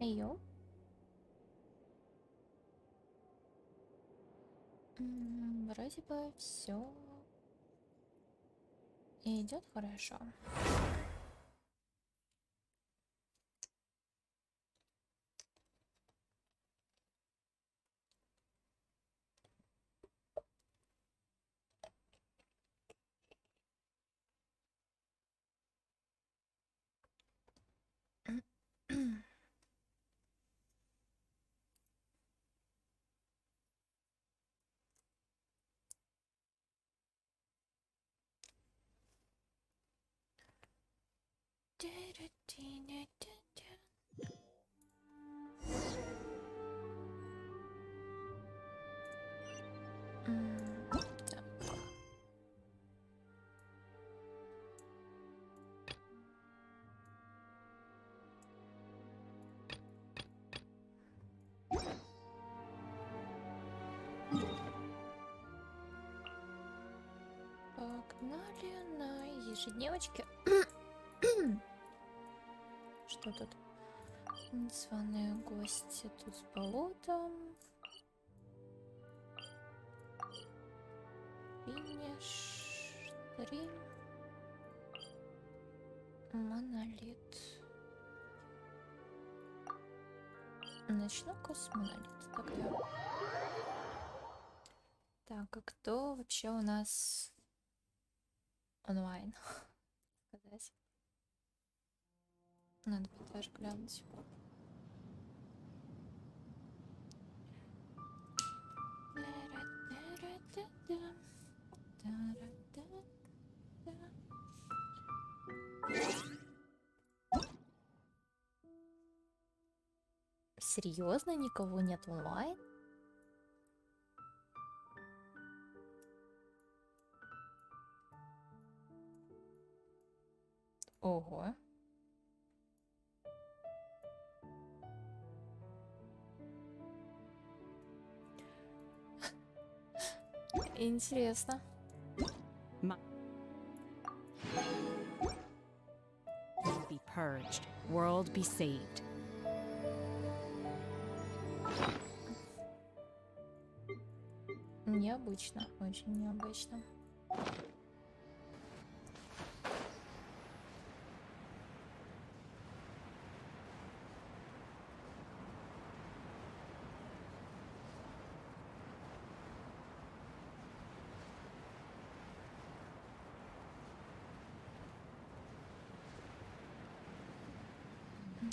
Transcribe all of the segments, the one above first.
Йо. Вроде бы все идет хорошо. Так. Погнали на ежедневочке. Что тут? Незваные гости тут с болотом. Финиш. 3. Монолит. Начну-ка с монолита тогда. Так, а кто вообще у нас онлайн? Сказать. Надо даже глянуть. Серьезно, никого нет онлайн? Ого. Интересно. Be purged, world be saved. Необычно, очень необычно.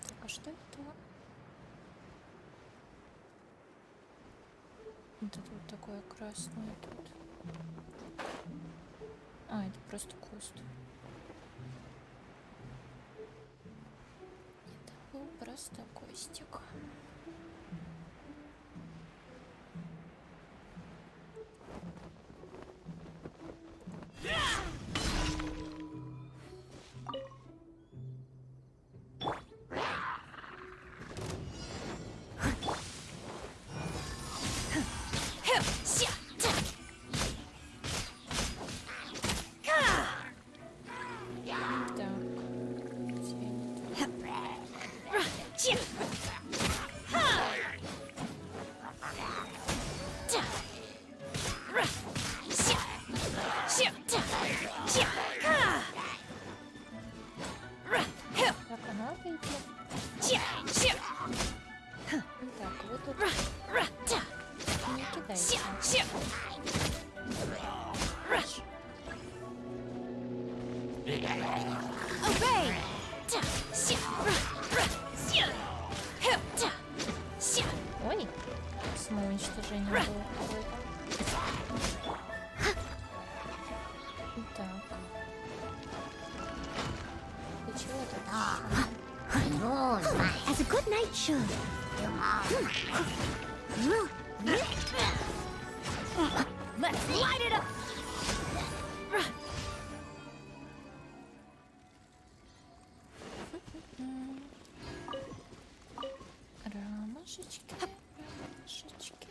Так, а что это? Вот это вот такое красное тут. А, это просто куст. Это был просто кустик. Так, а надо идти. Так, вы тут не кидайте. Obey! Ой, самоуничтожение было какое-то. Так. Ты чего тут? As a good night should. Let's light it up! Ромашечки, ромашечки.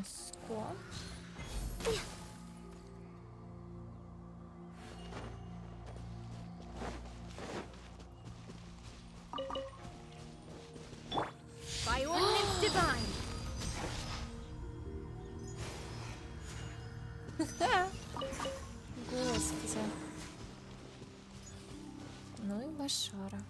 низко. By ordinance divine. Господи. Ну и лошара.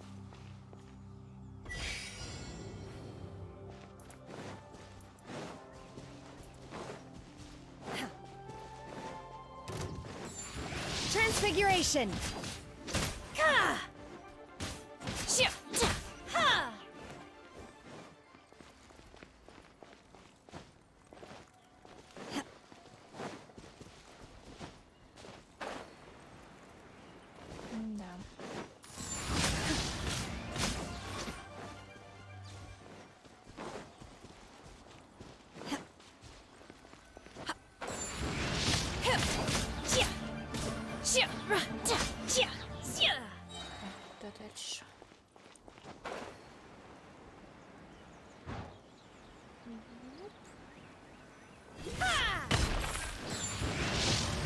Transfiguration. Ka! Shoo! Ha! Да. Куда дальше?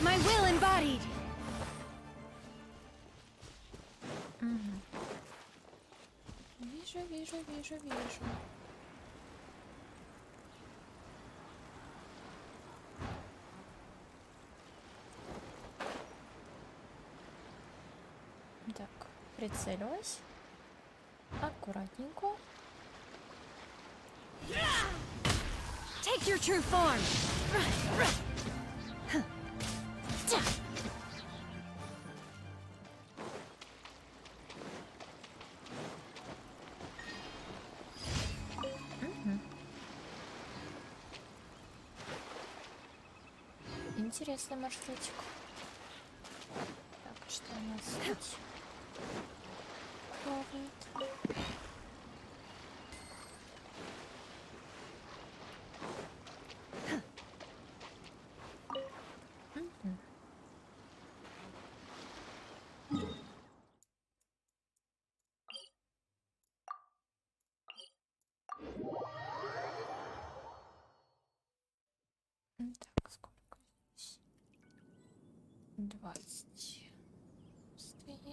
My will embodied. Вижу, вижу, вижу, вижу. Так, прицелилась. Аккуратненько. Take your true form. Интересный маршрутик. Так, что у нас здесь плавает? Так, сколько здесь? 20 стоит.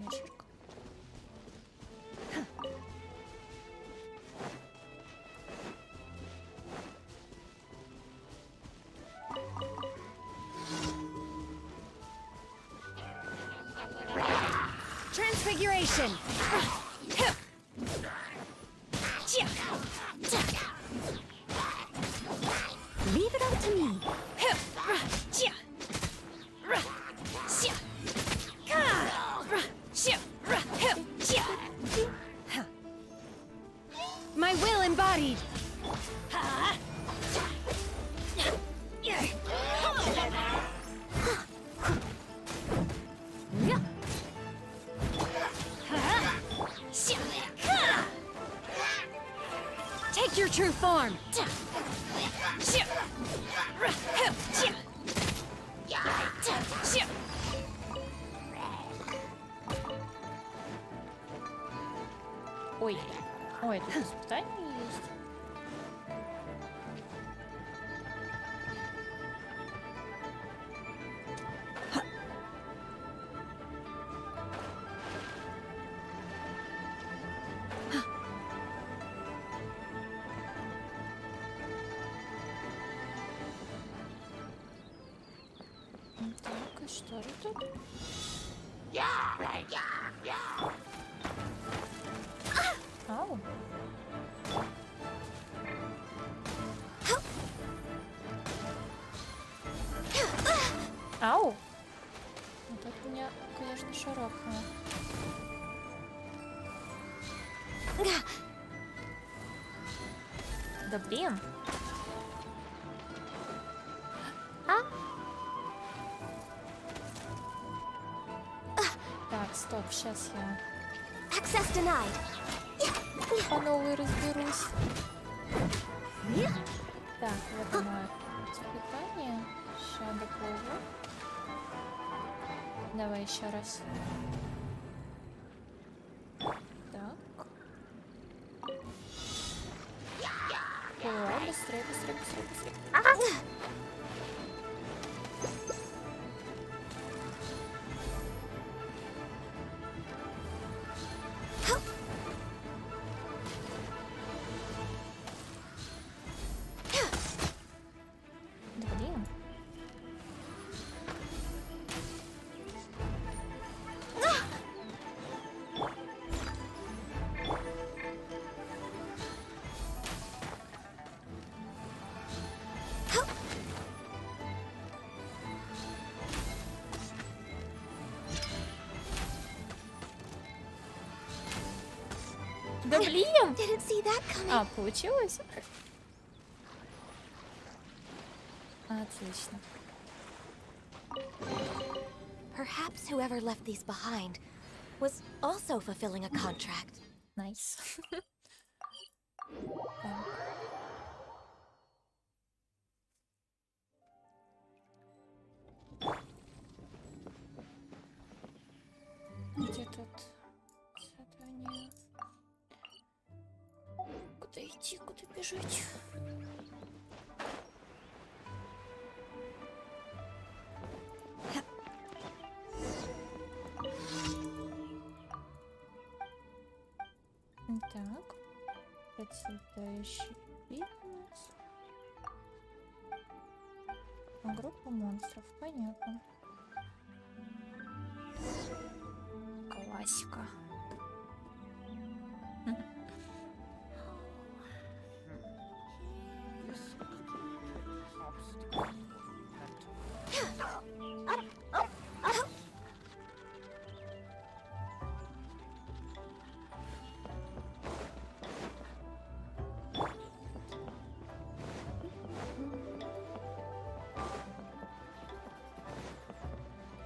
Ящерка. Transfiguration. Leave it up to me. My will embodied. Take your true form. Ой, ой, тут испытание есть. Так, и что же тут? Ау. Ау. Вот это меня, конечно, шарахнуло. Да блин. А? Стоп, сейчас я Access denied. по новой разберусь. Так, вот мое испытание. Сейчас доплыву. Давай еще раз. Так. О, быстрее, быстрее, быстрее, быстрее. Блин. Да блин! Didn't see that coming. А, получилось? Отлично. Perhaps whoever left these behind was also fulfilling a contract. Найс. Где тут задание? Куда идти, куда бежать? Так, процветающий бизнес. Группа монстров, понятно. Классика.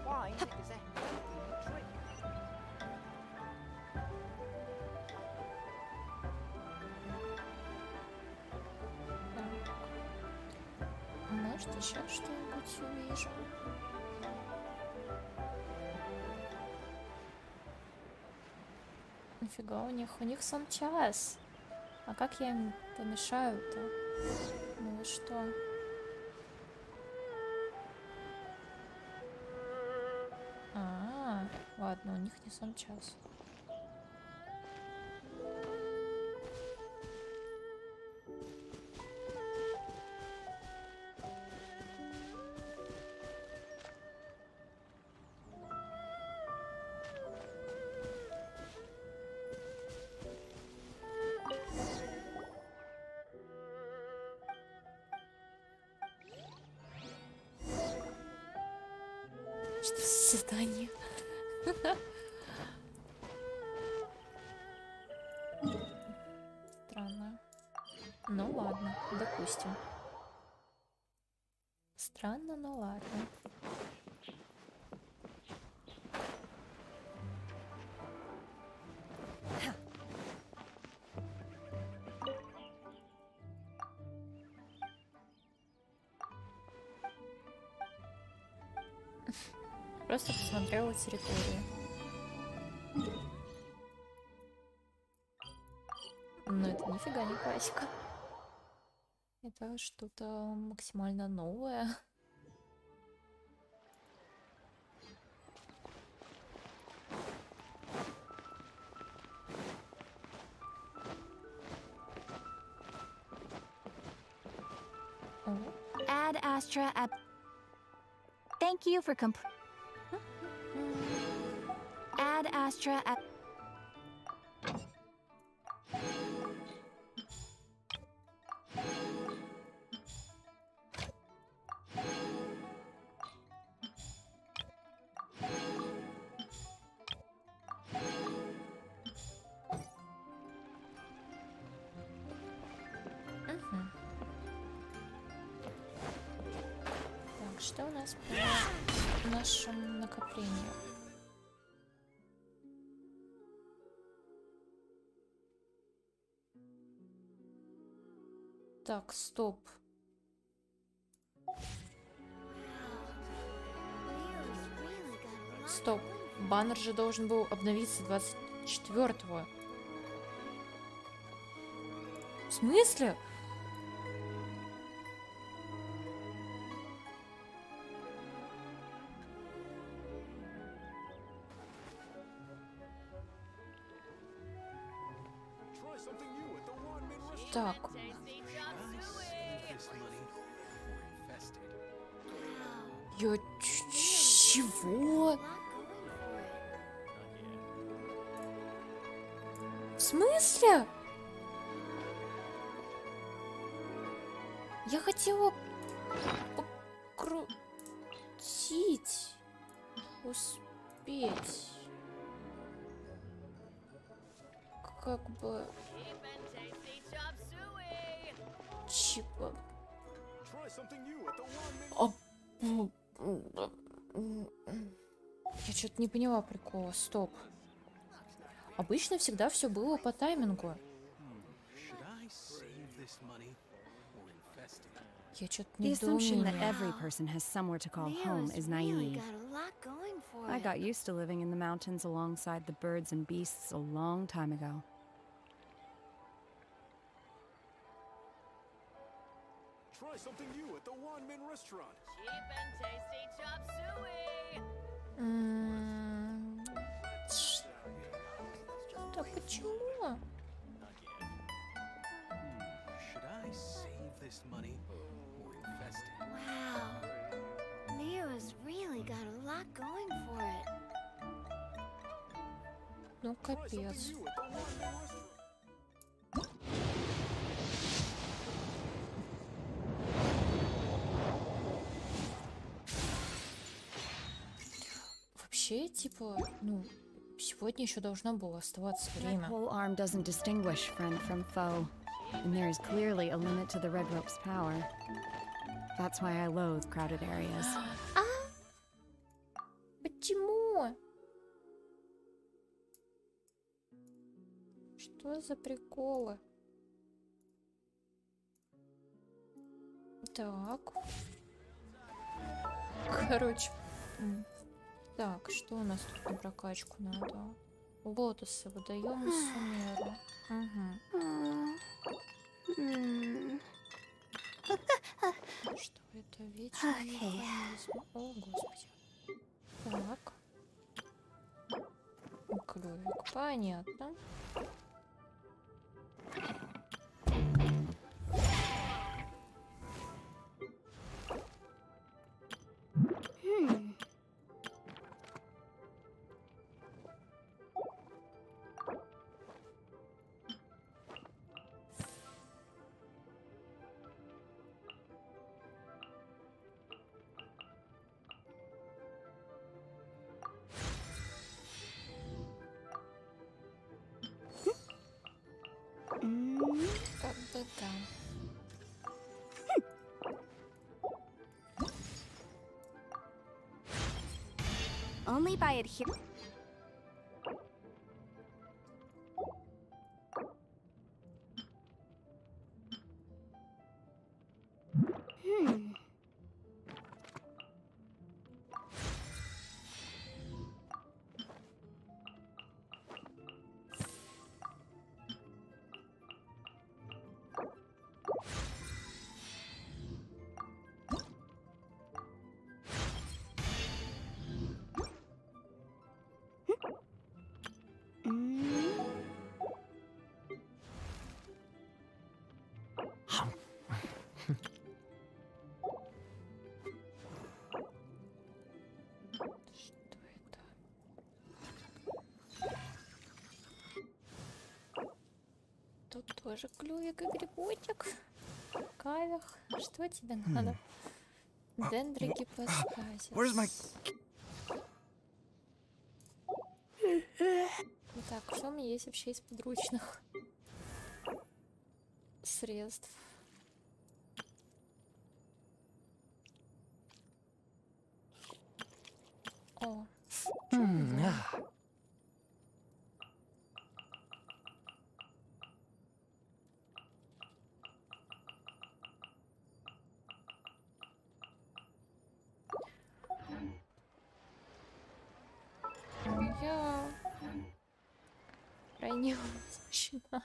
Wine is a healthy drink. Может, еще что-нибудь увижу. Нифига у них сам час. А как я им помешаю-то? Ну вы что? Ладно, у них не сам час. Что за задание? Странно. Ну ладно, допустим. Странно, но ладно. Просто посмотрела территорию. Но это нифига не классика. Это что-то максимально новое. Ad Astra app. Thank you for Ad Astra app. Так, что у нас по нашему накоплению? Так, стоп. Стоп. Баннер же должен был обновиться 24-го. В смысле? Так. Я чего? В смысле? Я хотела покрутить, успеть. Как бы... Чипа. Я что-то не поняла прикола. Стоп. Обычно всегда все было по таймингу. Я что-то The assumption that недоумение. every person has somewhere to call home is naive. I got used to living in the mountains alongside the birds and beasts a long time ago. Try something new at the One Min restaurant. Cheap and tasty chop suey. Что? Почему? Should I save this money or invest it? Wow. Mira's really got a lot going for it. Ну, Try something капец. new at the One Min restaurant. Вообще, типа, ну, сегодня еще должно было оставаться That время. pole arm doesn't distinguish friend from foe, and there is clearly a limit to the red rope's power. That's why I loathe crowded areas. А? Почему? Что за приколы? Так. Короче. Так, что у нас тут на прокачку надо? Лотосы выдаем сумеру. Угу. Что это? Вечный механизм. О, господи. Так. Клювик, понятно. Как бы да. Only by adhering. Что это? Тут тоже клювик и грибочек. Кавих. Что тебе надо? Дендрики пасказис. Where's my... Так, что у меня есть вообще из подручных средств? О, чё это? крайне возмущена.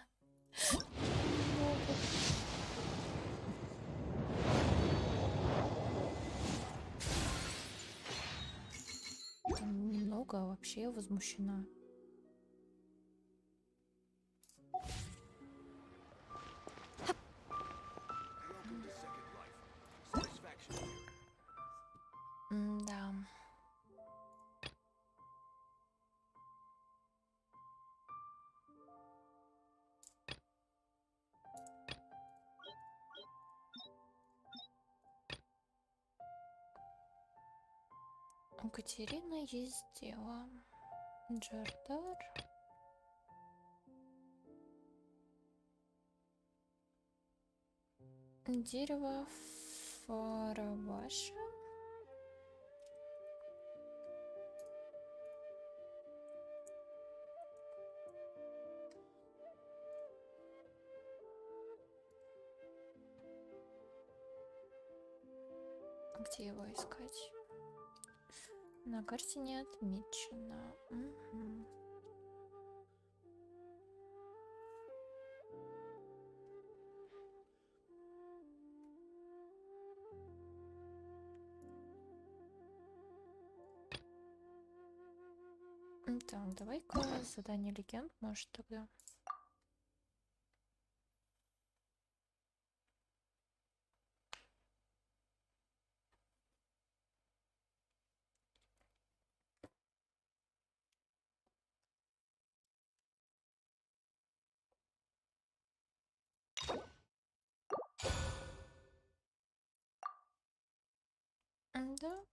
Немного, а вообще возмущена. Да. У Катерины есть дело. Джардар. Дерево фараваша. Где его искать? На карте не отмечено. Мгм. Так, давай-ка задание легенд, может, тогда. Да.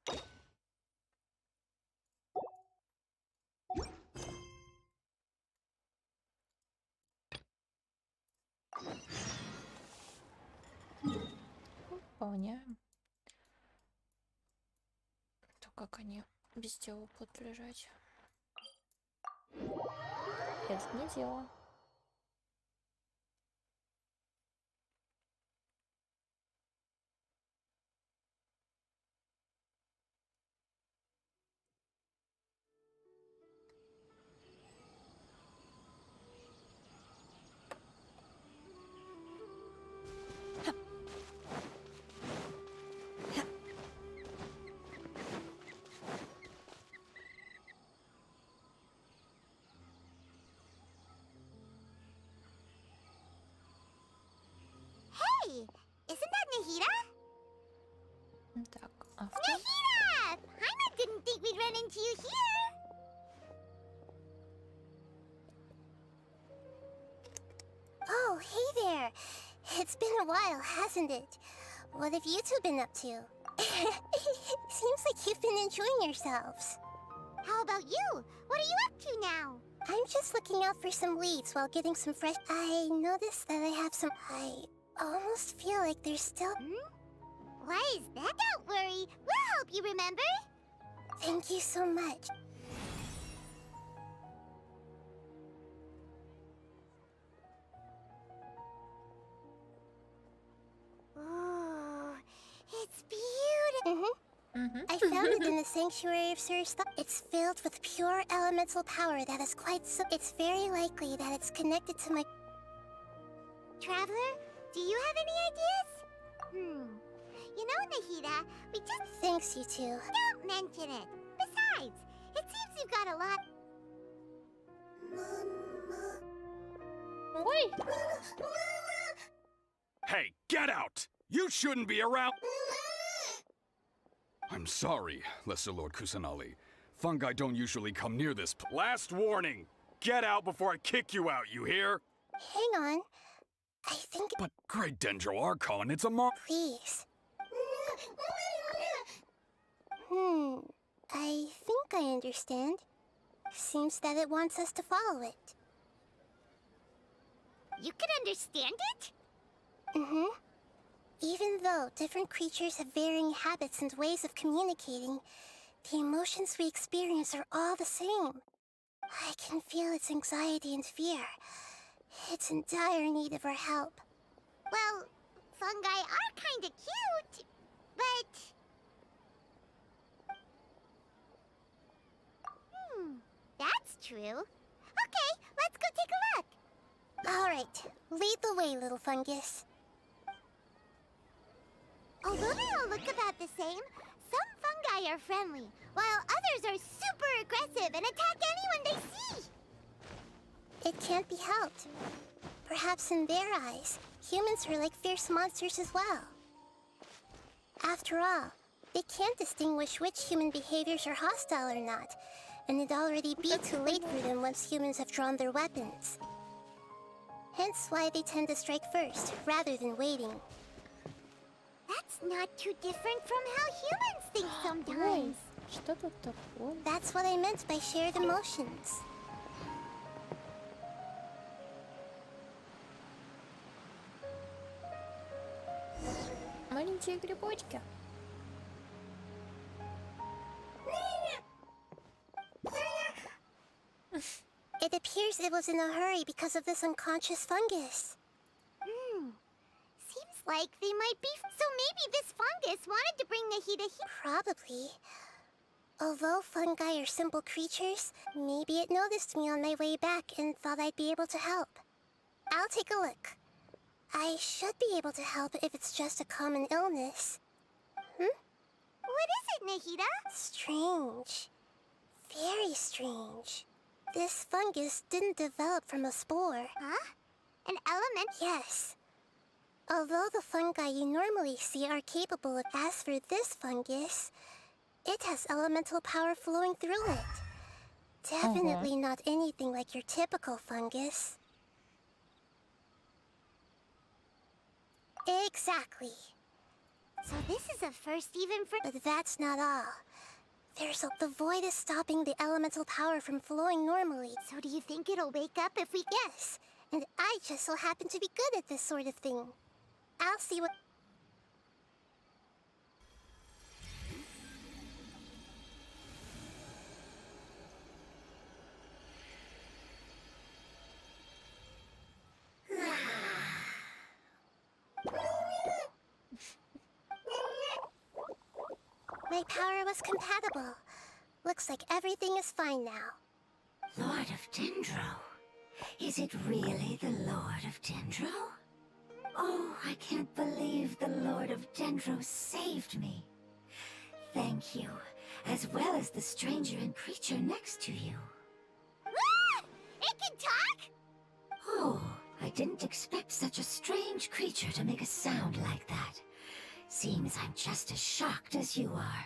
Выполняем. То как они без дела будут лежать. Это не дело. Hey, isn't that Nahida? Так, автор. Nahida! Paimon didn't think we'd run into you here. Oh, hey there. It's been a while, hasn't it? What have you two been up to? Seems like you've been enjoying yourselves. How about you? What are you up to now? I'm just looking out for some leads while getting some fresh... I noticed that I have some... I almost feel like there's still... Why is that? Don't worry. We'll help you, remember? Thank you so much. Ooh, it's beautiful. I found it in the sanctuary of Sursta. It's filled with pure elemental power that is quite so... It's very likely that it's connected to my... Traveler, do you have any ideas? You know, Nahida, we just... Thanks, you two. Don't mention it. Besides, it seems you've got a lot... Ой! Hey, get out! You shouldn't be around! I'm sorry, Lesser Lord Kusanali. Fungi don't usually come near this last warning! Get out before I kick you out, you hear? Hang on. I think... But Great Dendro Archon, it's a Please. I think I understand. Seems that it wants us to follow it. You can understand it? Even though different creatures have varying habits and ways of communicating, the emotions we experience are all the same. I can feel its anxiety and fear. It's in dire need of our help. Well, fungi are kinda cute, but... That's true. Okay, let's go take a Lead the way, little fungus. Although they all look about the same, some fungi are friendly, while others are super aggressive and attack anyone they see. It can't be helped. Perhaps in their eyes, humans are like fierce monsters as well. After all, they can't distinguish which human behaviors are hostile or not, and it'd already be too late for them once humans have drawn their weapons. Hence why they tend to strike first, rather than waiting. That's not too different from how humans think sometimes. Что тут такое? That's what I meant by shared emotions. Маленькие грибочки. It appears it was in a hurry because of this unconscious fungus. Seems like they might be. So maybe this fungus wanted to bring Nahida here. Probably. Although fungi are simple creatures, maybe it noticed me on my way back and thought I'd be able to help. I'll take a look. I should be able to help if it's just a common illness. What is it, Nahida? Strange. Very strange. This fungus didn't develop from a spore. Huh? An element? Yes. Although the fungi you normally see are capable of, as for this fungus, it has elemental power flowing through it. Definitely not anything like your typical fungus. Exactly. So this is a first even for. But that's not all. The void is stopping the elemental power from flowing normally. So do you think it'll wake up if we? Yes, and I just so happen to be good at this sort of thing. I'll see what... My power was compatible. Looks like everything is fine now. Lord of Dendro? Is it really the Lord of Dendro? Oh, I can't believe the Lord of Dendro saved me. Thank you, as well as the stranger and creature next to you. Ah! It can talk? Oh, I didn't expect such a strange creature to make a sound like that. Seems I'm just as shocked as you are.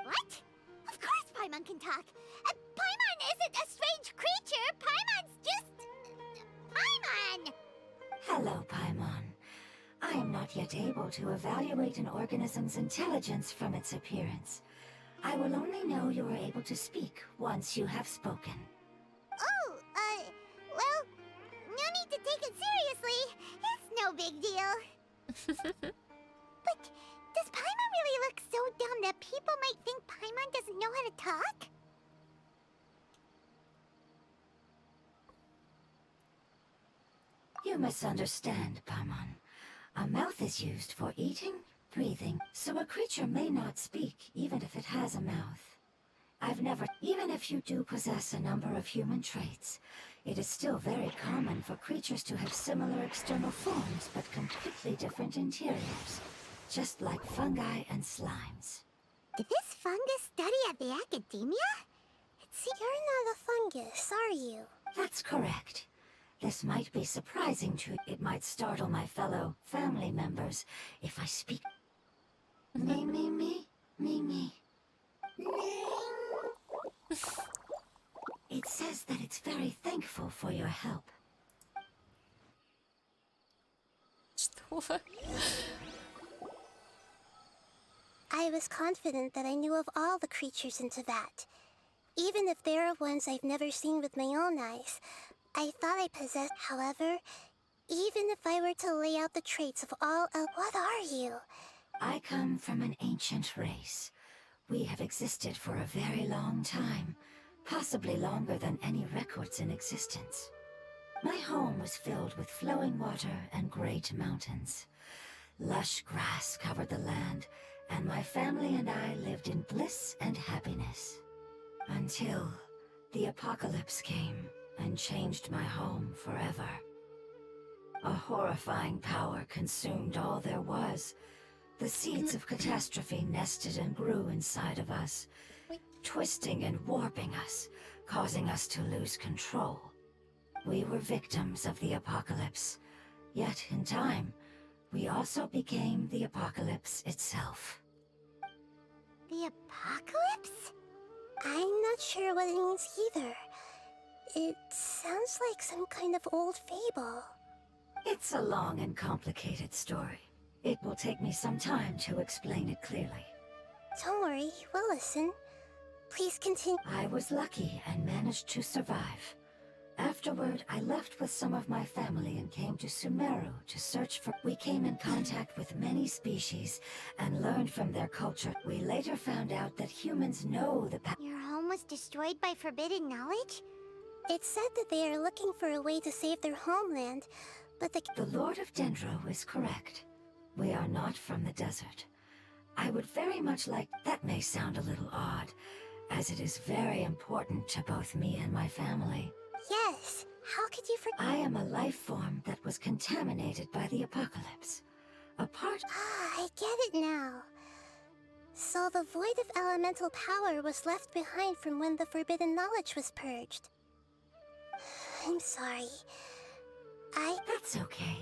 What? Of course Paimon can talk. Paimon isn't a strange creature. Paimon's just... Paimon! Hello, Paimon. I am not yet able to evaluate an organism's intelligence from its appearance. I will only know you are able to speak once you have spoken. Oh, well, no need to take it seriously. It's no big deal. But does Paimon really look so dumb that people might think Paimon doesn't know how to talk? You misunderstand, Paimon. A mouth is used for eating, breathing, so a creature may not speak even if it has a mouth. Even if you do possess a number of human traits, it is still very common for creatures to have similar external forms but completely different interiors. Just like fungi and slimes. Did this fungus study at the academia? You're not a fungus, are you? That's correct. This might be surprising to you. It might startle my fellow family members if I speak. Me. It says that it's very thankful for your help. Что? I was confident that I knew of all the creatures in Teyvat. Even if there are ones I've never seen with my own eyes, I thought I possessed. However, even if I were to lay out the traits of all what are you? I come from an ancient race. We have existed for a very long time, possibly longer than any records in existence. My home was filled with flowing water and great mountains. Lush grass covered the land, and my family and I lived in bliss and happiness. Until the apocalypse came and changed my home forever. A horrifying power consumed all there was. The seeds of catastrophe nested and grew inside of us, twisting and warping us, causing us to lose control. We were victims of the apocalypse, yet in time, we also became the apocalypse itself. The apocalypse? I'm not sure what it means either. It sounds like some kind of old fable. It's a long and complicated story. It will take me some time to explain it clearly. Don't worry, we'll listen. Please continue. I was lucky and managed to survive. Afterward, I left with some of my family and came to Sumeru to search for... We came in contact with many species and learned from their culture. We later found out that humans know the Your home was destroyed by forbidden knowledge? It's said that they are looking for a way to save their homeland, but The Lord of Dendro is correct. We are not from the desert. I would very much like... That may sound a little odd, as it is very important to both me and my family. Yes, how could you forget? I am a life form that was contaminated by the apocalypse. A part... I get it now. So the void of elemental power was left behind from when the forbidden knowledge was purged. I'm sorry. That's okay.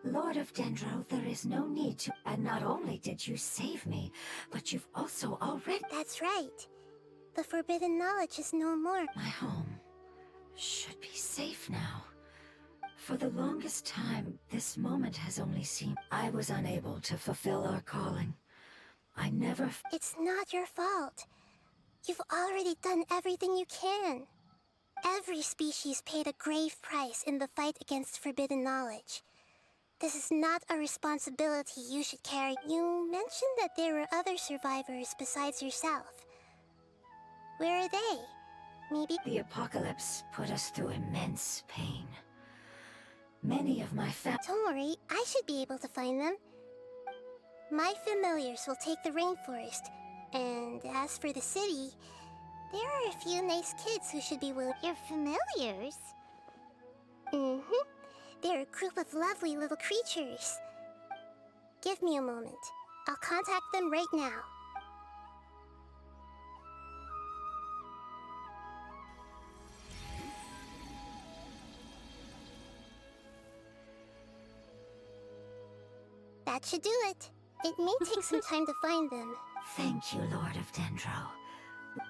Lord of Dendro, there is no need to... And not only did you save me, but you've also already... That's right. The forbidden knowledge is no more. My home should be safe now. For the longest time, this moment has only seemed... I was unable to fulfill our calling. I never... It's not your fault. You've already done everything you can. Every species paid a grave price in the fight against forbidden knowledge. This is not a responsibility you should carry. You mentioned that there were other survivors besides yourself. Where are they? Maybe... The apocalypse put us through immense pain. Many of my Don't worry, I should be able to find them. My familiars will take the rainforest. And as for the city, there are a few nice kids who should be willing... Your familiars? Mm-hmm. They're a group of lovely little creatures. Give me a moment. I'll contact them right now. That should do it. It may take some time to find them. Thank you, Lord of Dendro.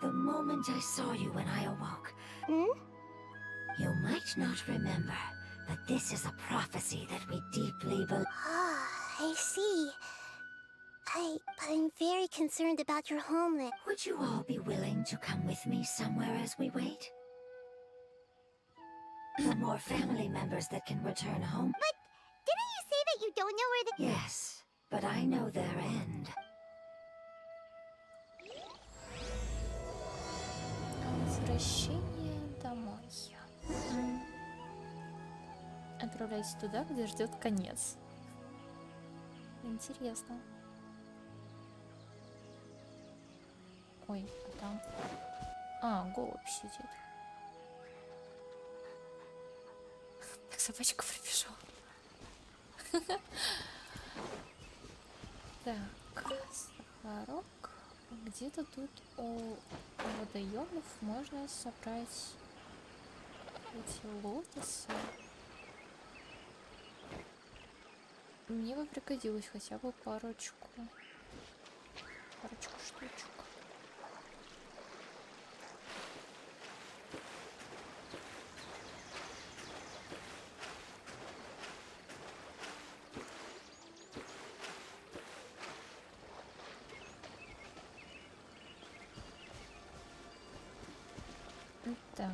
The moment I saw you when I awoke... Hmm? You might not remember, but this is a prophecy that we deeply believe. Ah, I see. But I'm very concerned about your homeland. Would you all be willing to come with me somewhere as we wait? The more family members that can return home... But didn't you say that you don't know where the... Yes, but I know their end. Возвращение домой. Отправляйся туда, где ждет конец. Интересно. Ой, а там... А, голубь сидит. Так собачка прибежала. Так, сахарок. Где-то тут у водоемов можно собрать эти лотосы. Мне бы пригодилось хотя бы парочку штучек. Так.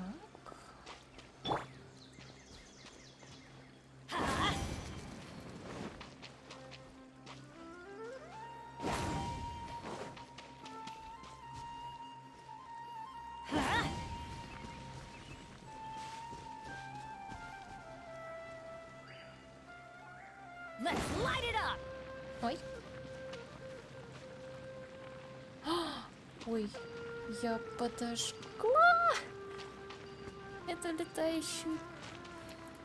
Let's light it up! Ой. Ой, я подожгла эту летающую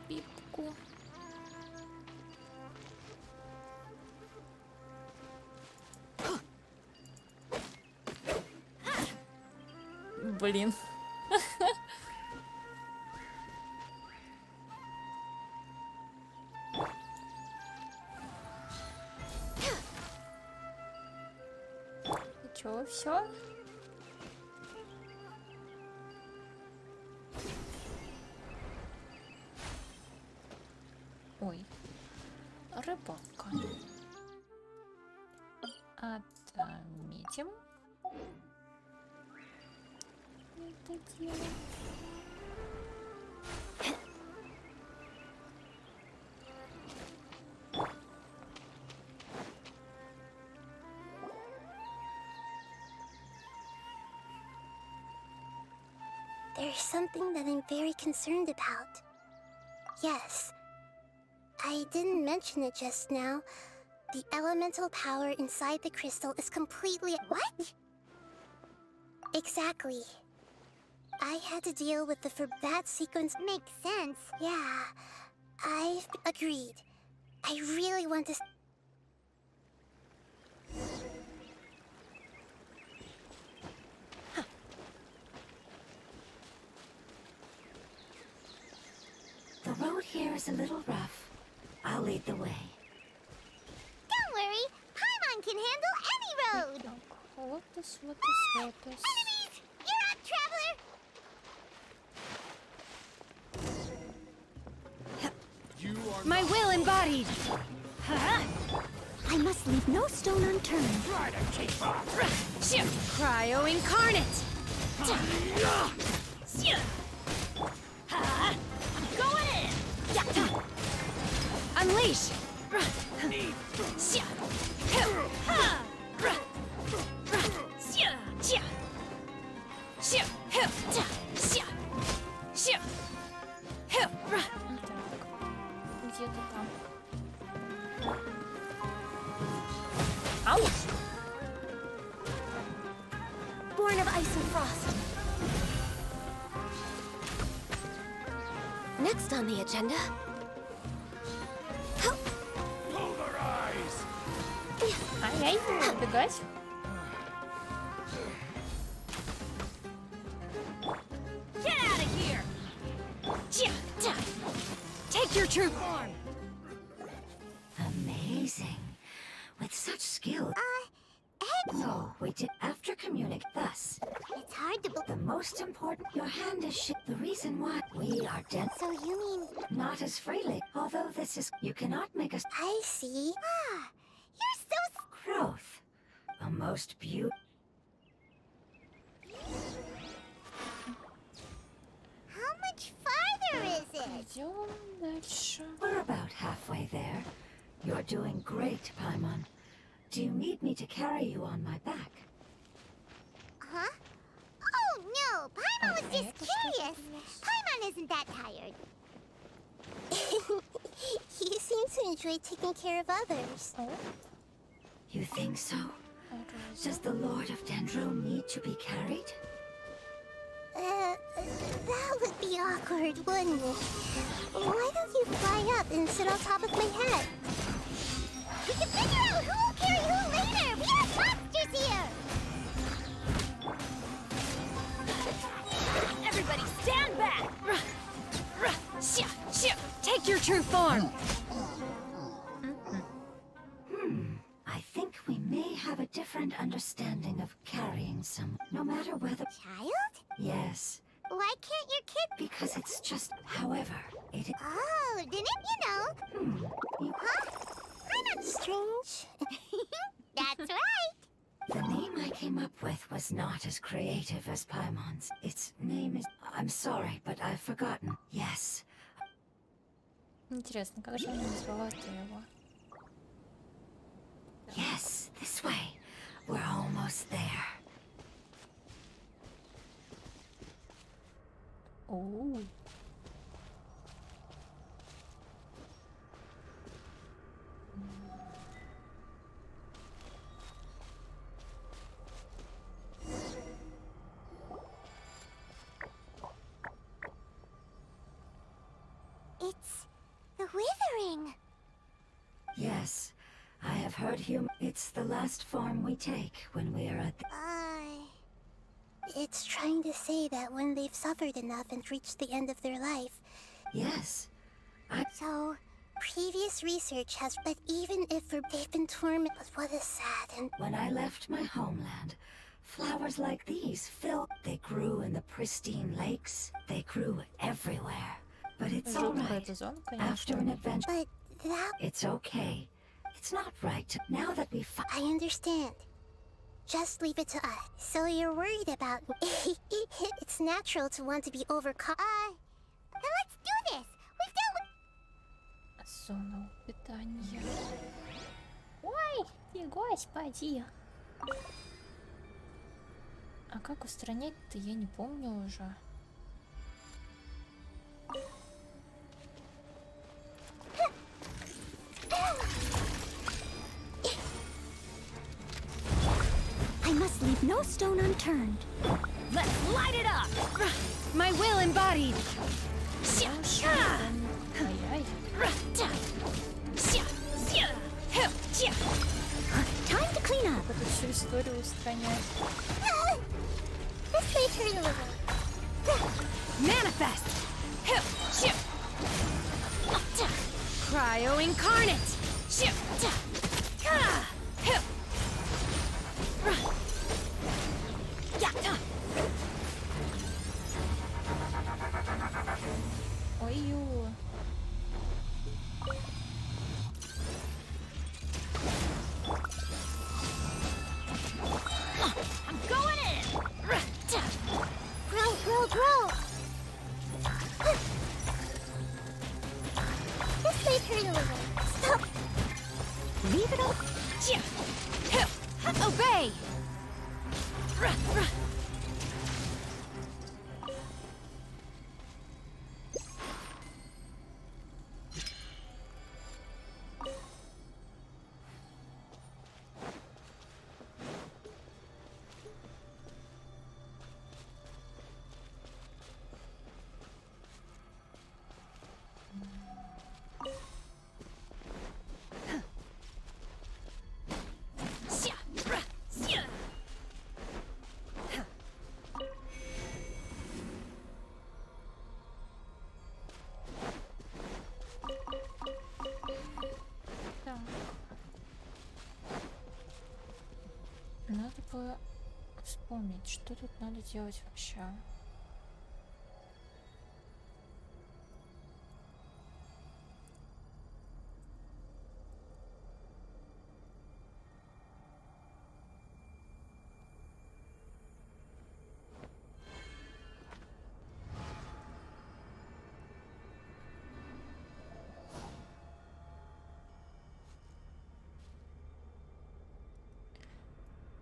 пипку. Блин. И чё, все? Ой, рыбалка. Отметим. Это дело. There's something that I'm very concerned about. Yes. I didn't mention it just now. The elemental power inside the crystal is completely... What? Exactly. I had to deal with that sequence. Makes sense. Yeah, I've agreed. I really want to... The road here is a little rough. I'll lead the way. Don't worry, Paimon can handle any road. Так, лотос, лотос, лотос. Enemies! You're up, traveler! You are My will embodied! I must leave no stone unturned. trying to keep up. Cryo incarnate! Going in! Unleash! Где-то там. Ау! Born of ice and frost. Next on the agenda. Pulverize! Ай-яй, убегать. Get out of here! Take your true form! Amazing. With such skill. No, we did after communicate thus. It's hard to believe. The most important, your hand is shit. The reason why we are dead. So you mean... Not as freely. Although this is, you cannot make us I see. Ah, you're so... growth. A most beautiful. How much farther is it? Идем дальше. We're about halfway there. You're doing great, Paimon. Do you need me to carry you on my back? Huh? Oh, no! Paimon was just Это что curious. Paimon isn't that tired. You seem to enjoy taking care of others. О, You think so? роза. Does the Lord of Dendro need to be carried? That would be awkward, wouldn't it? Why don't you fly up and sit on top of my head? We can figure out who will carry who later! We are monsters here! Everybody stand back! Take your true form! I think we may have a different understanding of carrying someone, no matter whether. Child? Yes, Why can't your kid... because it's just. However, it. Oh, didn't you know? Huh? I'm not... Strange. That's right! The name I came up with was not as creative as Paimon's. Its name is. I'm sorry, but I've forgotten. Yes, Интересно, как же она назвала ты его? yes, this way. We're almost there. Оу. It's... the withering. Yes, I have heard It's the last form we take when we are at. It's trying to say that when they've suffered enough and reached the end of their life. Yes. So, previous research has, but even if they've been tormented, but what is sad and When I left my homeland, flowers like these filled. They grew in the pristine lakes. They grew everywhere. But it's all Жуткая right. эта зона, After an конечно. adventure, but that it's okay. It's not right to. Now that we found. I understand. Just leave it to us. So you're worried about it's natural to want to be overcome. Then let's do this. We've dealt with Зона питания. Ой, ты господи. А как устранять-то, я не помню уже. I must leave no stone unturned. Let's light it up! My will embodied! Ай-яй. Time to clean up. Эту всю историю устранять. This may turn a little. Manifest! Cryo incarnate! Ой-ю. I'm going in! Grow. This may turn a little. Stop. Leave it up! Obey! Так. Надо бы вспомнить, что тут надо делать вообще.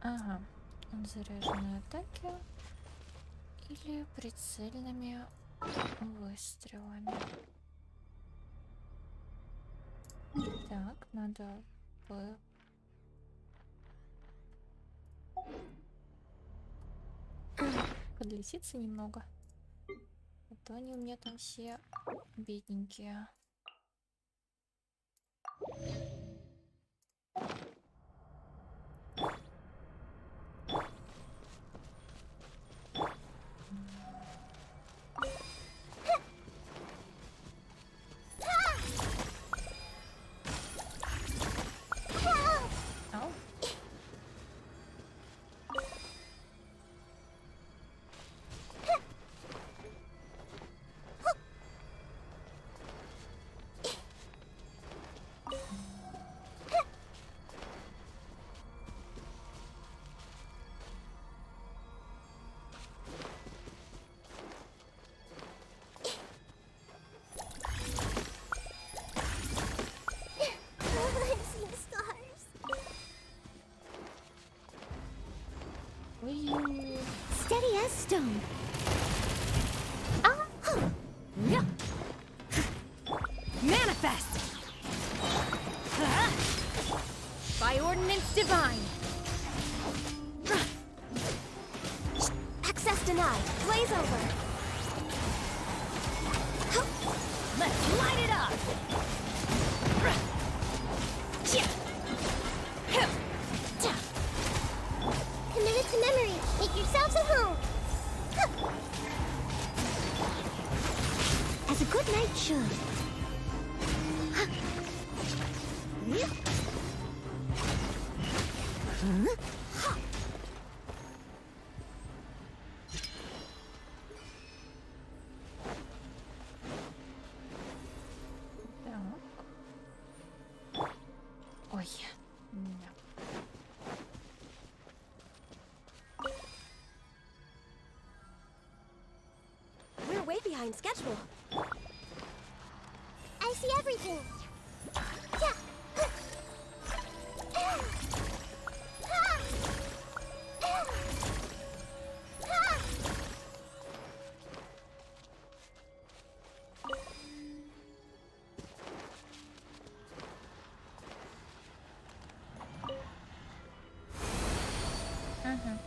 Ага, заряженные атаки или прицельными выстрелами. Так, надо бы подлетиться немного, а то они у меня там все бедненькие. Ау. I see stars. Ой-ю. Steady as stone. Manifest! By ordinance divine! Access denied. Blaze over. Let's light it up! Committed to memory. Make yourselves at home. I should. Так. Ой. Да. We're way behind schedule. I see everything. Yeah. Ага.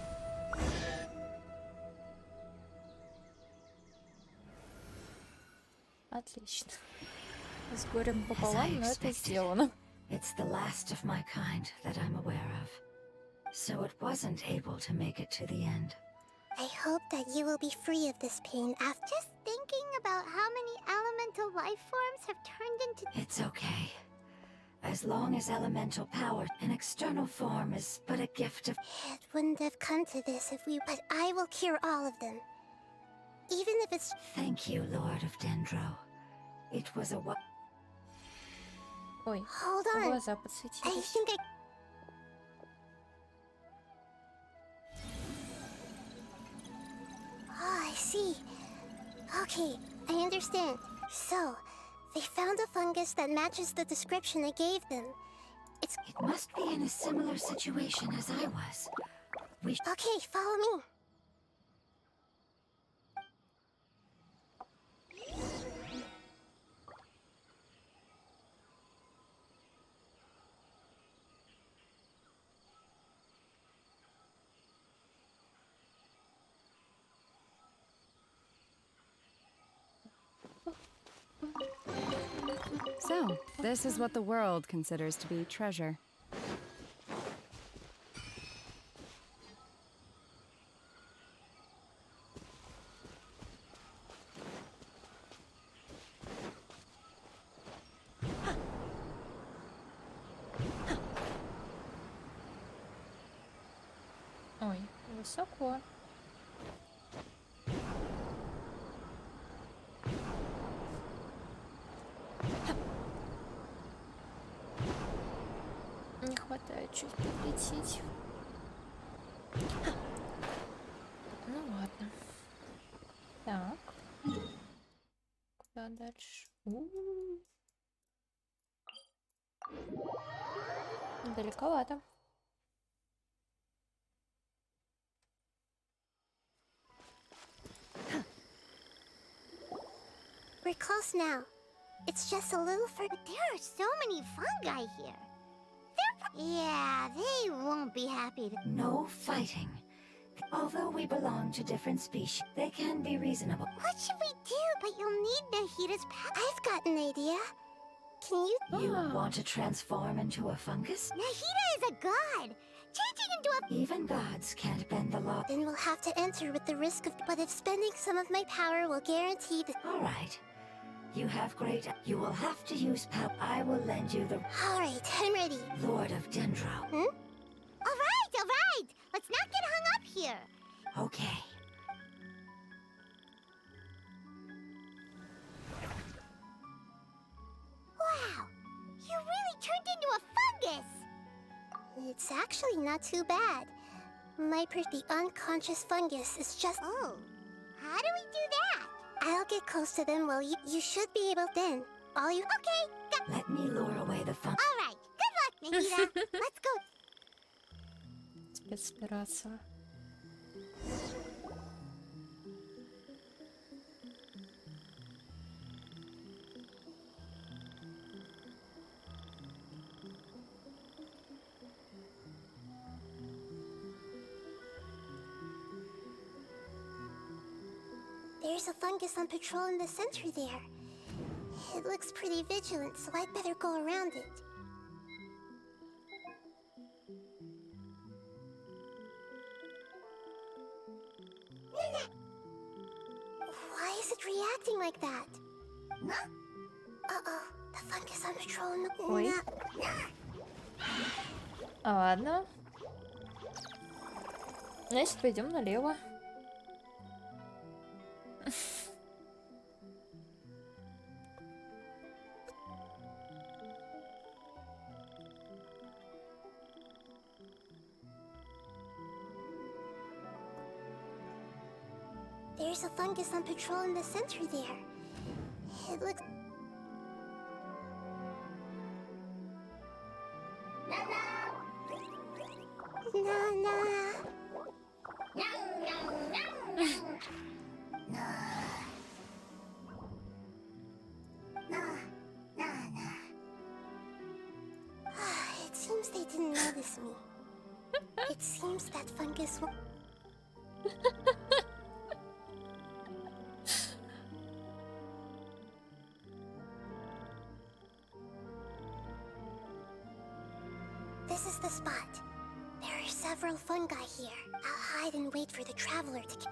Отлично. С горем As I пополам, но это expected, сделано. it's the last of my kind that I'm aware of. So it wasn't able to make it to the end. I hope that you will be free of this pain after. Just thinking about how many elemental life forms have turned into. It's okay. As long as elemental power, an external form is but a gift of... It wouldn't have come to this if we. But I will cure all of them. Even if it's. Thank you, Lord of Dendro. It was a... Ой, Hold on. глаза I подсветились. think I. Oh, I see. Okay, I understand. So, they found a fungus that matches the description I gave them. It's It must be in a similar situation as I was. We... okay. Follow me. So, this is what the world considers to be treasure. Ой, высоко. Не хватает чуть подлететь. Ну ладно. Так. Куда дальше? Далековато. We're close now. It's just a little further. There are so many fungi here. Yeah, they won't be happy to. No fighting. Although we belong to different species, they can be reasonable. What should we do? But you'll need Nahita's power. I've got an idea. Can you? You want to transform into a fungus? Nahita is a god. Changing into a. Even gods can't bend the law. Then we'll have to enter with the risk of. But if spending some of my power will guarantee the. All right. You have great... You will have to use power. I will lend you the... All right, I'm ready. Lord of Dendro. All right. Let's not get hung up here. Okay. Wow, you really turned into a fungus. It's actually not too bad. The unconscious fungus is just. Oh, how do we do that? I'll get close to them while you should be able then. All you. Okay. Let me lure away the fungus. All right. Good luck, Nahita. Let's go. Спецоперация. There's a fungus on patrol in the center there. It looks pretty vigilant, so I'd better go around it. Why is it reacting like that? Uh-oh, the fungus on patrol. Ой. Ладно. Значит, пойдем налево. There's a fungus on patrol in the center there. It looks... Nana! It seems they didn't notice me. It seems that fungus will... This is the spot. There are several fungi here. I'll hide and wait for the traveler to...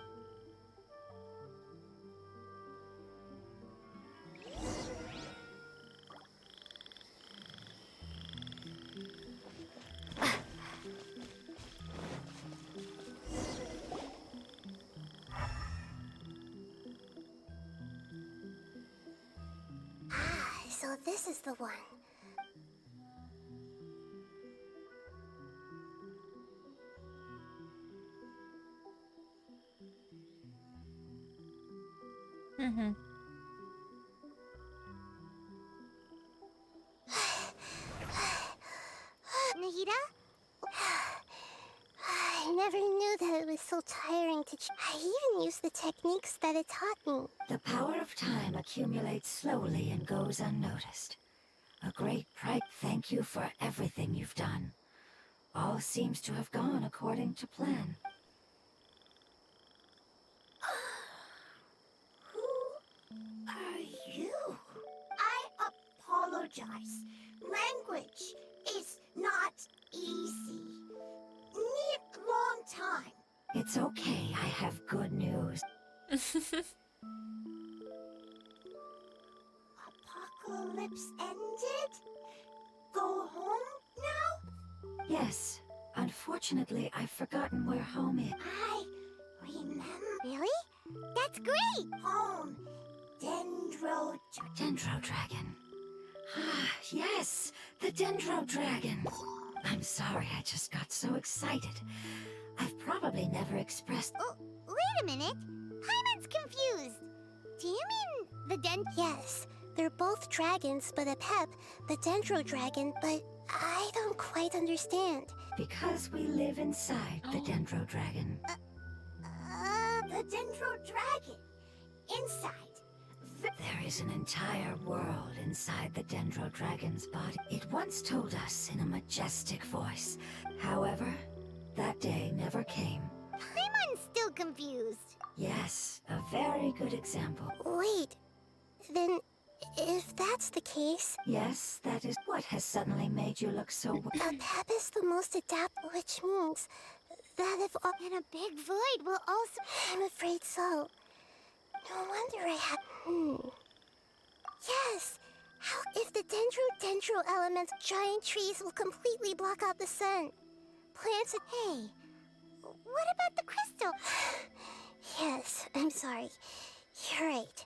So this is the one. Угу. Nahida? I never knew that it was so tiring to... I even used the techniques that it taught me. The power of time accumulates slowly and goes unnoticed. A great thank you for everything you've done. All seems to have gone according to plan. Who are you? I apologize. Language is not easy. Need long time. It's okay, I have good news. Apocalypse ended? Go home now? Yes, unfortunately, I've forgotten where home is. I remember. Really? That's great! Home. Dendro Dragon. Ah, yes, the Dendro Dragon. I'm sorry, I just got so excited. I've probably never expressed... Oh, wait a minute. Hyman's confused. Do you mean the Yes, they're both dragons, but a pep, the Dendro Dragon, but I don't quite understand. Because we live inside the Dendro Dragon. The Dendro Dragon. Inside. There is an entire world inside the Dendro Dragon's body. It once told us in a majestic voice. However, that day never came. Hyman's still confused. Yes, a very good example. Wait, then if that's the case... Yes, that is what has suddenly made you look so... A pep is the most adaptable, which means that if... And a big void will also... I'm afraid so. No wonder I have... Yes! How if the dendro elements, giant trees will completely block out the sun? Plants... Hey, what about the crystal? Yes, I'm sorry. You're right.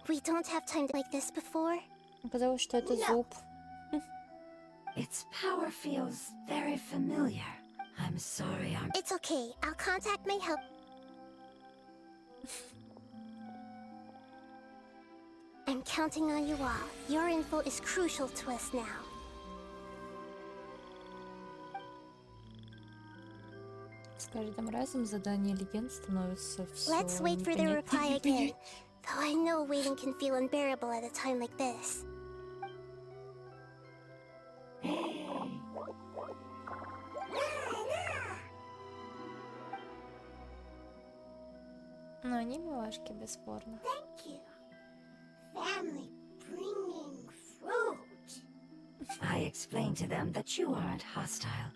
We don't have time like this before. Оказалось, что это зуб. Its power feels very familiar. I'm sorry, It's okay. I'll contact my help. I'm counting on you all. Your info is crucial to us now. С каждым разом задание легенд становится все Let's wait for their reply again. Though I know waiting can feel unbearable at a time like this. Но они милашки, бесспорно. Thank you. Family bringing fruit. I explained to them that you aren't hostile.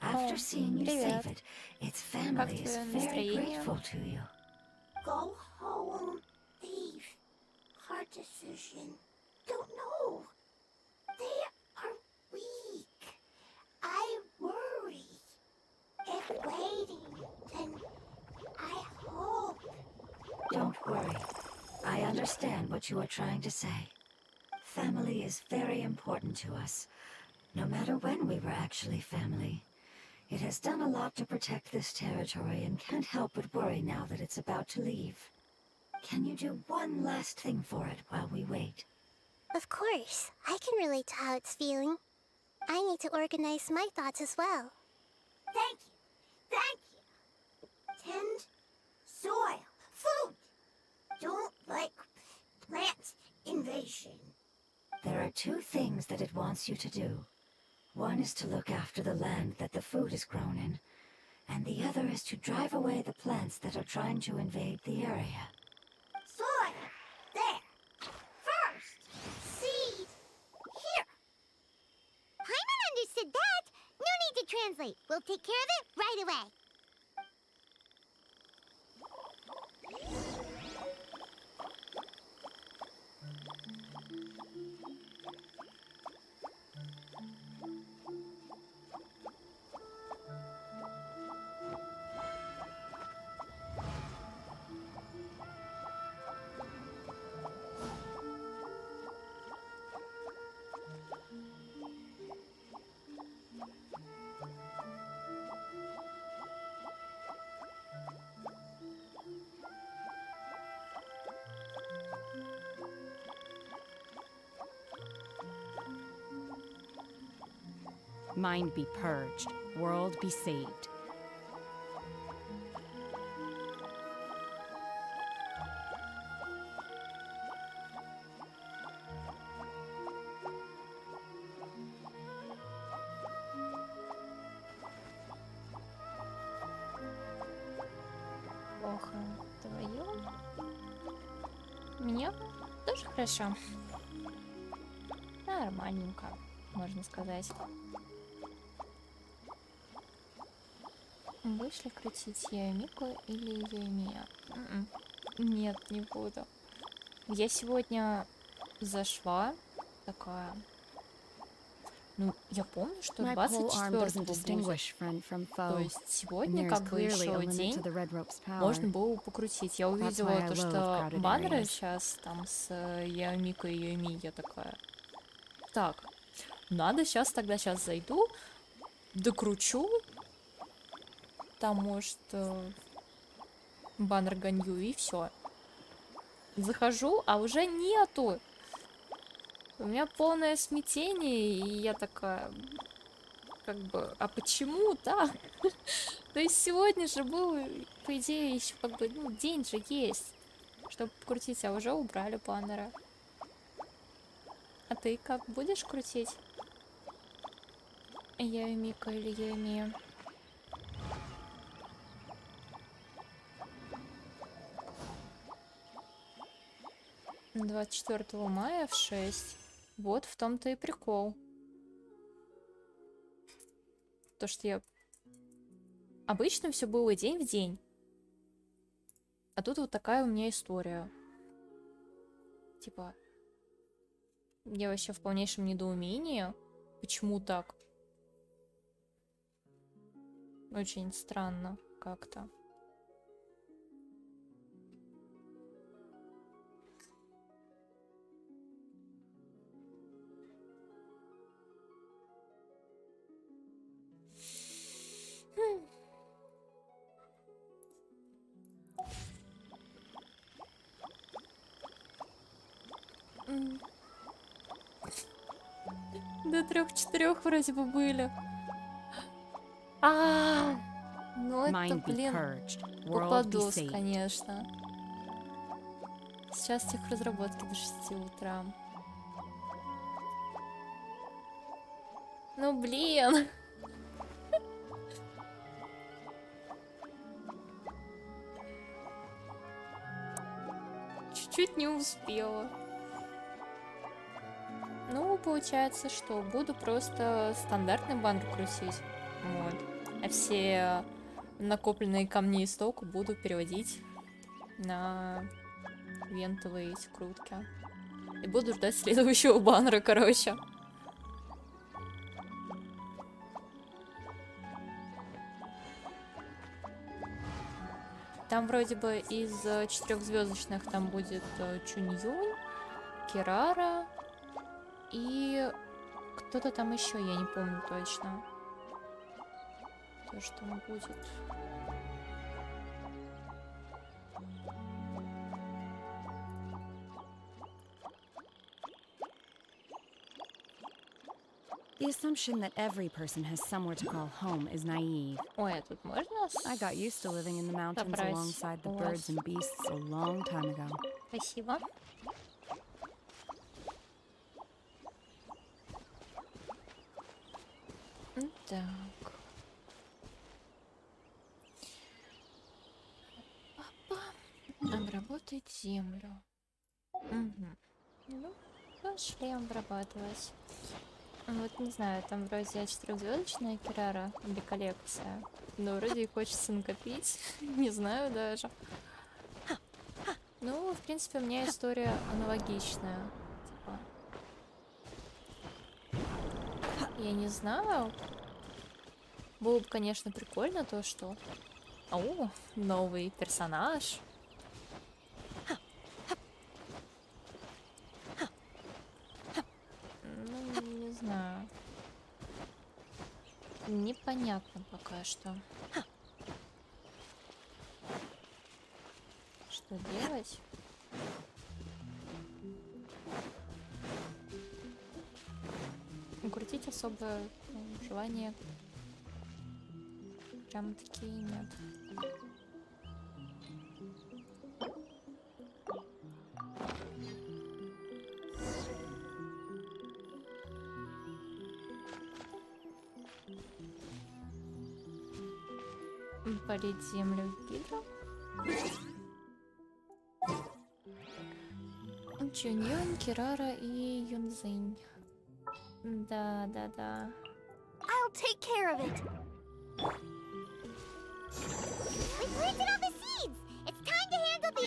After seeing you привет. save it, its family is твое very настроение? grateful to you. Go home, thief. hard decision. Don't know. They are weak. I worry. If waiting, then I hope. Don't worry. I understand what you are trying to say. Family is very important to us. No matter when we were actually family. It has done a lot to protect this territory and can't help but worry now that it's about to leave. Can you do one last thing for it while we wait? Of course, I can relate to how it's feeling. I need to organize my thoughts as well. Thank you. Thank you. Tend, soil, food. Don't like plant invasion. There are two things that it wants you to do. One is to look after the land that the food is grown in, and the other is to drive away the plants that are trying to invade the area. Soil. There. First. Seed. Here. Paimon understood that. No need to translate. We'll take care of it right away. Mind be purged, world be saved. Плохо. Вдвоем. Мне тоже хорошо. Нормальненько, можно сказать. Будешь ли крутить Яемику или Яемия? Нет, не буду. Я сегодня зашла такая. Ну, я помню, что My pole arm 24-го doesn't будет. distinguish friend from То foe. есть And сегодня there is как бы clearly a еще limit день to the red rope's power. можно было покрутить. Я увидела why I то, love что crowded баннеры areas. сейчас там с Яемикой и Яеми. Я такая. Так, надо сейчас зайду, докручу. Там, может, баннер Ганью и все. Захожу, а уже нету. У меня полное смятение, и я такая, как бы, а почему так? То есть сегодня же был, по идее, еще как бы, ну, день же есть, чтобы крутить, а уже убрали баннеры. А ты как будешь крутить? Яемика или Яемия? — 24 мая в 6. Вот в том-то и прикол. То, что я... Обычно все было день в день. А тут вот такая у меня история. Типа... Я вообще в полнейшем недоумении. Почему так? Очень странно как-то. До 3-4 вроде бы были. Ну это, Mind be блин, purged, world be попадос, saved. конечно. Сейчас техразработки до 6 утра. Ну блин. Чуть-чуть не успела. Ну, получается, что буду просто стандартный банк крутить. Вот. А все накопленные камни из току буду переводить на вентовые эти крутки. И буду ждать следующего баннера, короче. Там вроде бы из 4-звездочных там будет Чуньюнь, Кирара и кто-то там еще, я не помню точно. То, что там будет. The assumption that every person has somewhere to call home is naive. Ой, а тут можно I got used to living in the mountains Собрать alongside the у вас. birds and beasts a long time ago. Спасибо. Так. Папа. Обработать землю. Угу. Ну, пошли обрабатывать. Вот не знаю, там вроде 4-звездочная Кирара или коллекция. Но вроде и хочется накопить. Не знаю даже. Ну, в принципе, у меня история аналогичная. Типа. Я не знаю. Было бы, конечно, прикольно то, что... О, новый персонаж. Ну, не знаю. Непонятно пока что. Что делать? Крутить особо желания прям такие нет. Полить землю гидро. Чуньон, Кирара и Юнзинь. Да. I'll take care of it. We planted all the seeds. It's time to handle the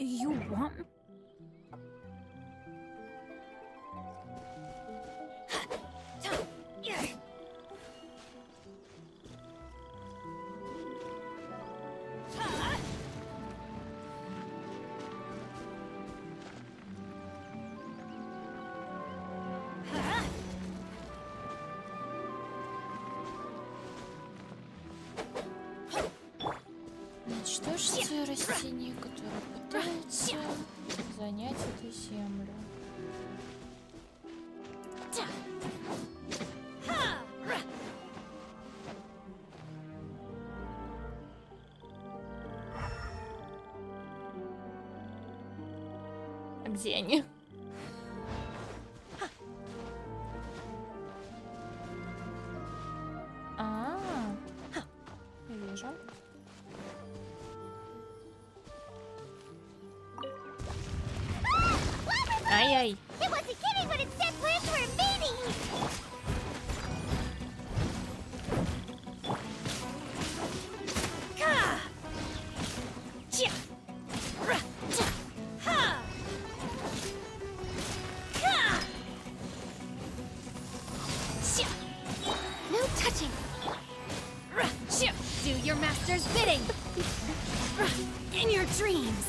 You want me? Уничтожьте растения, которые пытаются занять эту землю. А где они? Вижу. Ай-яй. It wasn't kidding when it said plants were invading. No touching. Do your master's bidding. In your dreams.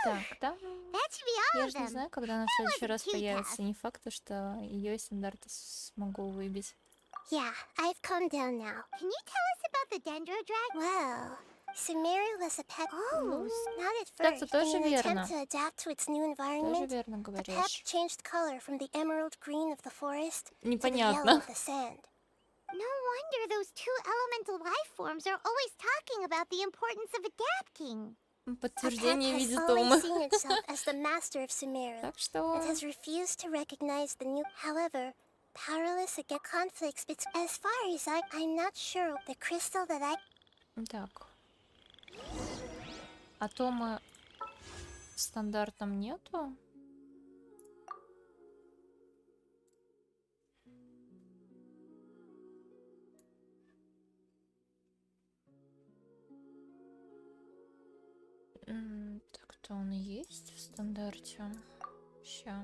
Так, там... That should be all Я of же не them. знаю, когда она в следующий раз too появится. tough. Не факт, что ее стандарты смогу выбить. Yeah, I've calmed down now. Can you tell us about the Dendrodragon? Well, Sumeru was a pet moose, not at Так, first. тоже In an верно. attempt to adapt to its new Тоже environment, верно the pet говоришь. changed color from the emerald green of the forest to the yellow Непонятно. of the sand. No wonder those two elemental life forms are always talking about the importance of adapting. The pet Подтверждение в has виде always Тома. seen itself as the master of Sumeru. Так что... It has refused to recognize the new. However, powerless against conflicts. As far as I'm not sure. The crystal that I. Так. А Тома стандартом нету? Это он и есть в стандарте. Ща.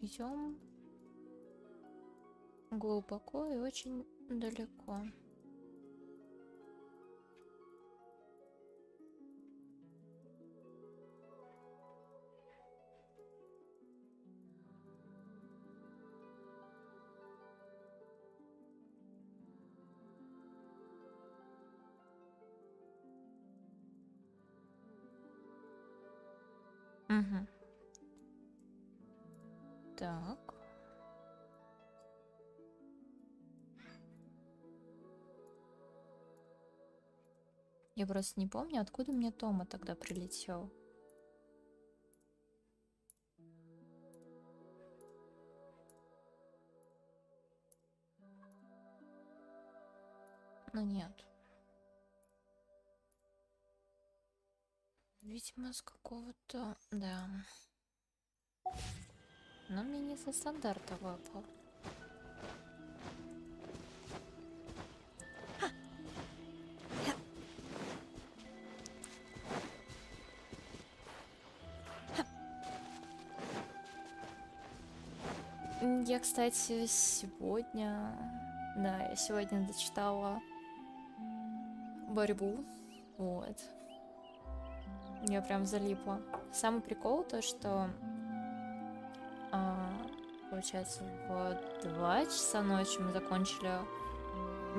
Идем глубоко и очень далеко. Угу. Так. Я просто не помню, откуда мне Тома тогда прилетел. Ну нет. Видимо, с какого-то... Да. Но мне не со стандарта выпал. Я, кстати, сегодня... Да, я сегодня дочитала борьбу. Вот. Я прям залипла. Самый прикол то, что... получается, в 2 часа ночи мы закончили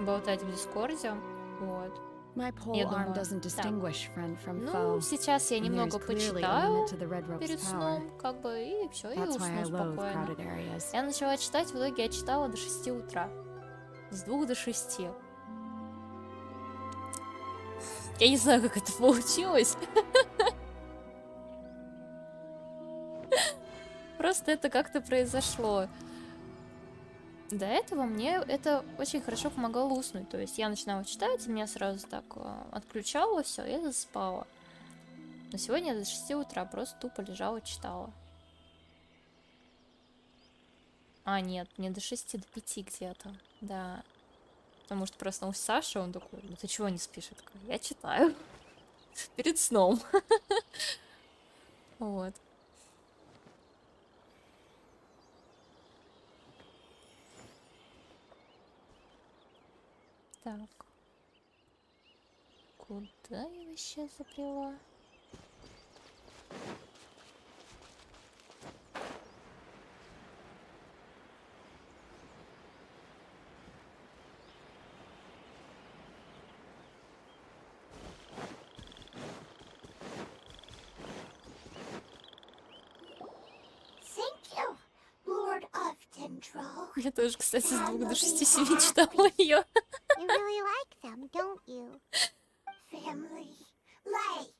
болтать в Дискорде. Вот. My pole Я arm думаю, doesn't так. distinguish friend from Ну, foe. сейчас я And немного there's clearly a почитаю limit to the red rope's перед power. сном, как бы, и все, и That's why I усну loathe спокойно. crowded areas. Я начала читать, в итоге я читала до 6 утра. С 2 до 6. Я не знаю, как это получилось. Просто это как-то произошло. До этого мне это очень хорошо помогало уснуть. То есть я начинала читать, и меня сразу так отключало все, и я засыпала. Но сегодня я до 6 утра просто тупо лежала, читала. А, нет, не до 6, до 5 где-то. Да. Потому что проснулся Саша, он такой: ну ты чего не спишь? Я такая: я читаю. Перед сном. Вот. Так. Куда я вообще забрела? Thank you, Lord of Control. Я тоже, кстати, с 2 до 6-7 читала ее. You really like them, don't you? Family. Like.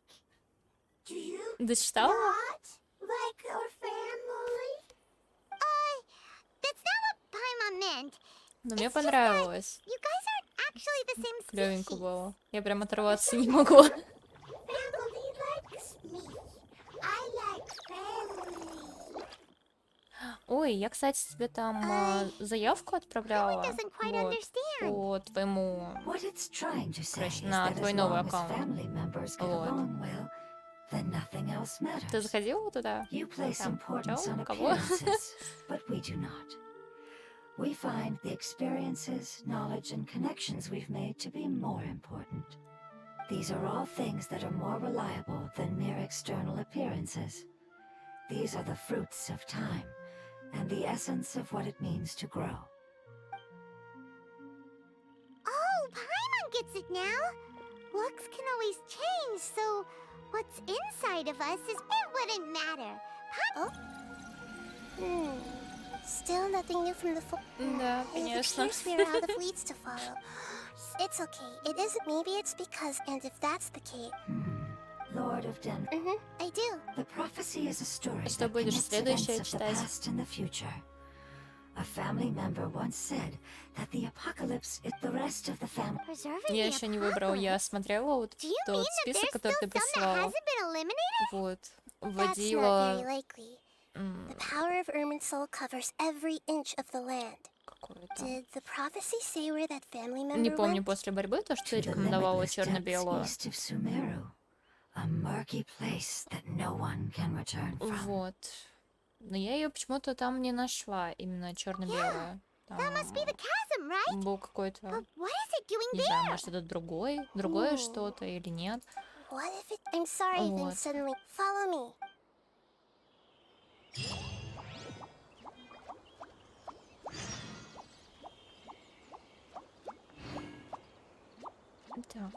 Do you Дочитала? not like your family? That's not what Paimon meant. Но мне понравилось. You guys aren't actually the same Клевенько species. было. Я прям оторваться не могла. Family likes me. I like family. Ой, я, кстати, тебе там заявку отправляла. doesn't quite Вот, understand. по твоему... What it's trying to say Короче, is на that твой as новый long as аккаунт. family members get Вот. along well, then nothing else matters. Ты заходила туда? You place Там, importance чё? on Кого? appearances, but we do not. We find the experiences, knowledge, and connections we've made to be more important. These are all things that are more reliable than mere external appearances. These are the fruits of time, and the essence of what it means to grow. Oh, Paimon gets it now. Looks can always change, so what's inside of us is it wouldn't matter. Still nothing new from the Да, It конечно. appears we are out of leads to follow. It's okay. It isn't. Maybe it's because, and if that's the case, Lord of Den. I do. The prophecy is a story Что that будешь connects следующее events of the читать? past and the future. A family member once said that the apocalypse is the rest of the family. Preserving Я the еще не выбрала. Я apocalypse. смотрела вот Do you mean тот that список, there's который ты still some that прислала. hasn't been eliminated? Вот. That's not Вводила... very likely. The power of Irminsul covers every inch of the land. какое-то. Did the prophecy say where that family member Не помню went? после борьбы то, что To the рекомендовала limitless depths черно-белую. east of Sumeru, a murky place that no one can return from. Вот. Но я ее почему-то там не нашла, именно черно-белую. Там That must be the chasm, right? был какой-то, But what is it doing не знаю, there? может это другое что-то или нет. What if it... I'm sorry, then Вот. suddenly... Follow me. Так.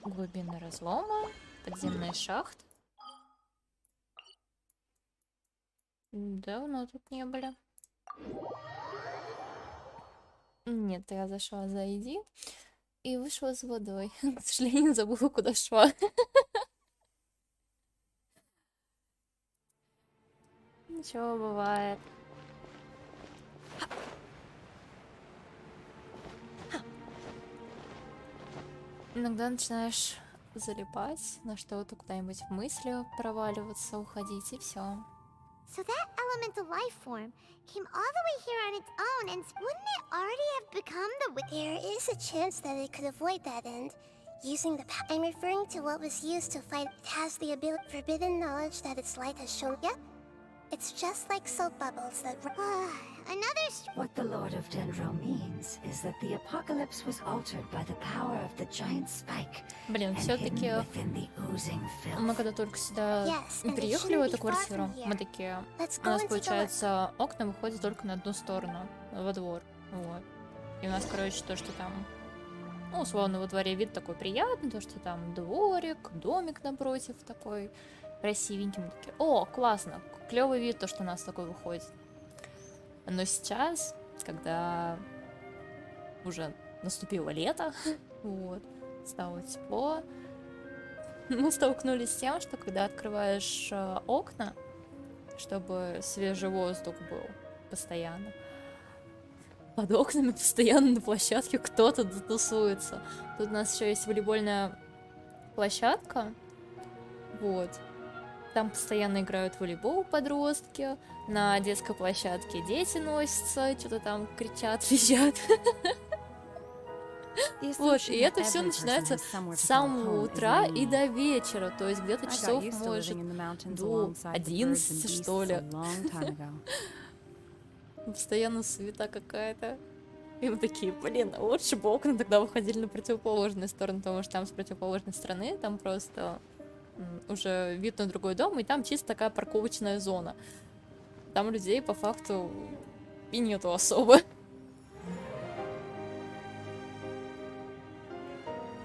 Глубины разлома, подземные шахты. Давно тут не были. Нет, я зашла за ID и вышла с водой. К сожалению, забыла, куда шла. Ничего, бывает. Иногда начинаешь залипать на что-то, куда-нибудь в мысли проваливаться, уходить, и все. So that elemental life form came all the way here on its own, and wouldn't it already have become the There is a chance that it could avoid that end. Using the I'm referring to what was used to fight. It has the ability, forbidden knowledge that its light has shown. Yeah, it's just like soap bubbles that. another What the Lord of Dendro means is that the apocalypse was altered by the power of the giant spike Блин, and все-таки hidden within the oozing мы filth. когда только сюда Yes, and it приехали в shouldn't эту be far квартиру, from here. мы такие, Let's у go нас into the получается окна выходят только на одну сторону, во двор, вот. И у нас, короче, то, что там, ну, условно, во дворе вид такой приятный, то, что там дворик, домик напротив такой красивенький. Мы такие, о, классно, клевый вид, то, что у нас такой выходит. Но сейчас, когда уже наступило лето, вот, стало тепло, мы столкнулись с тем, что когда открываешь окна, чтобы свежий воздух был постоянно, под окнами постоянно на площадке кто-то тусуется. Тут у нас еще есть волейбольная площадка, вот. Там постоянно играют в волейбол подростки, на детской площадке дети носятся, что-то там кричат, визжат. Вот, и это все начинается с самого утра и до вечера, то есть где-то часов, может, до 11, что ли. Постоянно суета какая-то. И мы такие, блин, лучше бы окна тогда выходили на противоположную сторону, потому что там с противоположной стороны, там просто уже вид на другой дом, и там чисто такая парковочная зона. Там людей по факту и нету особо.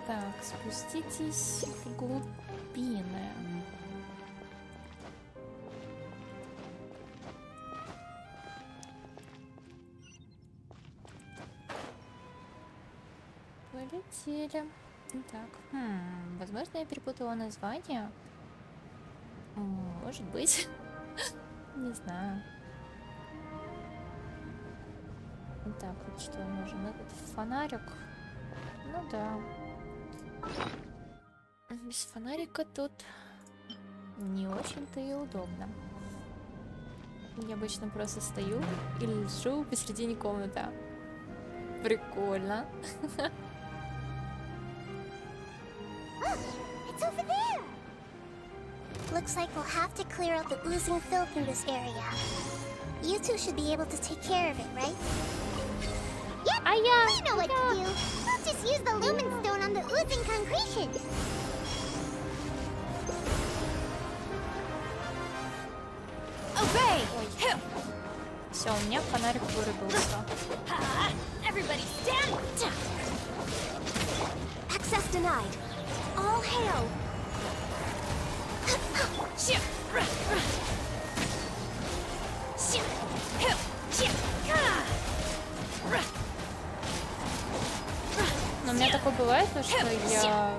Так, спуститесь в глубины. Полетели. Так, возможно, я перепутала название. Может быть. Не знаю. Так, вот что нужен этот фонарик. Ну да. Без фонарика тут не очень-то и удобно. Я обычно просто стою и лежу посередине комнаты. Прикольно. It's over there! Looks like we'll have to clear out the oozing filth in this area. You two should be able to take care of it, right? Yep, I know what to do. We'll just use the lumen stone on the oozing concretion. Obey! Все, у меня фонарик вырубился. Everybody stand down! Access denied. All hail. Но у меня такое бывает, то, что я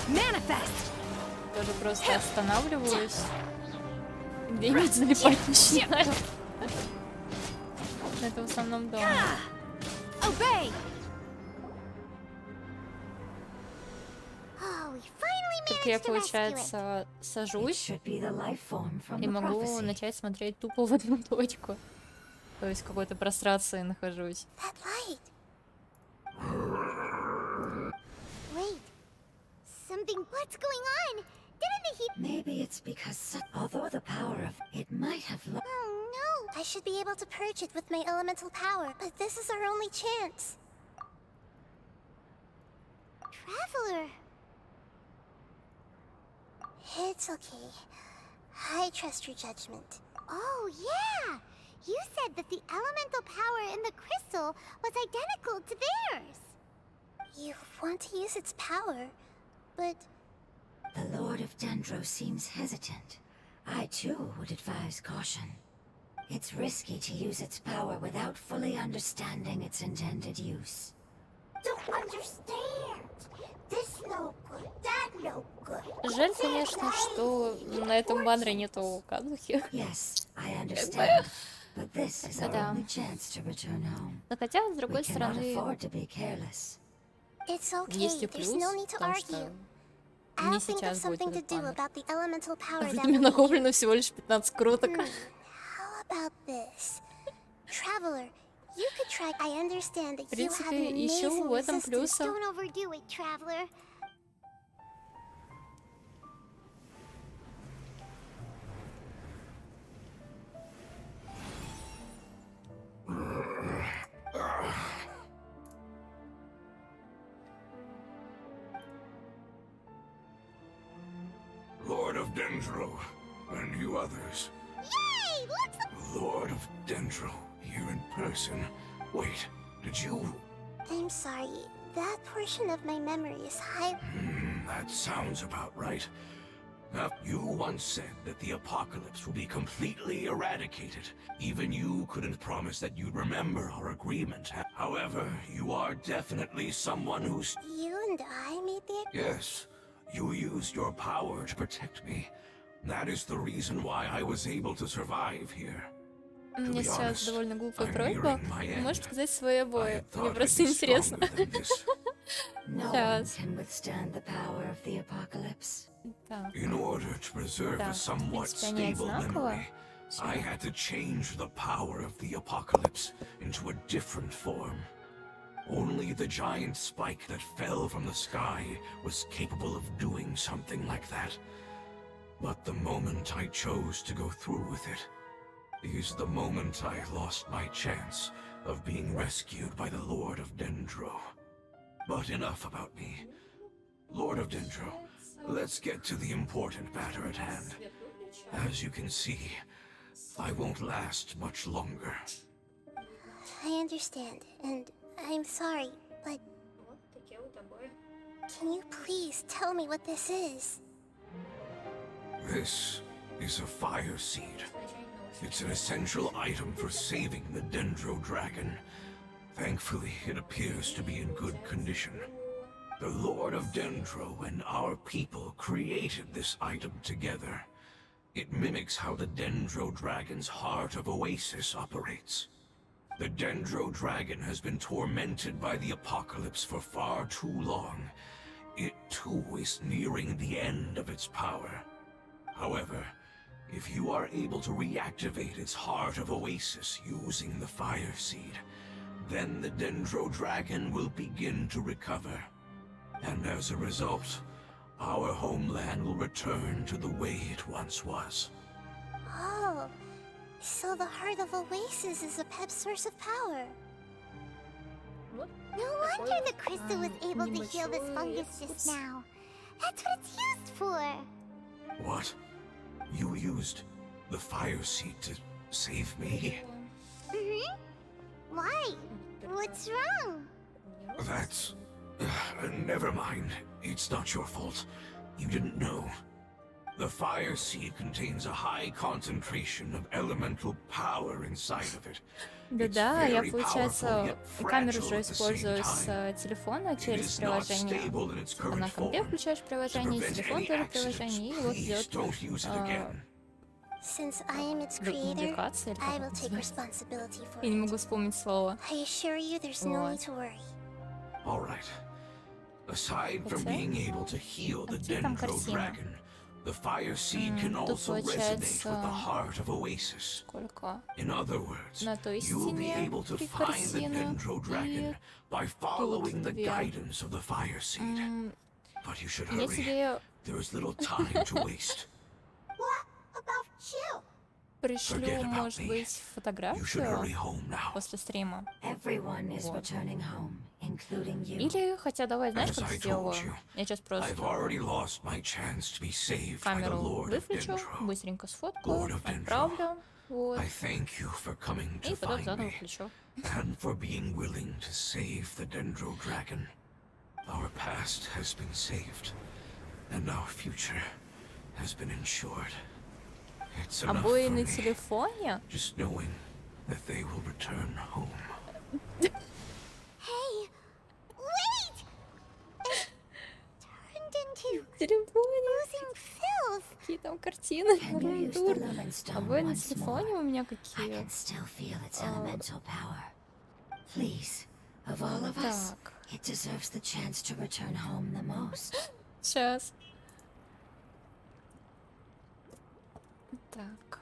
Manifest! тоже просто останавливаюсь. Где-нибудь залипать начинаю. Но это в основном дома. Obey! Oh, we finally Как я, managed to rescue it. получается, It сажусь should be the life form from и the могу prophecy. начать смотреть тупо в одну точку. То есть в какой-то прострации нахожусь. That light. Wait. What's going on? Didn't the heat... Maybe it's because although the power of it might have Oh no. I should be able to purge it with my elemental power, but this is our only chance. Traveler. It's okay. I trust your judgment. Oh yeah. You said that the elemental power in the crystal was identical to theirs. You want to use its power, but The Lord of Dendro seems hesitant. I too would advise caution. It's risky to use its power without fully understanding its intended use. Don't understand. This no good, that no good. Жаль, конечно, что на этом баннере нету казухи. Yes, I understand. But this is our Да. only chance to return home. Но хотя, с We другой cannot стороны, afford to be careless. it's okay. есть и There's плюс, no need to потому argue. что I'll не think of сейчас будет something to этот do баннер. about the elemental power У that меня we need. накоплено всего лишь 15 круток. How about this? Traveler, you could try. I understand that В you have принципе, an ищу amazing в этом resistance. плюса. Don't overdo it, traveler. Lord of Dendro, and you others. Yay! Looks Lord of Dendro, here in person. Wait, did you... I'm sorry. That portion of my memory is high. That sounds about right. Now, you once said that the apocalypse will be completely eradicated. Even you couldn't promise that you'd remember our agreement. However, you are definitely someone who's... You and I made the. Yes, you used your power to protect me. That is the reason why I was able to survive here. У меня сейчас довольно глупая I'm просьба. nearing my Вы end. можете сказать свои I обои? had Мне thought I'd просто be интересно. stronger than this. No one Yes. can withstand the power of the apocalypse. Так, In order to preserve Да, a somewhat в принципе, они stable одинаково. memory, I had to change the power of the apocalypse into a different form. Only the giant spike that fell from the sky was capable of doing something like that. But the moment I chose to go through with it is the moment I lost my chance of being rescued by the Lord of Dendro. But enough about me. Lord of Dendro, let's get to the important matter at hand. As you can see, I won't last much longer. I understand, and I'm sorry, but can you please tell me what this is? This is a fire seed. It's an essential item for saving the Dendro Dragon. Thankfully, it appears to be in good condition. The Lord of Dendro and our people created this item together. It mimics how the Dendro Dragon's Heart of Oasis operates. The Dendro Dragon has been tormented by the apocalypse for far too long. It too is nearing the end of its power. However, if you are able to reactivate its Heart of Oasis using the Fire Seed, then the Dendro Dragon will begin to recover. And as a result, our homeland will return to the way it once was. Oh, so the Heart of Oasis is a pep source of power. No wonder the crystal was able to heal this fungus just now. That's what it's used for. What? You used the Fire Seed to save me? Why? What's wrong? That's... never mind. It's not your fault. You didn't know. The Fire Seed contains a high concentration of elemental power inside of it. Да-да, я, получается, камеру же использую с телефона через приложение. На компе включаешь приложение, с телефона тоже приложение, и вот идет Since I am its creator, дубликация, или I как will это take называется. responsibility for Я не it. могу вспомнить слово. I assure you there's no Вот. need to worry. All right. Aside from Хотя, being able to heal the какие там Dendro картины? Dragon, the Fire Seed can Тут also resonate with the получается heart of Oasis. сколько? In other words, На той you'll be стене able to 3 find the картины Dendro Dragon и by following the 2. guidance of the Fire Seed. But you should Я hurry. тебе There is little time to waste. What about you? пришлю, Forget about может me. быть, You should hurry фотографию home now. после стрима. Everyone is Вот. returning home, including you. Или, хотя давай, знаешь, As как I сделаю? told you, Я сейчас I've просто already lost my chance to be saved by the камеру Lord of выключу, Dendro. быстренько сфоткаю, Lord of Dendro. отправлю, вот, I thank you for coming to и потом find заново me, включу. and for being willing to save the Dendro Dragon. Our past has been saved, and our future has been ensured. It's enough Обои for на me, телефоне? just knowing that they will return home. Hey, wait! It turned into В телефоне? losing filth. Какие там картины? Can you use the Дур. lemon stone Обои на once телефоне more? у меня I какие? can still feel its elemental power. Please, of all of us, Так, it deserves the chance to return home the most. сейчас. Так.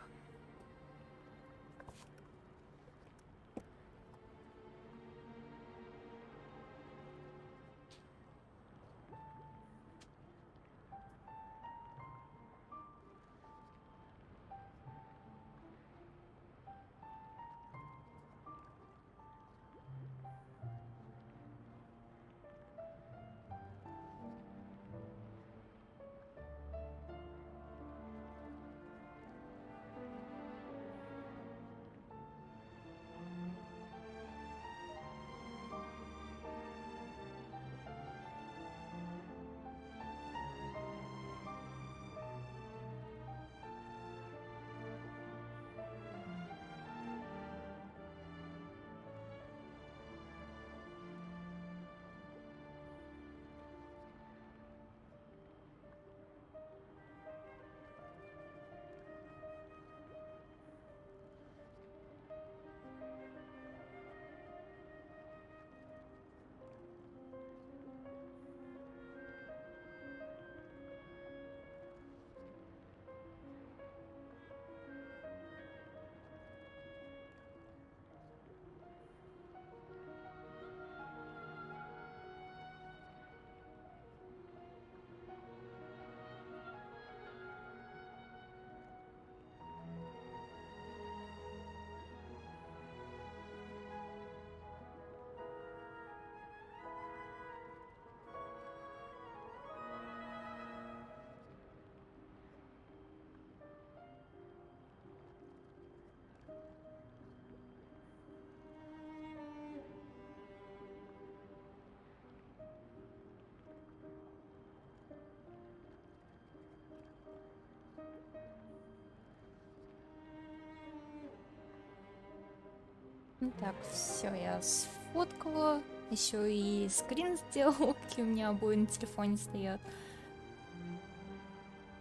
Так, все, я сфоткала. Еще и скрин сделала, какие у меня обои на телефоне стоят.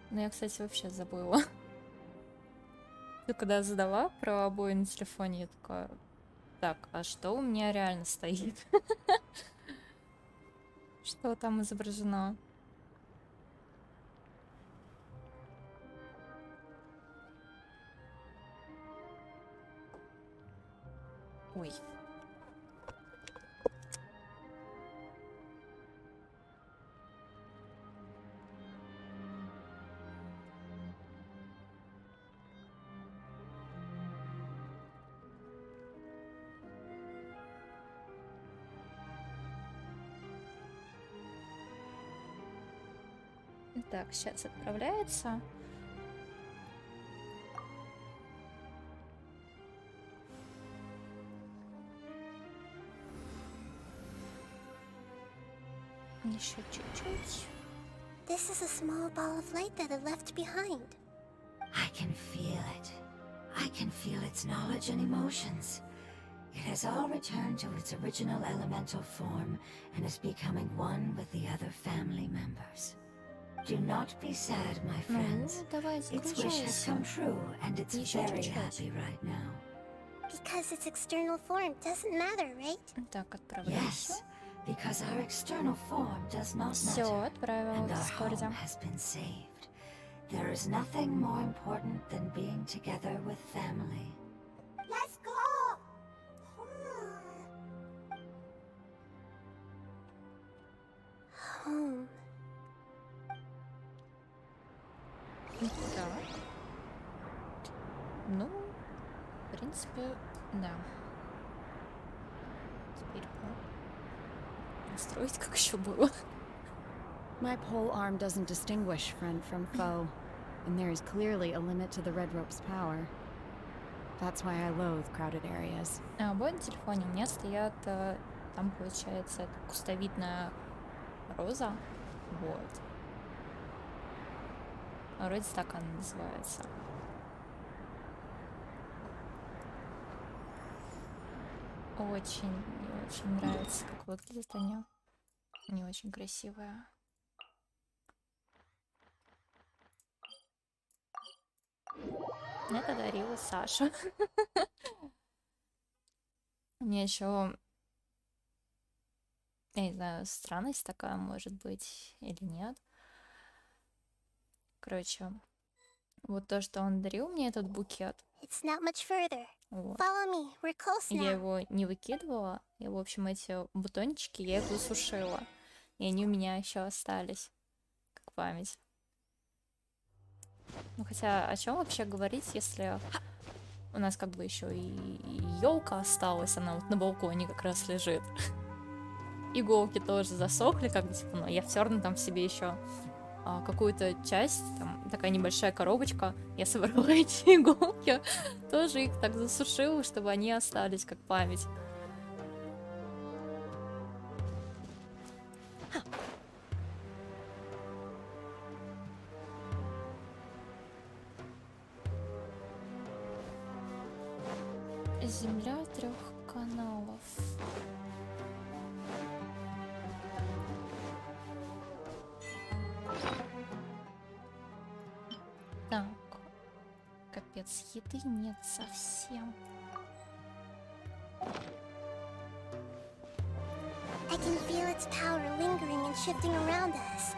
Но я, кстати, вообще забыла. Ты когда задала про обои на телефоне, я такая, так, а что у меня реально стоит? Что там изображено? Ой. Так, сейчас отправляется. Еще чуть-чуть. This is a small ball of light that I left behind. I can feel it. I can feel its knowledge and emotions. It has all returned to its original elemental form and is becoming one with the other family members. Do not be sad, my Ну, friends. давай, Its wish has загружайся. come true, and it's Еще very чуть-чуть. happy right now. Because its external form doesn't matter, right? Так, отправляйся. Yes, because our external form does not Все, matter, отправила and в our Дискорде. home has been saved. There is nothing more important than being together with family. Let's go! Home. Так. Ну, в принципе, да. Теперь настроить, как еще было. My pole arm doesn't distinguish friend from foe, and there is clearly a limit to the red rope's power. That's why I loathe crowded areas. А обои на телефоне у меня стоят, там получается это кустовидная роза, вот. Вроде так она называется. Очень, мне очень нравится, как выглядит они. Не очень красивая. Это дарила Саша. Мне еще, я не знаю, странность такая может быть или нет. Короче, вот то, что он дарил мне этот букет. It's not much further. Вот. Follow me. We're close Я now. его не выкидывала. Я, в общем, эти бутончики, я их засушила. И они у меня еще остались. Как память. Ну хотя, о чем вообще говорить, если у нас как бы еще и елка осталась, она вот на балконе как раз лежит. Иголки тоже засохли, как бы типа, но я все равно там себе еще какую-то часть, там такая небольшая коробочка, я собрала эти иголки, тоже их так засушила, чтобы они остались как память. Земля 3 каналов. Так, капец, еды нет совсем. I can feel its power lingering and shifting around us.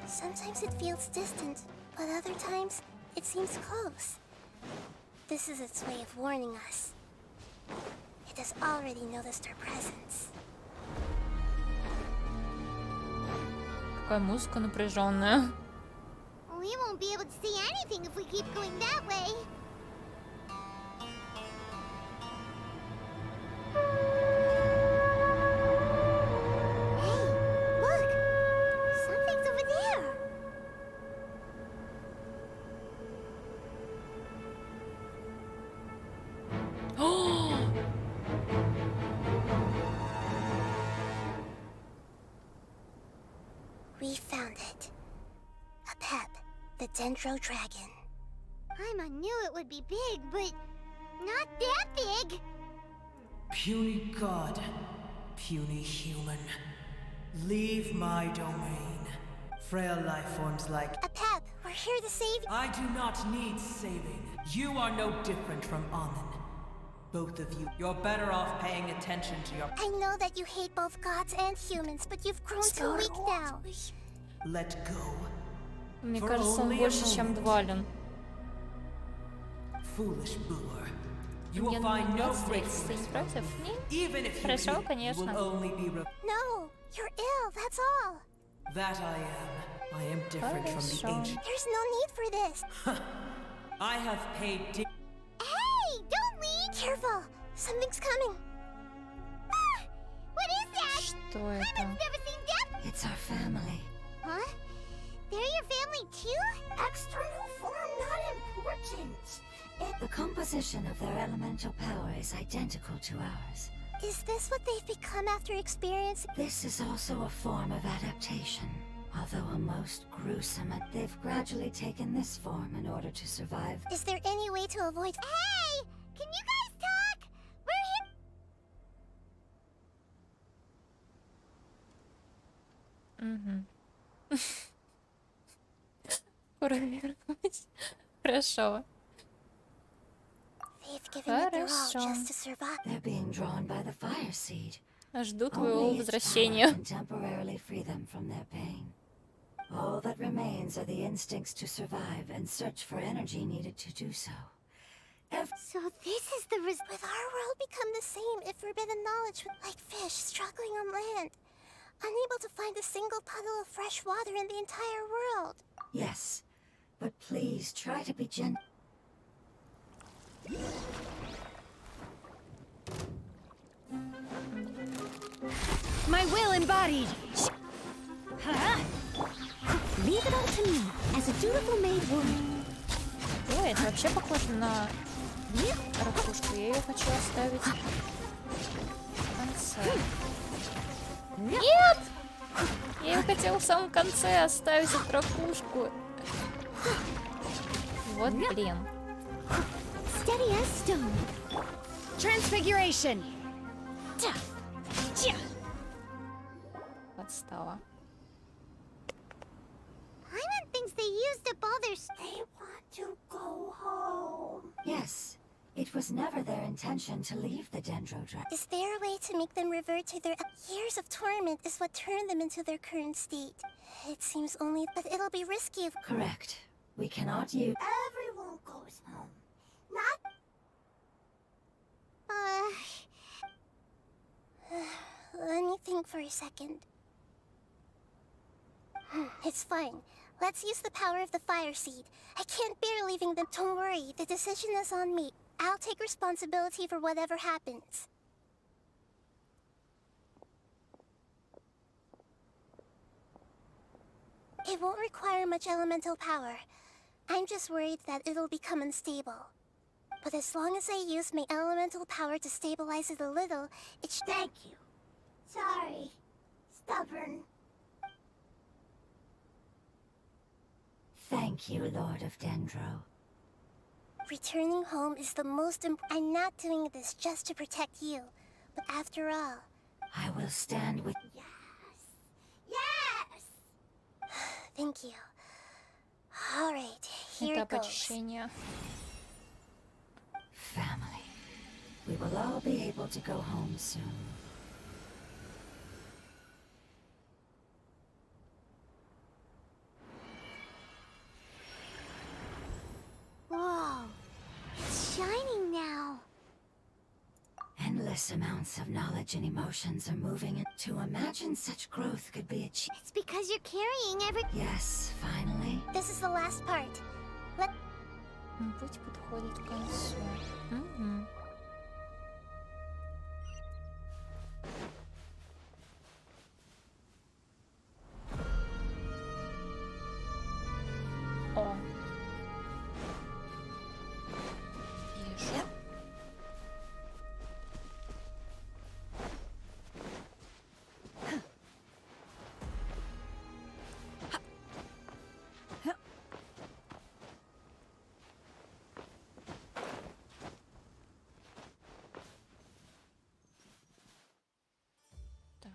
Sometimes it feels distant, but other times it seems close. This is its way of warning us. It has already noticed our presence. Какая музыка напряженная. We won't be able to see anything if we keep going that way. Hey, look! Something's over there! We found it. A pep, the Dendro Dragon. Paimon knew it would be big, but not that big! Puny god, puny human. Leave my domain. Frail life forms like... A pep, we're here to save you. I do not need saving. You are no different from Amun. Both of you, you're better off paying attention to your... I know that you hate both gods and humans, but you've grown too weak now. Let go. Мне For кажется, он only a больше, чем moment. Двалин. Foolish boor. You Мне will find no встретиться gratefulness не from против? me. Нет? Even if you Хорошо, did, you конечно. will only be... No, you're ill, that's all. That I am. I am different from the Хорошо. ancient... There's no need for this. I have paid... Hey, don't leave! Careful, something's coming. Ah, what is that? Что это? Paimon's never seen death! It's our family. Huh? They're your family too? External form not important. The composition of their elemental power is identical to ours. Is this what they've become after experiencing? This is also a form of adaptation. Although a most gruesome, they've gradually taken this form in order to survive. Is there any way to avoid? Hey! Can you guys talk? We're here. Угу. Провернуть. Хорошо. They've given it their all Хорошо. just to survive. They're being drawn by the fire seed. Жду твоего Only its power возвращения. can temporarily free them from their pain. All that remains are the instincts to survive and search for energy needed to do so. So this is the Would our world become the same if forbidden knowledge would like fish struggling on land, unable to find a single puddle of fresh water in the entire world? Yes, but please try to be gentle. My will embodied. Leave it all to me, as a dutiful maid would. Ой, это вообще похоже на ракушку. Я ее хочу оставить в конце. Нет! Я ее хотела в самом конце оставить эту ракушку. Вот блин. Steady as stone. Transfiguration. Подстава. Paimon thinks they used up all their. They want to go home. Yes, it was never their intention to leave the Dendro Dragon. Is there a way to make them revert to their years of torment is what turned them into their current state? It seems only, but it'll be risky. Correct. We cannot use. Everyone goes home. Not. Let me think for a second. It's fine. Let's use the power of the fire seed. I can't bear leaving them. Don't worry, the decision is on me. I'll take responsibility for whatever happens. It won't require much elemental power. I'm just worried that it'll become unstable. But as long as I use my elemental power to stabilize it a little, it should— Thank you. Sorry. Stubborn. Thank you, Lord of Dendro. Returning home is the most I'm not doing this just to protect you. But after all, I will stand with. Yes! thank you. Alright, here Этап it goes. очищения. Family. We will all be able to go home soon. Whoa. It's shining now. Endless amounts of knowledge and emotions are moving in. To imagine such growth could be achieved. It's because you're carrying every. Yes, finally. This is the last part. Путь подходит к концу. Мгм. О. Вижу. Так.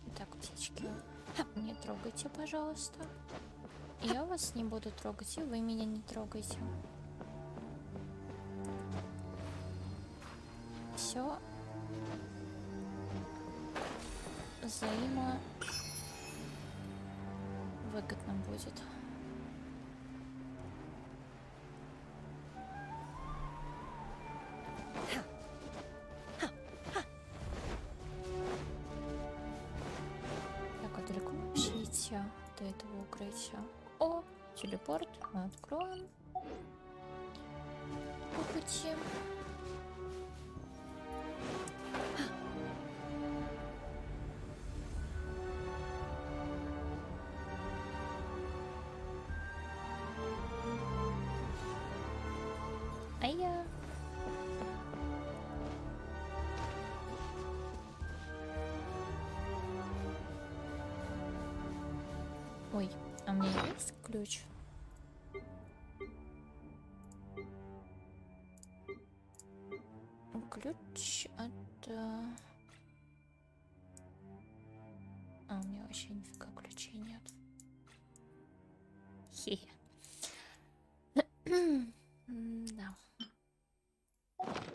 Итак, птички, не трогайте, пожалуйста. Я вас не буду трогать, и вы меня не трогайте. Все взаимовыгодно будет. Так, а далеко вообще идти до этого укрытия? О, телепорт. Откроем. По пути. Ай-я. Ой, а у меня есть ключ? Ключ от... А, у меня вообще нифига ключей нет. Хе-хе. Да.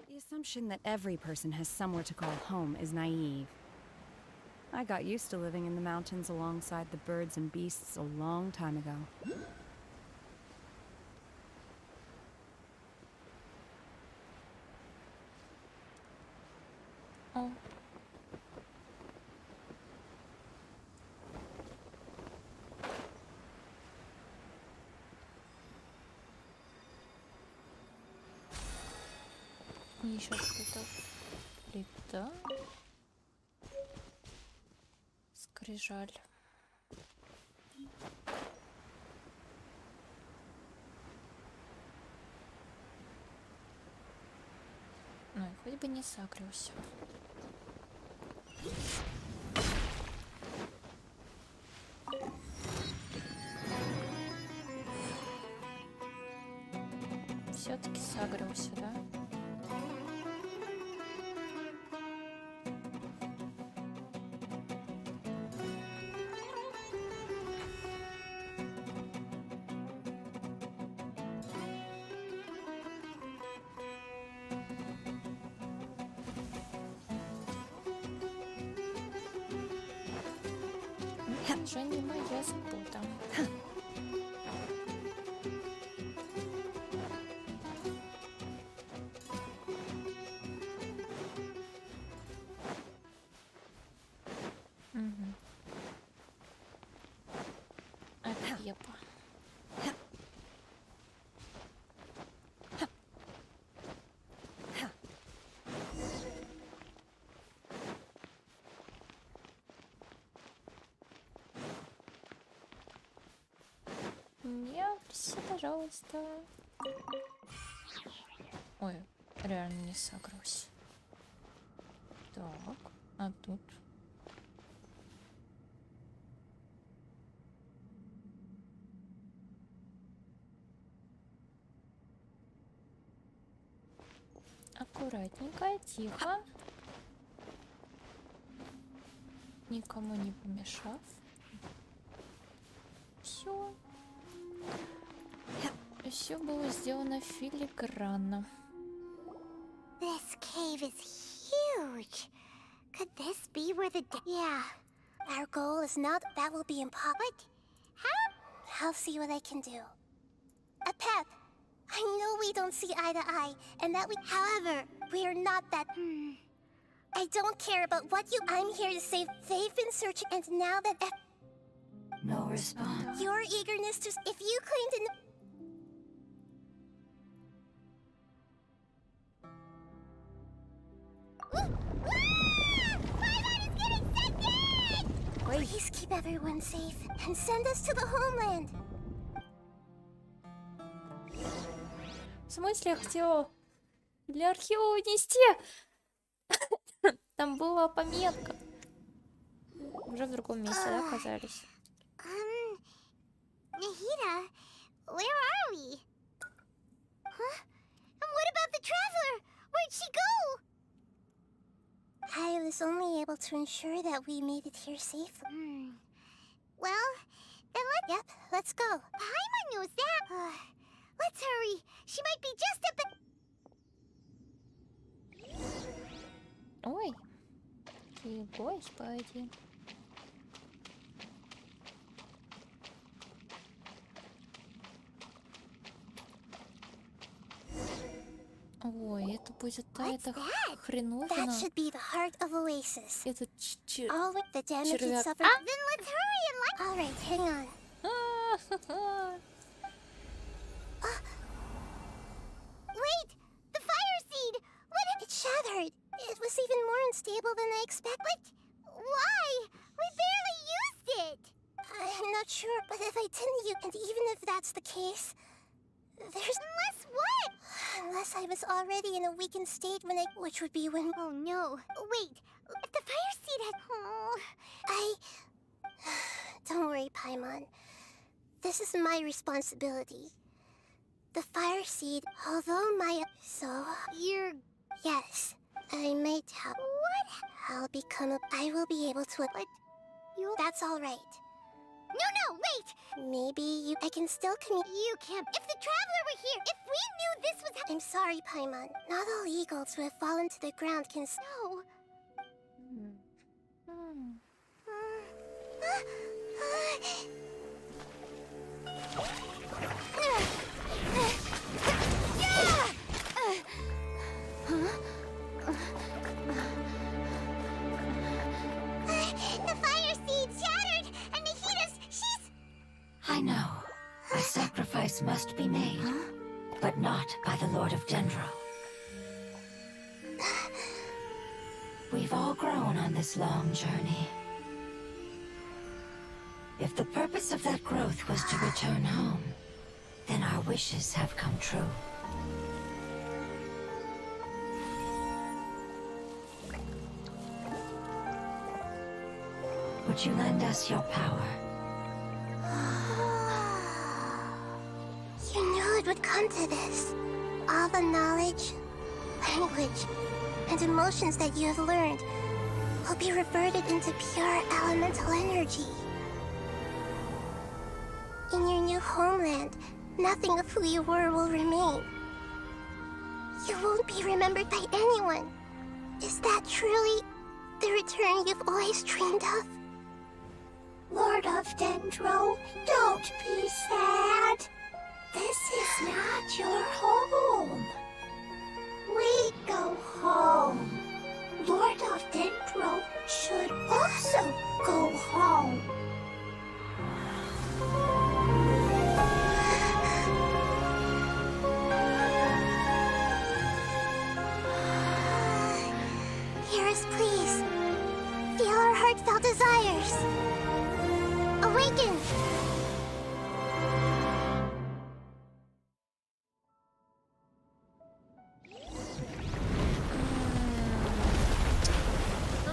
Is some assumption that every person has somewhere to call home is naive. I got used to living in the mountains alongside the birds and beasts a long time ago. О. Еще какой-то плита. Скрижаль. Ну, и хоть бы не сагрился. Все-таки сагрился, да? Уже не моя забота. Угу. А Пепа. Не все, пожалуйста. Ой, реально не согрелся. Так, а тут? Аккуратненько, тихо. Никому не помешав. Все. Все было сделано филигранно. This cave is huge. Could this be where the Yeah. Our goal is not that will be impossible. How? I'll see what I can do. Pep, I know we don't see eye to eye, and that we. However, we are not that. I don't care about what you. I'm here to save. They've been searching, and now that No response. your eagerness to. If you claim to. Please keep everyone safe and send us to the homeland. В смысле, я хотела для архива унести? Там была пометка. Уже в другом месте, да, оказались? Nahida, where are we? Huh? And what about the traveler? Where'd she go? I was only able to ensure that we made it here safely. Well, then Yep, let's go. Paimon knows that. Let's hurry. She might be just up at... Ой, и господи. Ой, это будет эта That хреновина. should be the heart of Oasis. Этот All the damage it червяк. suffered. Then let's hurry and let... All right, hang on. Wait! The fire seed! What if... It shattered. It was even more unstable than I expected. Why? We barely used it! I'm not sure, but if I didn't use, and even if that's the case, there's Unless what? unless I was already in a weakened state when which would be when Oh no. Wait. If the fire seed had... Oh. I. Don't worry, Paimon. This is my responsibility. The fire seed, although my so You're... yes, I might have. What? I'll become a. I will be able to. But you... That's all right. No, wait! Maybe you. I can still communicate. You can't... If the traveler were here, if we knew this was... I'm sorry, Paimon. Not all eagles who have fallen to the ground can snow. The fire seed shattered, and Nihida's, she's... I know. A sacrifice must be made, but not by the Lord of Dendro. We've all grown on this long journey. If the purpose of that growth was to return home, then our wishes have come true. Would you lend us your power? You knew it would come to this. All the knowledge, language, and emotions that you have learned will be reverted into pure elemental energy. In your new homeland, nothing of who you were will remain. You won't be remembered by anyone. Is that truly the return you've always dreamed of? Lord of Dendro, don't be sad. This is not your home. We go home. Lord of Dendro should also go home. Hear us, please. Feel our heartfelt desires. Awaken!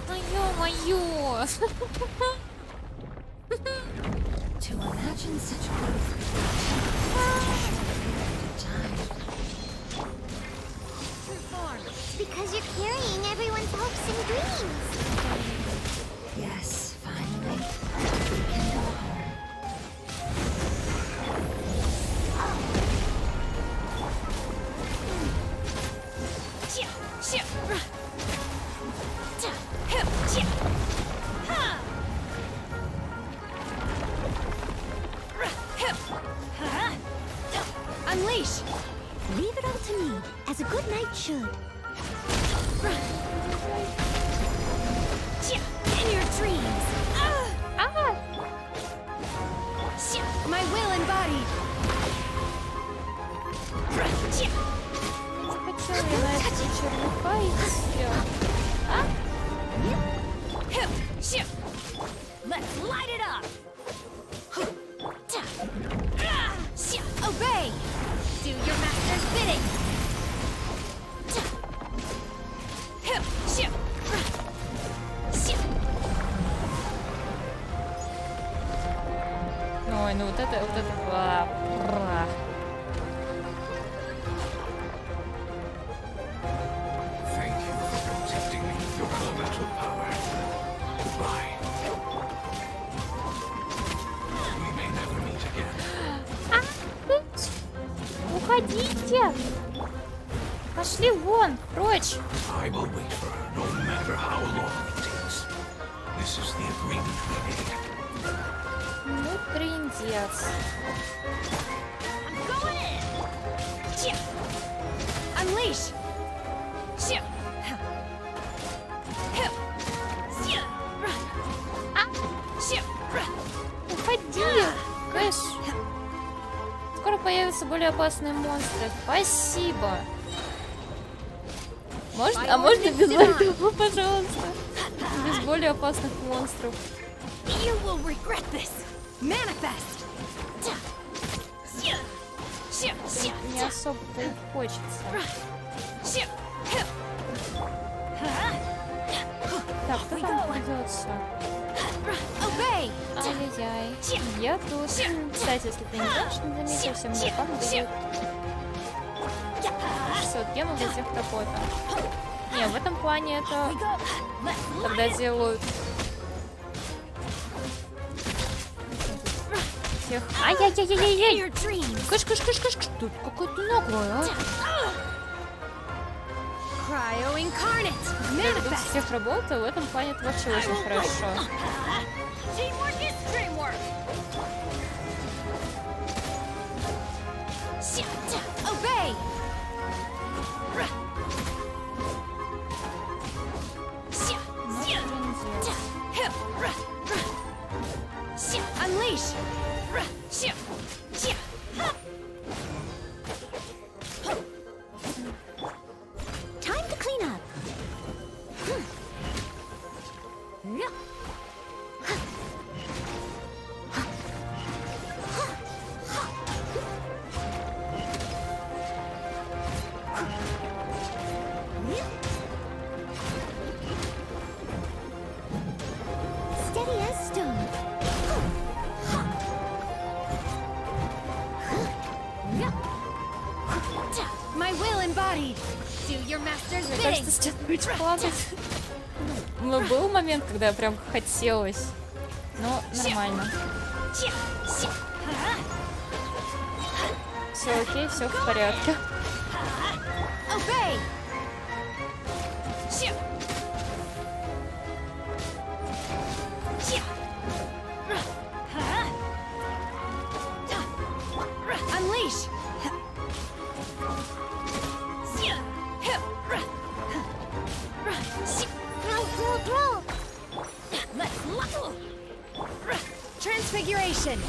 Да ё-моё! To imagine such growth It's because you're carrying everyone's hopes and dreams. Yes, finally, we can go home. Unleash! Leave it all to me, as a good knight should. In your dreams! My will embodied! Хотела я на этого червяка и всё. Let's light it up! Obey! Do your master's bidding! Ой, ну вот это... Thank you for protecting me with your elemental power. Goodbye. We may never meet again. Уходите! Пошли вон, прочь! I will wait for her no matter how long it takes. This is the agreement we made. Ну, трындец. Unleash! Уходи! Кэш! Скоро появятся более опасные монстры. Спасибо! Можно? А можно без этого, пожалуйста? Без более опасных монстров. You will regret this! Manifest! Не особо-то и хочется. Так, кто там ведется? Obey! Ай-яй-яй. Я тут. Кстати, если ты не точно заметил, всем мужикам дают 600 гемов за тех, кто потом. Не, в этом плане это когда делают тех... Ай-яй-яй-яй-яй! Кыш-кыш-кыш-кыш! Тут какой-то наглый, а? Cryo incarnate. Когда ведут Manifest. всех работу, в этом плане это вообще очень хорошо. Teamwork is dreamwork. Obey. Unleash. Time to clean up. Steady as stone. My will embodied. Do your master's Мне bidding. кажется, сейчас будет плакать. Ну, был момент, когда я прям хотелось. Но нормально. Все окей, все в порядке. Obey. Unleash. Throw! Transfiguration.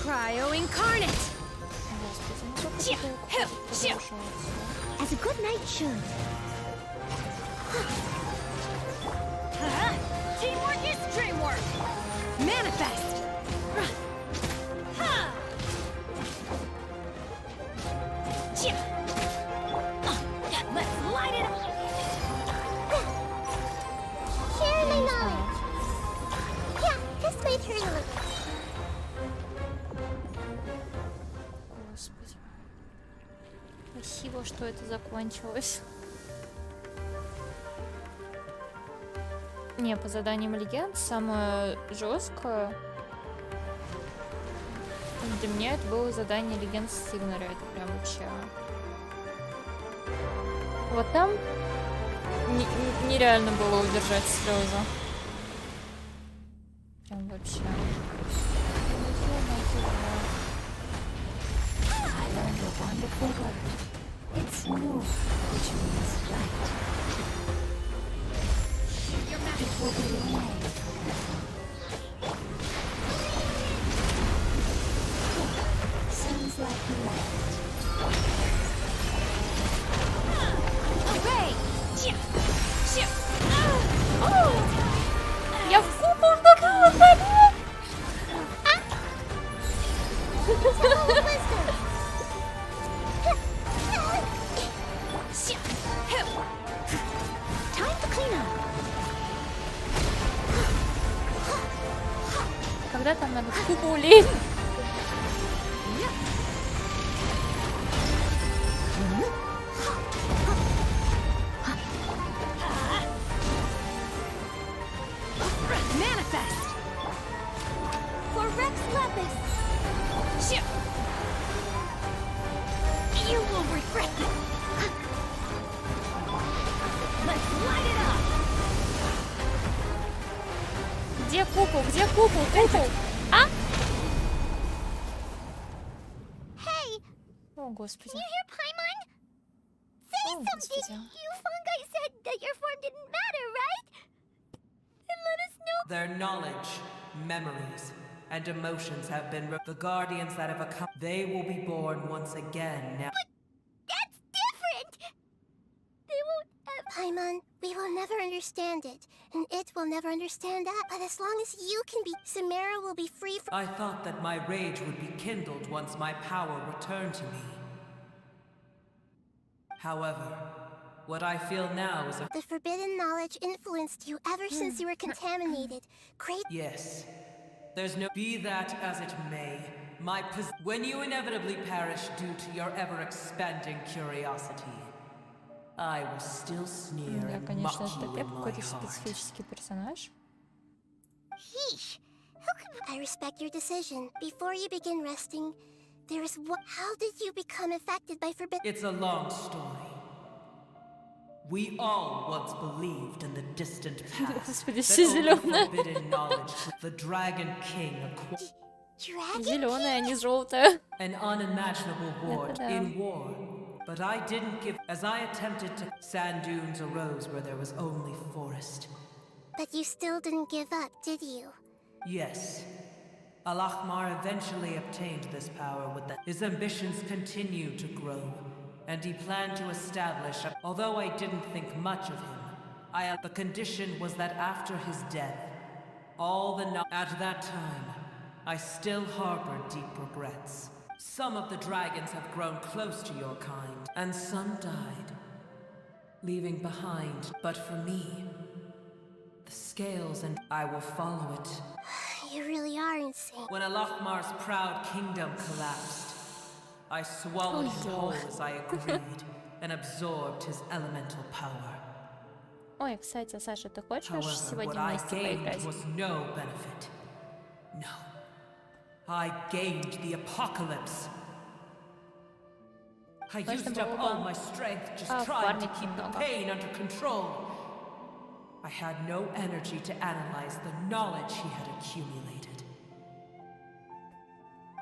Cryo incarnate. As a good knight should. Teamwork is dreamwork. Manifest. Let's light it up. Share my knowledge. Yeah, this my turn a little. Господи. Спасибо, что это закончилось. Не, по заданиям легенд самое жесткое для меня это было задание легенд Сигнера. Это прям вообще. Вот там нереально было удержать слезы. Прям вообще. I learned a wonderful word. It's new, which means light. It will be your name. Sounds like light. Obey. Я в купол попала, блин! Time to clean up. Когда там надо в купол лезть? Manifest. For Rex Lapis. You will regret it. Let's light it up. Где купол? Где купол? Купол? А? Hey, О, господи. you hear Paimon? Say Oh, something! господи. You fungi said that your form didn't matter, right? And let us know. Their knowledge, memories, and emotions have been the guardians that have come. They will be born once again now. That's different! They won't ever. Paimon, we will never understand it, and it will never understand that. But as long as you can be, Samara will be free from. I thought that my rage would be kindled once my power returned to me. However, what I feel now is a... The forbidden knowledge influenced you ever since you were contaminated. Great. Yes. There's no... Be that as it may, when you inevitably perish due to your ever-expanding curiosity, I will still sneer Да, and конечно, mock это you опять in my какой-то heart. специфический персонаж. Yeesh. How can I respect your decision? Before you begin resting, There is what? How did you become affected by forbidden? It's a long story. We all once believed in the distant past Господи, that все only зеленое. forbidden knowledge the Dragon King acquired. Dragon? Зеленое, а не желтое. An unimaginable ward Да-да-да. in war. But I didn't give. As I attempted to. Sand dunes arose where there was only forest. But you still didn't give up, did you? Yes. Al-Ahmar eventually obtained this power with the. His ambitions continued to grow, and he planned to establish. Although I didn't think much of him, the condition was that after his death, all the. At that time, I still harbored deep regrets. Some of the dragons have grown close to your kind, and some died, leaving behind. But for me, the scales and I will follow it. You really are insane. When Al-Ahmar's proud kingdom collapsed, I swallowed him whole as I agreed and absorbed his elemental power. Ой, кстати, Саша, ты хочешь However, what сегодня I вместе gained поиграть? was no benefit. No. I gained the apocalypse. I used up all my strength just trying to keep the pain under control. I had no energy to analyze the knowledge he had accumulated.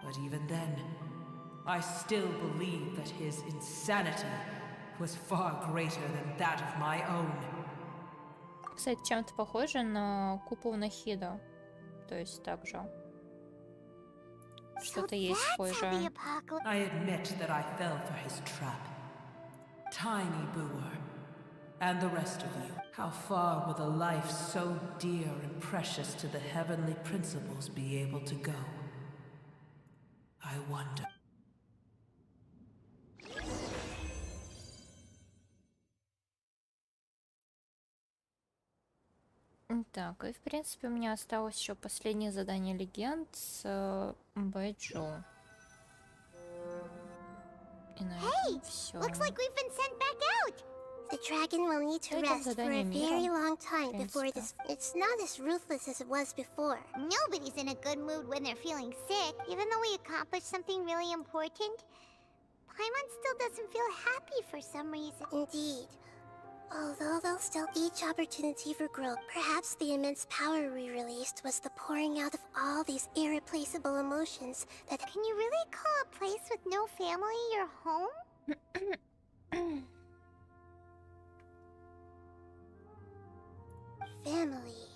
But even then, I still believe that his insanity was far greater than that of my own. Кстати, чем-то похоже на купол Нахида. То есть так же. Что-то есть похожее. I admit that I fell for his trap. Tiny Booer, and the rest of you. How far will a life so dear and precious to the heavenly principles be able to go? I wonder. Так, и в принципе у меня осталось еще последнее задание легенд с Бэджо. И на этом все. Looks like we've been sent back out. The dragon will need to Это rest for a задание very мира, long time в before принципе. it's not as ruthless as it was before. Nobody's in a good mood when they're feeling sick, even though we accomplished something really important. Paimon still doesn't feel happy for some reason. Indeed. Although they'll still each opportunity for growth, perhaps the immense power we released was the pouring out of all these irreplaceable emotions that... Can you really call a place with no family your home? Family.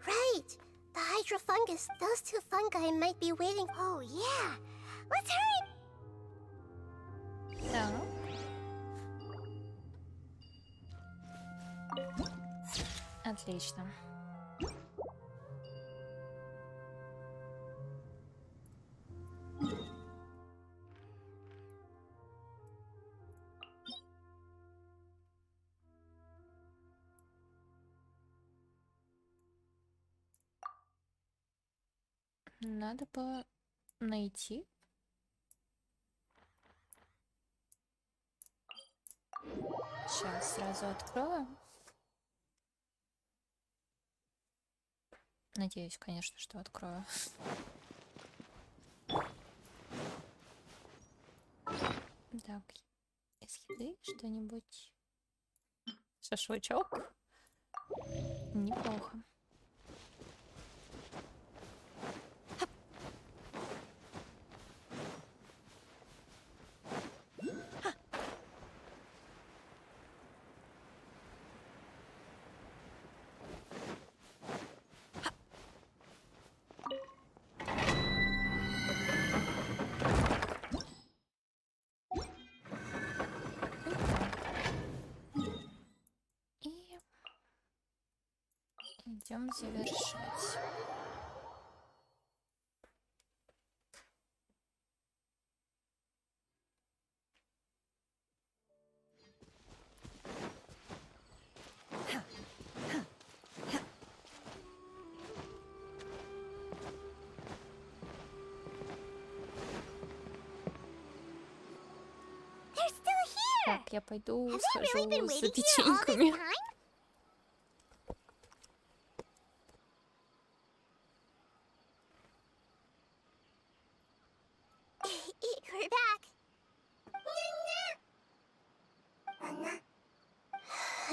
Right! The hydrofungus. Those two fungi might be waiting. Oh, yeah. Let's hurry! Так. Отлично. Надо бы найти. Сейчас сразу открою. Надеюсь, конечно, что открою. Так, из еды что-нибудь. Шашлычок. Неплохо. Идем завершать. They're still here! Так, я пойду Have they схожу really been за waiting here all печеньками. this time?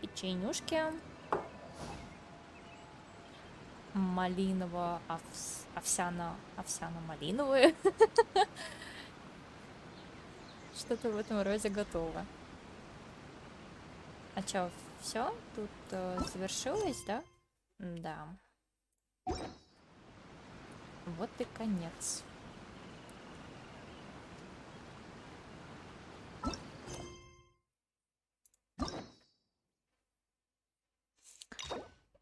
Печенюшки. Овсяно-малиновые. Что-то в этом роде готово. А чё, все? Тут завершилось, да? Да. Вот и конец.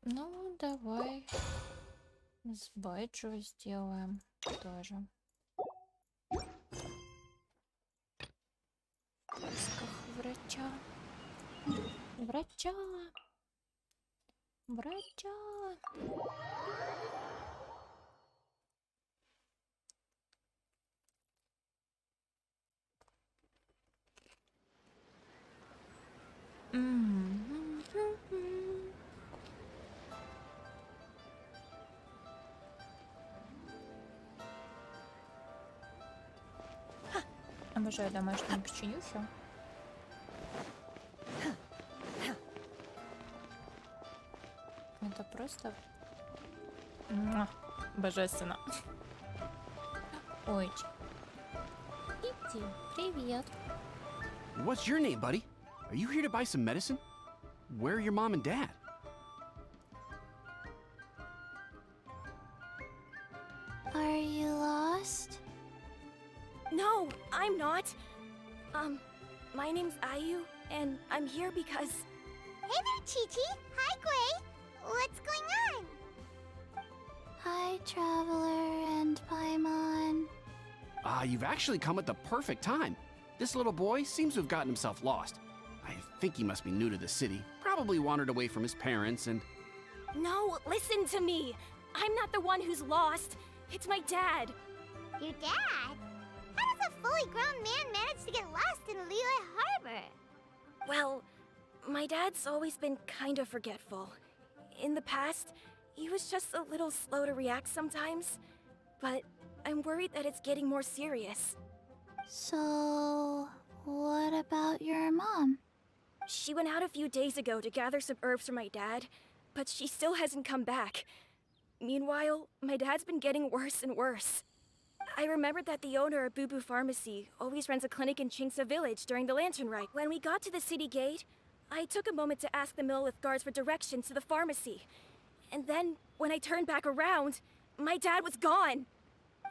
Ну, давай с Байджо сделаем тоже. Врача. Врача. Врача. Обожаю домашние печенюхи. Это просто божественно. Ой. Иди, привет. What's your name, buddy? Are you here to buy some medicine? Where are your mom and dad? Are you lost? No, I'm not. My name's Ayu, and I'm here because... Hey there, Chi-Chi. Hi, Gray. What's going on? Hi, Traveler and Paimon. You've actually come at the perfect time. This little boy seems to have gotten himself lost. I think he must be new to the city. Probably wandered away from his parents and... No, listen to me. I'm not the one who's lost. It's my dad. Your dad? How does a fully grown man manage to get lost in Liyue Harbor? Well, my dad's always been kind of forgetful. In the past, he was just a little slow to react sometimes. But I'm worried that it's getting more serious. So, What about your mom? She went out a few days ago to gather some herbs for my dad, but she still hasn't come back. Meanwhile, my dad's been getting worse and worse. I remembered that the owner of Boo Boo Pharmacy always runs a clinic in Chingsa Village during the Lantern Rite. When we got to the city gate, I took a moment to ask the Millelith guards for directions to the pharmacy. And then, when I turned back around, my dad was gone.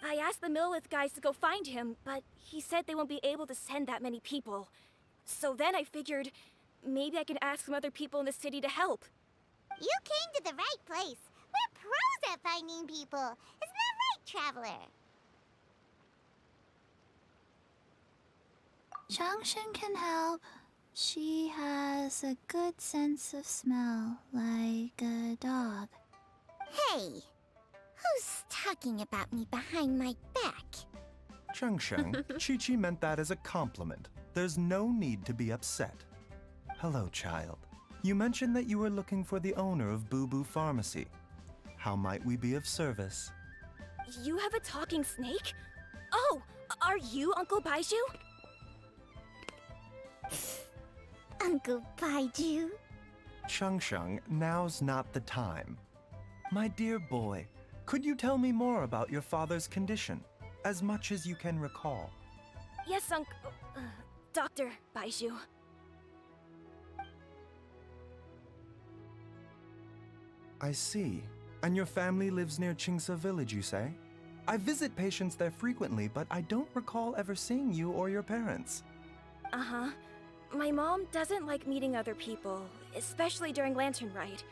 I asked the Millelith guys to go find him, but he said they won't be able to send that many people. So then I figured, maybe I can ask some other people in the city to help. You came to the right place. We're pros at finding people. Isn't that right, Traveler? Changshan can help. She has a good sense of smell, like a dog. Hey, who's talking about me behind my back? Changsheng, Chi-Chi meant that as a compliment. There's no need to be upset. Hello, child. You mentioned that you were looking for the owner of Boo Boo Pharmacy. How might we be of service? You have a talking snake? Oh, are you Uncle Baiju? Uncle Baiju? Changsheng, now's not the time. My dear boy, could you tell me more about your father's condition, as much as you can recall? Yes, Dr. Baiju. I see. And your family lives near Chingsa Village, you say? I visit patients there frequently, but I don't recall ever seeing you or your parents. Uh-huh. My mom doesn't like meeting other people, especially during Lantern Rite.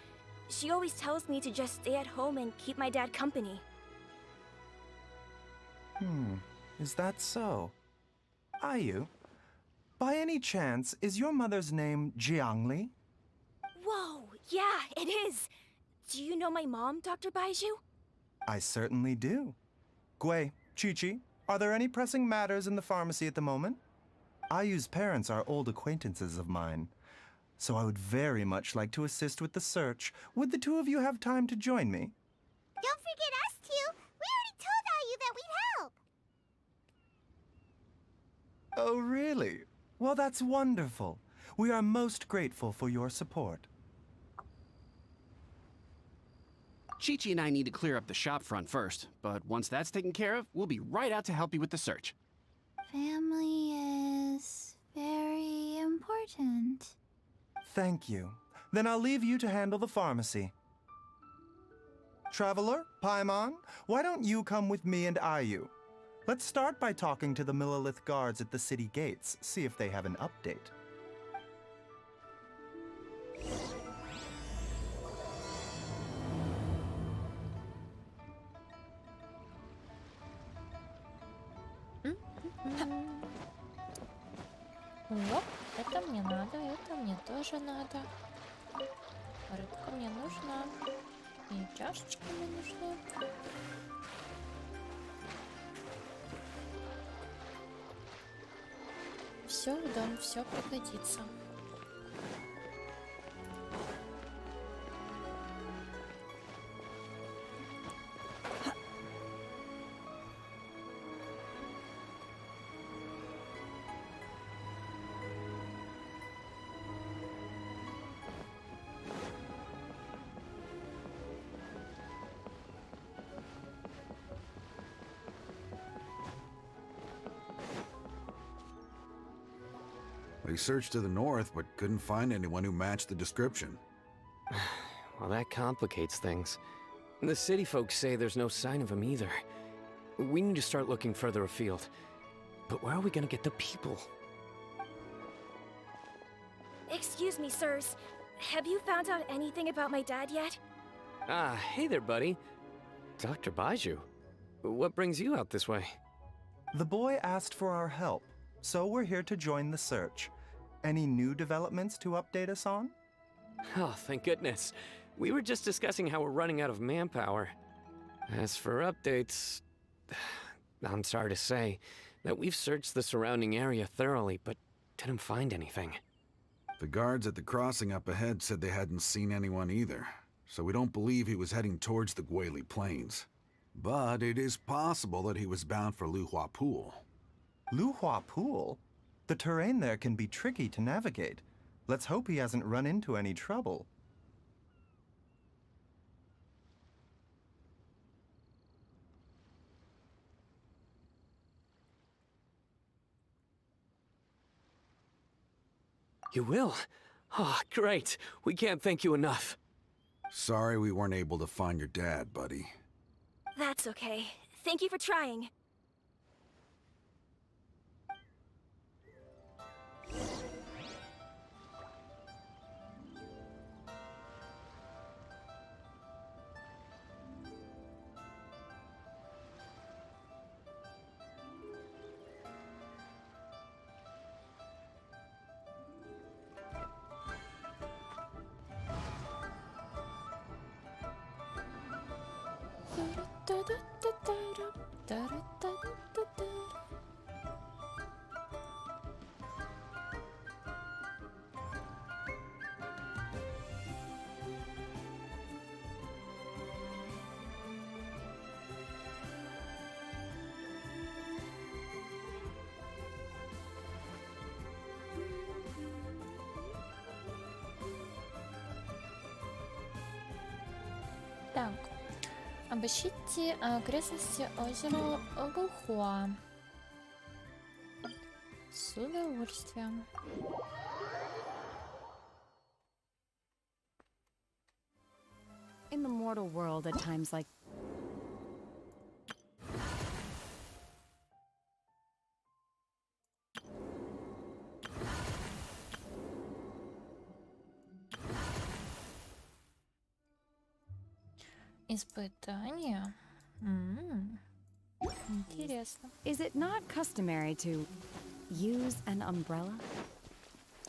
She always tells me to just stay at home and keep my dad company. Is that so? Ayu, by any chance, is your mother's name Jiangli? Whoa, yeah, it is. Do you know my mom, Dr. Baiju? I certainly do. Gui, Chi-Chi, are there any pressing matters in the pharmacy at the moment? Ayu's parents are old acquaintances of mine, so I would very much like to assist with the search. Would the two of you have time to join me? Don't forget us two. We already told Ayu that we'd help. Oh, really? Well, that's wonderful. We are most grateful for your support. Chi-Chi and I need to clear up the shop front first, but once that's taken care of, we'll be right out to help you with the search. Family is very important. Thank you. Then I'll leave you to handle the pharmacy. Traveler, Paimon, why don't you come with me and Ayu? Let's start by talking to the Millelith guards at the city gates, see if they have an update. Оп, это мне надо, это мне тоже надо. Рыбка мне нужна. И чашечки мне нужны. Все в дом, все пригодится. We searched to the north, but couldn't find anyone who matched the description. Well, that complicates things. The city folks say there's no sign of him either. We need to start looking further afield. But where are we gonna get the people? Excuse me, sirs. Have you found out anything about my dad yet? Ah, hey there, buddy. Dr. Baiju. What brings you out this way? The boy asked for our help, so we're here to join the search. Any new developments to update us on? Oh, thank goodness. We were just discussing how we're running out of manpower. As for updates, I'm sorry to say that we've searched the surrounding area thoroughly, but didn't find anything. The guards at the crossing up ahead said they hadn't seen anyone either, so we don't believe he was heading towards the Guili Plains. But it is possible that he was bound for Luhua Pool. Luhua Pool? The terrain there can be tricky to navigate. Let's hope he hasn't run into any trouble. You will? Oh, great. We can't thank you enough. Sorry we weren't able to find your dad, buddy. That's okay. Thank you for trying. Так, обыщите окрестности озера Гухуа. С удовольствием. In the mortal world, at times like Испытание. Интересно. Is it not customary to use an umbrella?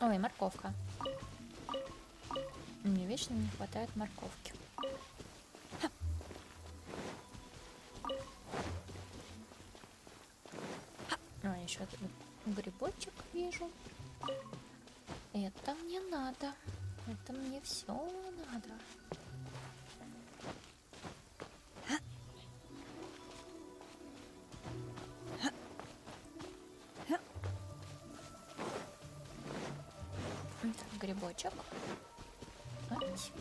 Ой, морковка. Мне вечно не хватает морковки. А, еще грибочек вижу. Это мне надо. Это мне все надо. Грибочек. Ать.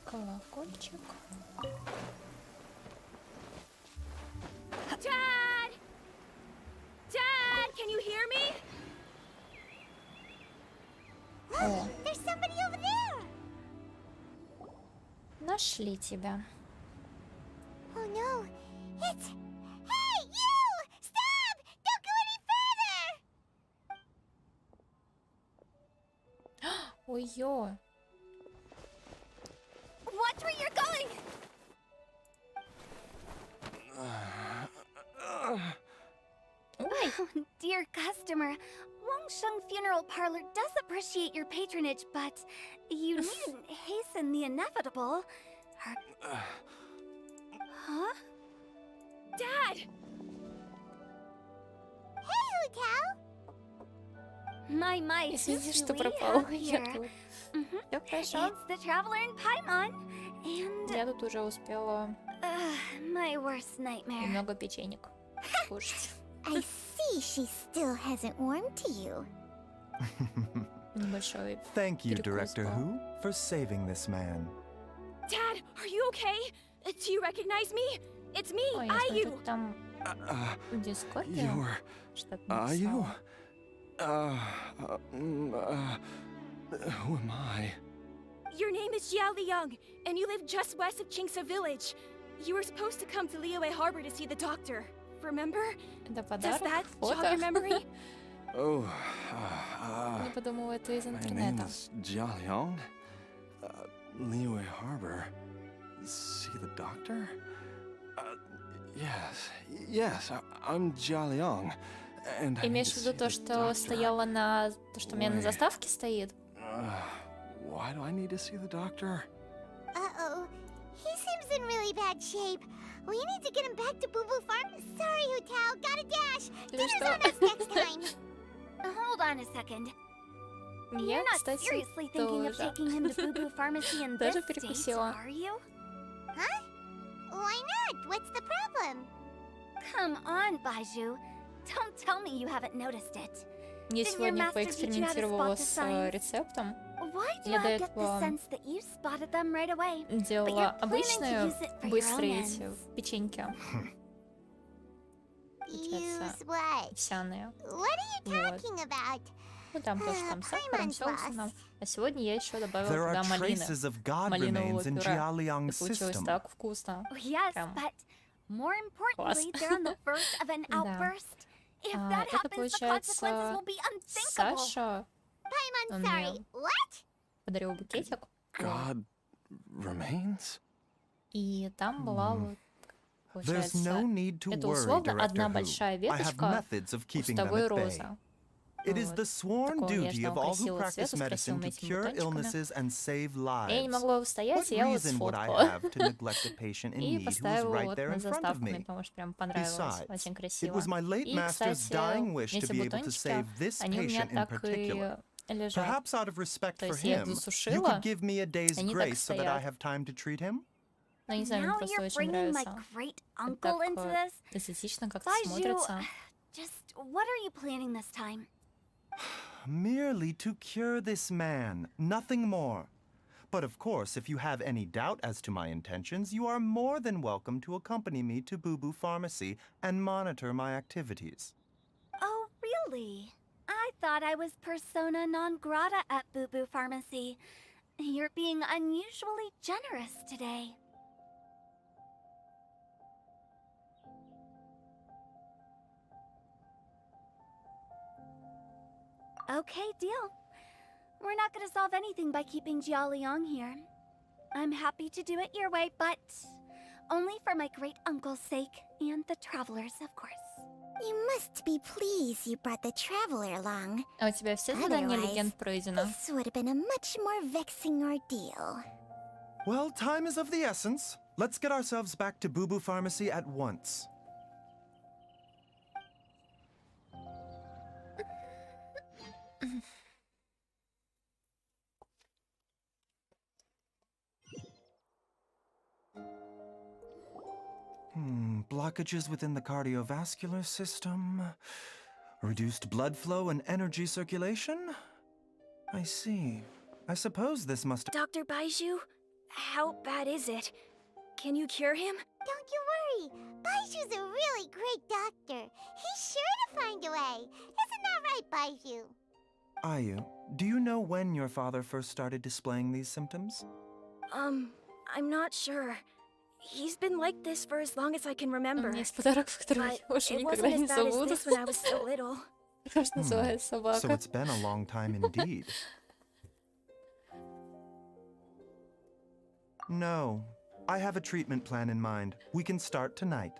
Колокольчик. Dad! Dad, can you hear me? О, There's somebody over there! нашли тебя. Oh no, it's... Hey, you! Stop! Don't go any further! Ой-ё. Watch where you're going! Ой. Dear customer, Wangsheng Funeral Parlor does appreciate your patronage, but you needn't hasten the inevitable. Huh? Dad! Hey, Hu Tao! My, Извини, who's что we пропала. have Я here? тут. Mhm. Всё хорошо. It's the traveler in Paimon, and Я тут уже успела my worst nightmare. немного печенек кушать. I see she still hasn't warmed to you. Небольшой Thank you, перекус Director был. Who, for saving this man. Dad, are you okay? Do you recognize me? It's me, Ой, я Ayu. смотрю, там в Дискорде You're... что-то Are you? написала. Who am I? Your name is Jia Liang, and you live just west of Chingsa Village. You were supposed to come to Liyue Harbor to see the doctor. Remember? Это Does подарок? that jog Фото? your memory? Oh, Я подумала, это из my name интернета. is Jia Liang. Liyue Harbor. See the doctor? Yes, I'm Jia Liang. And I need Имеешь to в виду see то, the что doctor. стояло на... То, что у меня на Ой. заставке стоит? Why do I need to see the doctor? Uh-oh. He seems in really bad shape. We need to get him back to Boo Boo Farm. Sorry, Hu Tao. Gotta dash. Или Dinner's что? on us next time. Hold on a second. Я, You're not кстати, seriously thinking of тоже. taking him to Boo Boo Pharmacy in Тоже this state, перекусила. are you? Huh? Why not? What's the problem? Come on, Baiju. Don't tell me you haven't noticed it. Я Didn't your сегодня master teach you how to поэкспериментировала spot the с signs? рецептом. Why do Я до I get the этого sense that you spotted them right away? But делала you're planning to обычные use it for your own быстрые ends. эти печеньки, Use получается, what? овсяные. What are you Вот. talking about? Ну там тоже там с сахаром, Paimon соусом. boss. А сегодня я еще добавила There are туда малины, traces of god малинового remains in пюре. Jialiang's И получилось system. так вкусно. Oh, yes, Прям but more importantly, they're on the verge of an Да. outburst. If that Это happens, the consequences получается will be unthinkable. Саша, Paimon, он sorry. мне What? подарил букетик, God remains? и там была вот, There's no получается, need to это worry, условно Director одна Who. большая I have веточка methods of keeping them кустовой at bay. розы. It is Вот. the sworn Такого duty нежного, of all who красивого practice цвета с medicine to красивыми этими cure бутончиками. illnesses and save Я не lives. могла What устоять, и я вот reason would I сфоткала. have to neglect a patient in И need who was поставила right вот there над in front of заставками, me? потому что прям понравилось. Besides, Очень it красиво. was my late И, master's кстати, dying wish to эти be able to бутончики, save this они у меня patient in так и particular. лежат. Perhaps out of respect То for есть я их him, you засушила, could give me a day's они так grace so that I стоят. have time to treat him? Но не знаю, мне Now просто you're очень bringing my нравится. great Это uncle так into this. эстетично как-то Baiju, смотрится. just what are you planning this time? Merely to cure this man, nothing more. But of course, if you have any doubt as to my intentions, you are more than welcome to accompany me to Boo Boo Pharmacy and monitor my activities. Oh, really? I thought I was persona non grata at Boo Boo Pharmacy. You're being unusually generous today. Okay, deal. We're not gonna solve anything by keeping Jialiang here. I'm happy to do it your way, but only for my great uncle's sake and the travelers, of course. You must be pleased you brought the traveler along. А у тебя все задания Otherwise, легенд пройдено? this would have been a much more vexing ordeal. Well, time is of the essence. Let's get ourselves back to Boo Boo Pharmacy at once. Blockages within the cardiovascular system, reduced blood flow and energy circulation? I see. I suppose this must... Dr. Baiju, how bad is it? Can you cure him? Don't you worry. Baiju's a really great doctor. He's sure to find a way. Isn't that right, Baiju? Ayu, do you know when your father first started displaying these symptoms? I'm not sure. He's been like this for as long as I can У remember. меня есть подарок, который But я уже it никогда wasn't не as bad as забуду. this when I was so little. Как называется So собака? it's been a long time indeed. No, I have a treatment plan in mind. We can start tonight.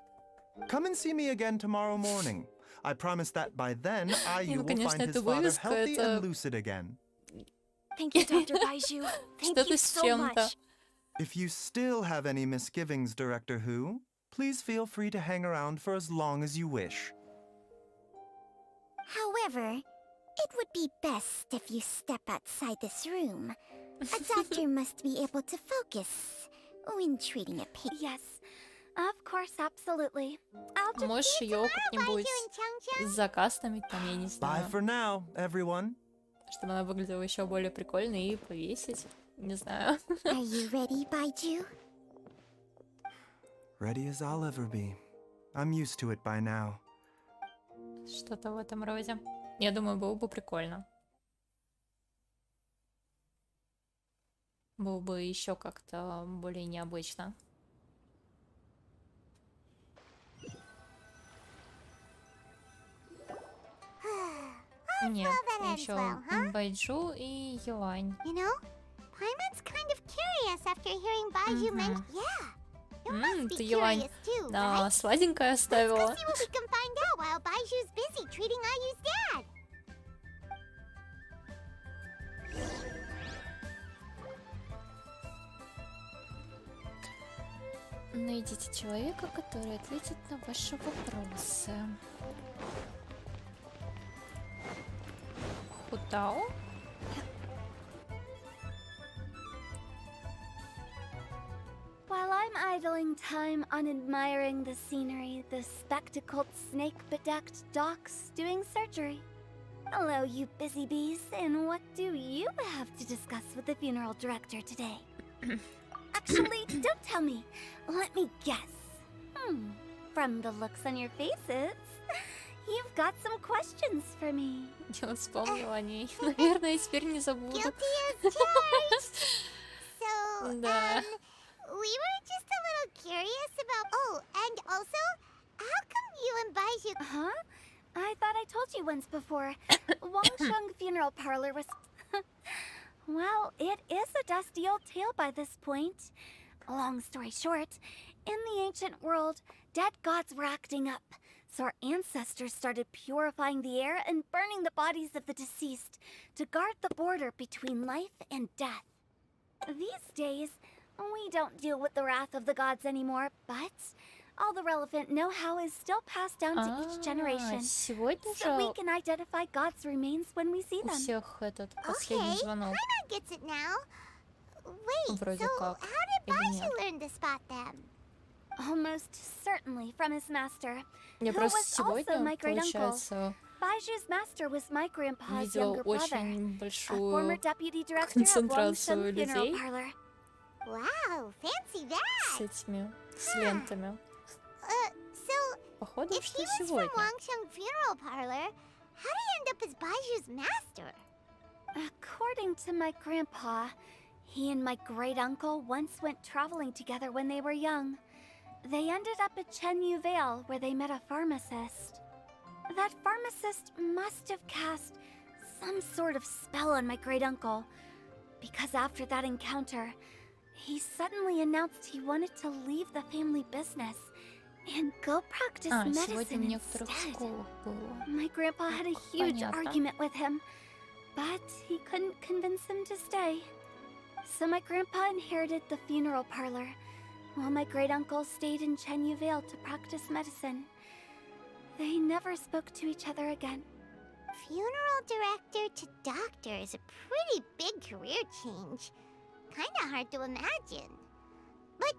Come and see me again tomorrow morning. I promise that by then, Не, Ayu ну, will конечно, find эта his father вывеска, healthy это and lucid again. Thank you, Dr. Baiju. Thank Что-то you с so чем-то. much. If you still have any misgivings, Director Who, please feel free to hang around for as long as you wish. However, it would be best if you step outside this room. A doctor must be able to focus when treating a patient. Yes, of course, absolutely. I'll just Можешь see you ее tomorrow, как-нибудь Baiju and Chang-Chang. закастомить, там, я не Bye знаю, for now, everyone. чтобы она выглядела еще более прикольно и повесить. Не знаю. Are you ready, Baiju? Ready as I'll ever be. I'm used to it by now. Что-то в этом роде. Я думаю, было бы прикольно. Было бы еще как-то более необычно. Нет, еще Байджу и Юань. You know, Paimon's kind of curious after hearing Baiju mention. Yeah. You must be Ты Юань curious too, на right? сладенькое оставила. Let's see what we can find out while Baiju's busy treating Ayu's dad. Найдите человека, который ответит на ваши вопросы. Хутао? idling time on admiring the scenery, the spectacled snake-bedecked docs doing surgery. Hello, you busy bees, and what do you have to discuss with the funeral director today? Actually, don't tell me. Let me guess. From the looks on your faces, you've got some questions for me. Я вспомнила о ней. Наверное, теперь не забуду. Guilty as charged. So, Да. we were just a little curious about. Oh, and also, how come you and Baiju? Huh? I thought I told you once before. Wangsheng Funeral Parlor was... Well, it is a dusty old tale by this point. Long story short, in the ancient world, dead gods were acting up, so our ancestors started purifying the air and burning the bodies of the deceased to guard the border between life and death. These days, we don't deal with the wrath of the gods anymore, but all the relevant know-how is still passed down to each generation, Сегодня so we же can identify God's remains when we see у them. всех этот последний Okay, звонок. Paimon gets it now. Wait, Вроде so как. how did Или Baiju нет? learn to spot them? Almost certainly from his master, Я who просто was also сегодня, my great uncle. получается, Baiju's master was my grandpa's видел younger brother, очень a former большую deputy director at концентрацию Wangsheng Funeral людей Parlor. Wow, fancy that. с этими, с лентами. So Походу, if что he was from сегодня. Wangsheng Funeral Parlor, how did he end up as Baiju's master? According to my grandpa, he and my great uncle once went traveling together when they were young. They ended up at Chenyu Vale, where they met a pharmacist. That pharmacist must have cast some sort of spell on my great uncle, because after that encounter, he suddenly announced he wanted to leave the family business and go practice А, сегодня в medicine некоторых instead. школах было. My grandpa had a huge Понятно. argument with him, but he couldn't convince him to stay. So my grandpa inherited the funeral parlor, while my great uncle stayed in Chenyu Vale to practice medicine. They never spoke to each other again. Funeral director to doctor is a pretty big career change. Kinda hard to imagine. But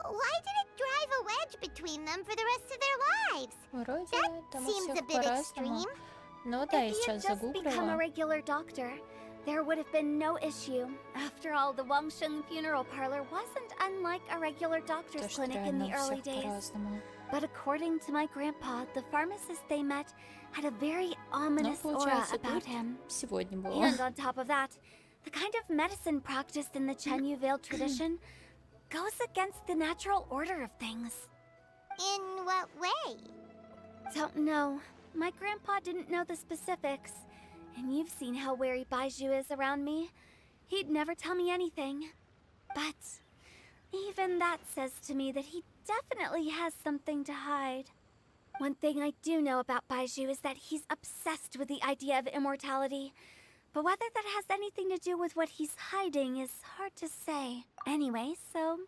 why did it drive a wedge between them for the rest of their lives? Вроде That там у seems всех a bit по-разному. extreme. Ну да, я If he had сейчас just become a загуглила. regular doctor, there would have been no issue. After all, the Wangsheng Funeral Parlor wasn't unlike a regular doctor's То, что clinic in реально the у early всех days. по-разному. But according to my grandpa, the pharmacist they met had a very Ну, ominous aura получается, about тут him. сегодня было. And on top of that, the kind of medicine practiced in the Chenyu Vale tradition goes against the natural order of things. In what way? Don't know. My grandpa didn't know the specifics. And you've seen how wary Baiju is around me. He'd never tell me anything. But even that says to me that he definitely has something to hide. One thing I do know about Baiju is that he's obsessed with the idea of immortality. But whether that has anything to do with what he's hiding is hard to say. Anyway, so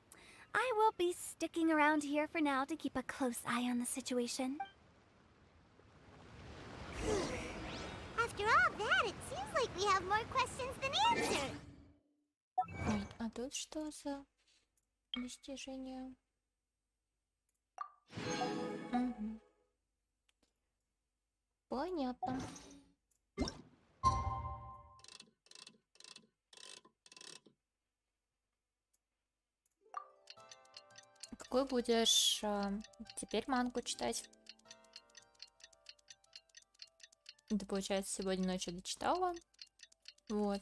I will be sticking around here for now to keep a close eye on the situation. After all that, it seems like we have more questions than answers. Ой, а тут что за достижение? Мгм. Понятно. Какой будешь теперь мангу читать? Ты, получается, сегодня ночью дочитала? Вот.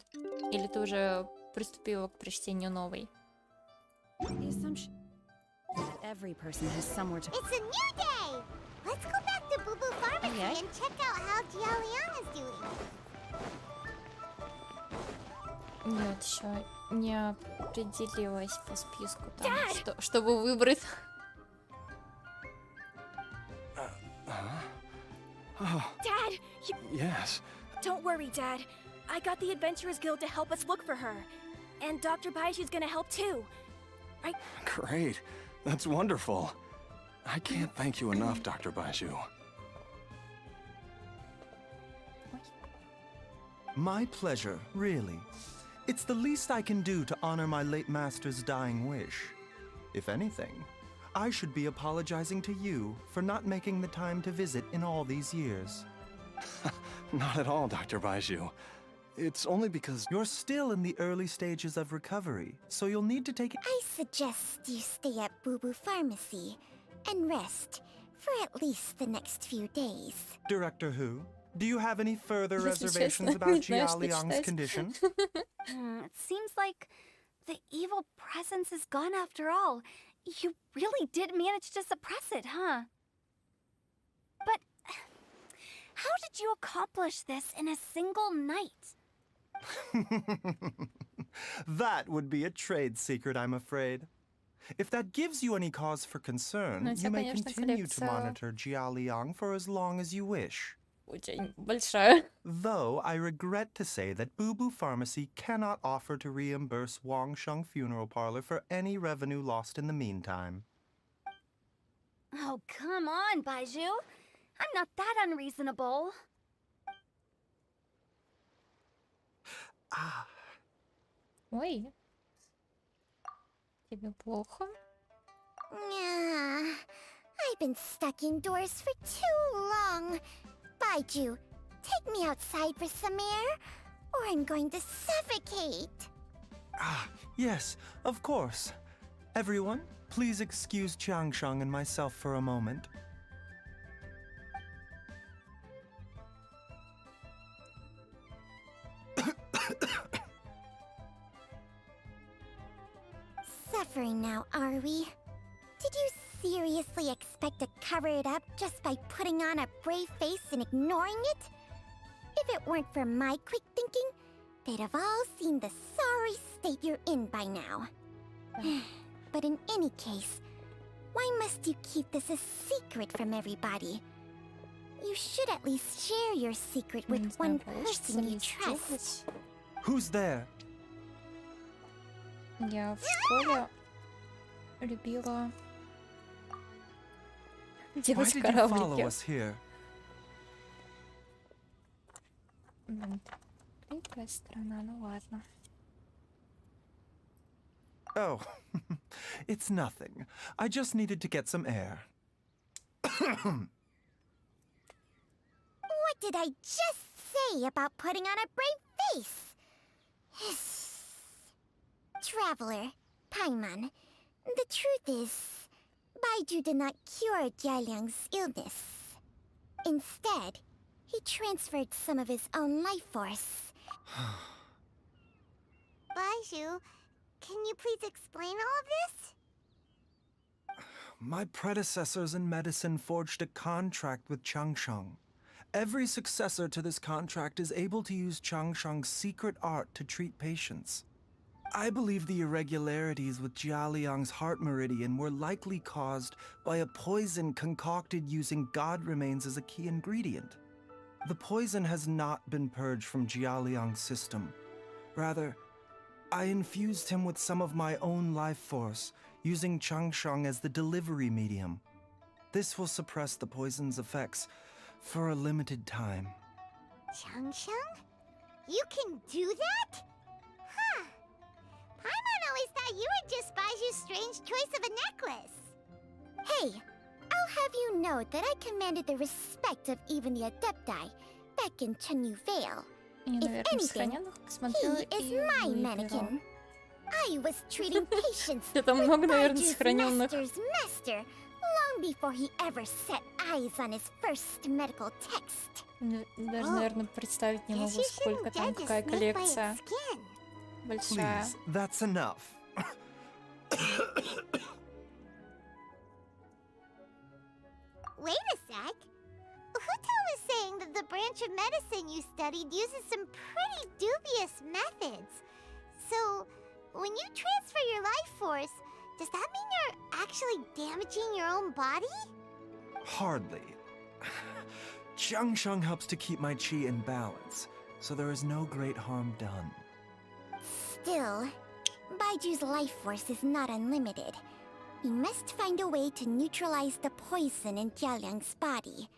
Или ты уже приступила к прочтению новой? The assumption that every person has somewhere to. It's a new day! Let's go back to Boo Boo Pharmacy Ай-яй. and check out how Jialiang is doing. Нет, еще не определилась по списку там, чтобы выбрать. Oh, Dad, yes. don't worry, Dad. I got the Adventurers Guild to help us look for her. And Dr. Baiju's gonna help too. Right? Great. That's wonderful. I can't thank you enough, Dr. Baiju. My pleasure, really. It's the least I can do to honor my late master's dying wish. If anything, I should be apologizing to you for not making the time to visit in all these years. Not at all, Dr. Baiju. It's only because you're still in the early stages of recovery, so you'll need to take it. I suggest you stay at Boo Boo Pharmacy and rest for at least the next few days. Director Who, do you have any further Если reservations честно, about не знаю, Jia что Liang's читать. condition? It seems like the evil presence is gone after all. You really did manage to suppress it, huh? But how did you accomplish this in a single night? That would be a trade secret, I'm afraid. If that gives you any cause for concern, Ну, у тебя, you may конечно, continue to коллекция monitor Jia Liang for as long as you wish. очень большая. Though I regret to say that Boo Boo Pharmacy cannot offer to reimburse Wang Sheng Funeral Parlor for any revenue lost in the meantime. Oh, come on, Baiju. I'm not that unreasonable. Ой. Тебе плохо? I've been stuck indoors for too long. Baiju, take me outside for some air, or I'm going to suffocate. Yes, of course. Everyone, please excuse Changsheng and myself for a moment. Suffering now, are we? Did you seriously expect to cover it up just by putting on a brave face and ignoring it? If it weren't for my quick thinking, they'd have all seen the sorry state you're in by now. But in any case, why must you keep this a secret from everybody? You should at least share your secret with one person you trust. Who's there? Я в школе любила Why делать did you follow кораблики. us here? Какая страна, ну ладно. Oh, it's nothing. I just needed to get some air. What did I just say about putting on a brave face? Traveler, Paimon, the truth is, Baiju did not cure Jialiang's illness. Instead, he transferred some of his own life force. Baiju, can you please explain all of this? My predecessors in medicine forged a contract with Changsheng. Every successor to this contract is able to use Changsheng's secret art to treat patients. I believe the irregularities with Jia Liang's heart meridian were likely caused by a poison concocted using god remains as a key ingredient. The poison has not been purged from Jia Liang's system. Rather, I infused him with some of my own life force, using Changsheng as the delivery medium. This will suppress the poison's effects for a limited time. Changsheng? You can do that? Huh. Paimon always thought you were just Baiju's strange choice of a necklace. Hey, I'll have you know that I commanded the respect of even the Adepti back in Chenyu Vale. Я, If наверное, в anything, сохраненных посмотрела he is и my выберу. mannequin. I was treating patients Я там много, with наверное, Baiju's сохраненных. master's master long before he ever set eyes on his first medical text. Даже, наверное, представить не могу, сколько там, какая коллекция большая. Please, that's enough. Wait a sec. Huto was saying that the branch of medicine you studied uses some pretty dubious methods. So, when you transfer your life force, does that mean you're actually damaging your own body? Hardly. Changsheng helps to keep my chi in balance, so there is no great harm done. Still, Baiju's life force is not unlimited. We must find a way to neutralize the poison in Jialiang's body.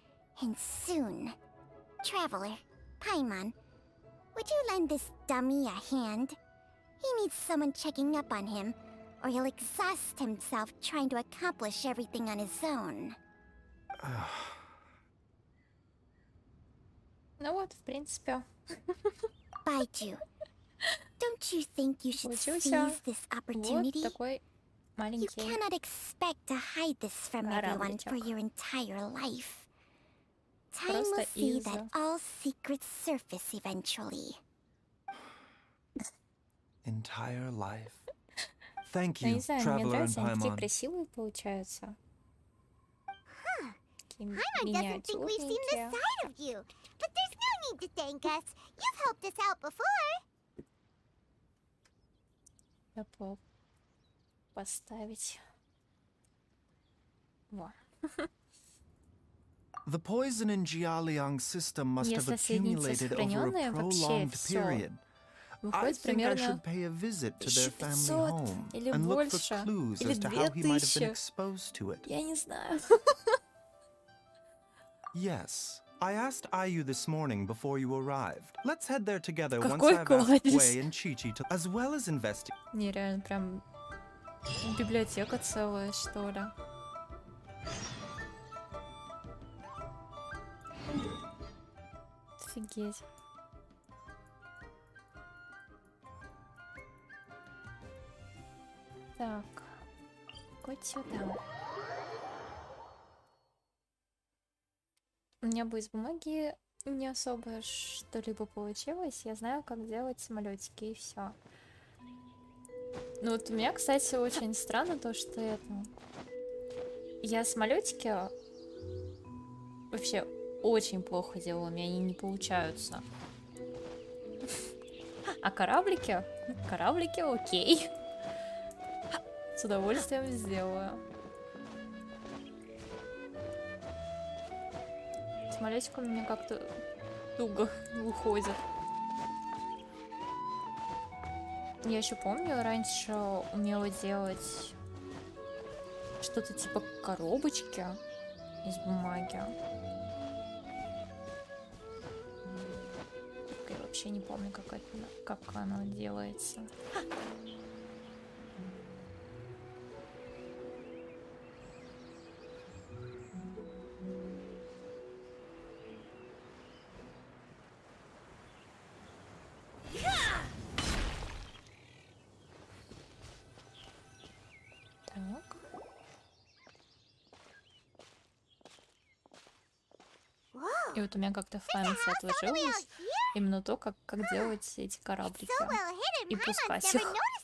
And soon. Traveler, Paimon, would you lend this dummy a hand? He needs someone checking up on him, or he'll exhaust himself trying to accomplish everything on his own. Ну вот, в принципе. Baiju, don't you think you should Получился seize this вот opportunity? такой You маленький cannot expect to hide this from everyone for корабличок. your entire life. Time will Просто see из... that all secrets surface eventually. Entire life. Thank Я не you, знаю, мне Traveler and нравятся, они такие Paimon. красивые получаются. Такие Paimon doesn't think we've seen this миниатюрненькие. side of you. But there's no need to thank us. You've helped us out before. Поставить. Во. The poison in Jialiang's system must have Если соединиться accumulated over a сохраненные, вообще prolonged все. period. I Выходит think I примерно should pay a visit to their family 1500 home или and look for больше, clues или as to how he might have 2000. been exposed to it. Я не знаю. Yes, I asked Ayu this morning before you arrived. Let's head there together once Какой I've asked кладезь. Gui and Chi-Chi to, as well as investigate. Нереально, прям библиотека целая, что ли. Офигеть. Так, хоть сюда. У меня бы из бумаги не особо что-либо получилось. Я знаю, как делать самолетики, и все. Ну вот у меня, кстати, очень странно то, что это... Я самолетики вообще очень плохо делаю, у меня они не получаются. А кораблики? Кораблики окей. С удовольствием сделаю. Самолетик у меня как-то туго выходит. Я еще помню, раньше умела делать что-то типа коробочки из бумаги. Только я вообще не помню, как оно делается. Так. И вот у меня как-то в памяти отложилось именно то, как делать эти кораблики. И пускать их.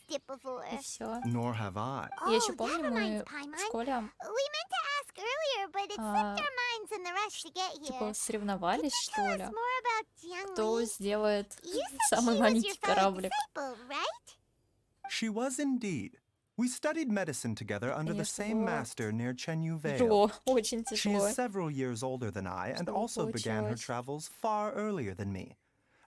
И все. Nor have I. Я еще помню, мы в школе типа соревновались, что ли, кто сделает самый маленький кораблик. She was indeed. We studied medicine together under the same master near Chenyu Vale. Тяжело, очень She тяжело. is several years older than I and also began her travels far earlier than me.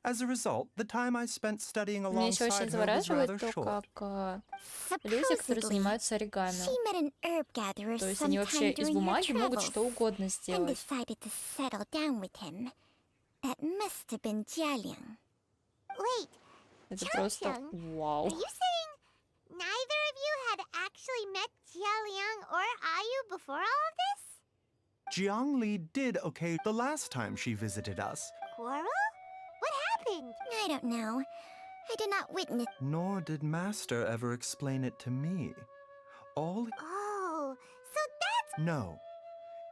As a result, the time I spent studying Меня еще очень alongside her was rather завораживает то, short. как люди, которые занимаются оригами. She met an herb gatherer То есть они вообще sometime из during her бумаги могут travels что угодно and сделать. decided to settle down with him. That must have been Jialiang. Wait, Это просто вау. are you saying neither of you had actually met Jialiang or Ayu before all of this? Jiang Li did okay the last time she visited us, Quarrel? What happened? I don't know. I did not witness. nor did Master ever explain it to me. All Oh, so that's No.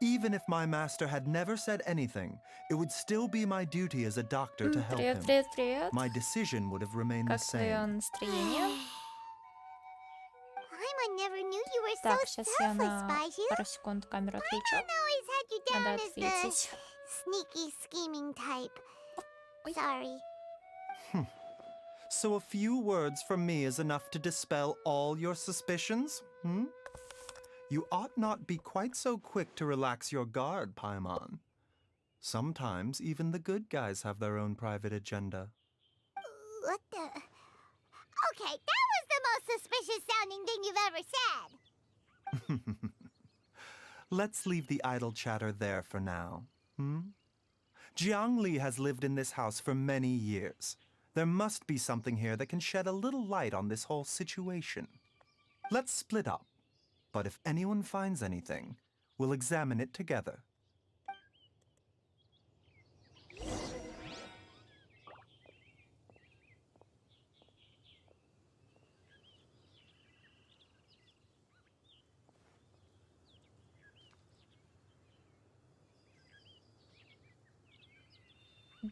Even if my master had never said anything, it would still be my duty as a doctor to help Привет, him. привет, привет. My decision would have remained the Как твое same. настроение? I never knew you were Так, so сейчас я selfless, на Baiju. пару секунд камеру отключу. Always had you Надо down as the ответить. sneaky, scheming type. Sorry. So a few words from me is enough to dispel all your suspicions? You ought not be quite so quick to relax your guard, Paimon. Sometimes even the good guys have their own private agenda. What the? Okay, that was the most suspicious sounding thing you've ever said. Let's leave the idle chatter there for now. Jiang Li has lived in this house for many years. There must be something here that can shed a little light on this whole situation. Let's split up. But if anyone finds anything, we'll examine it together.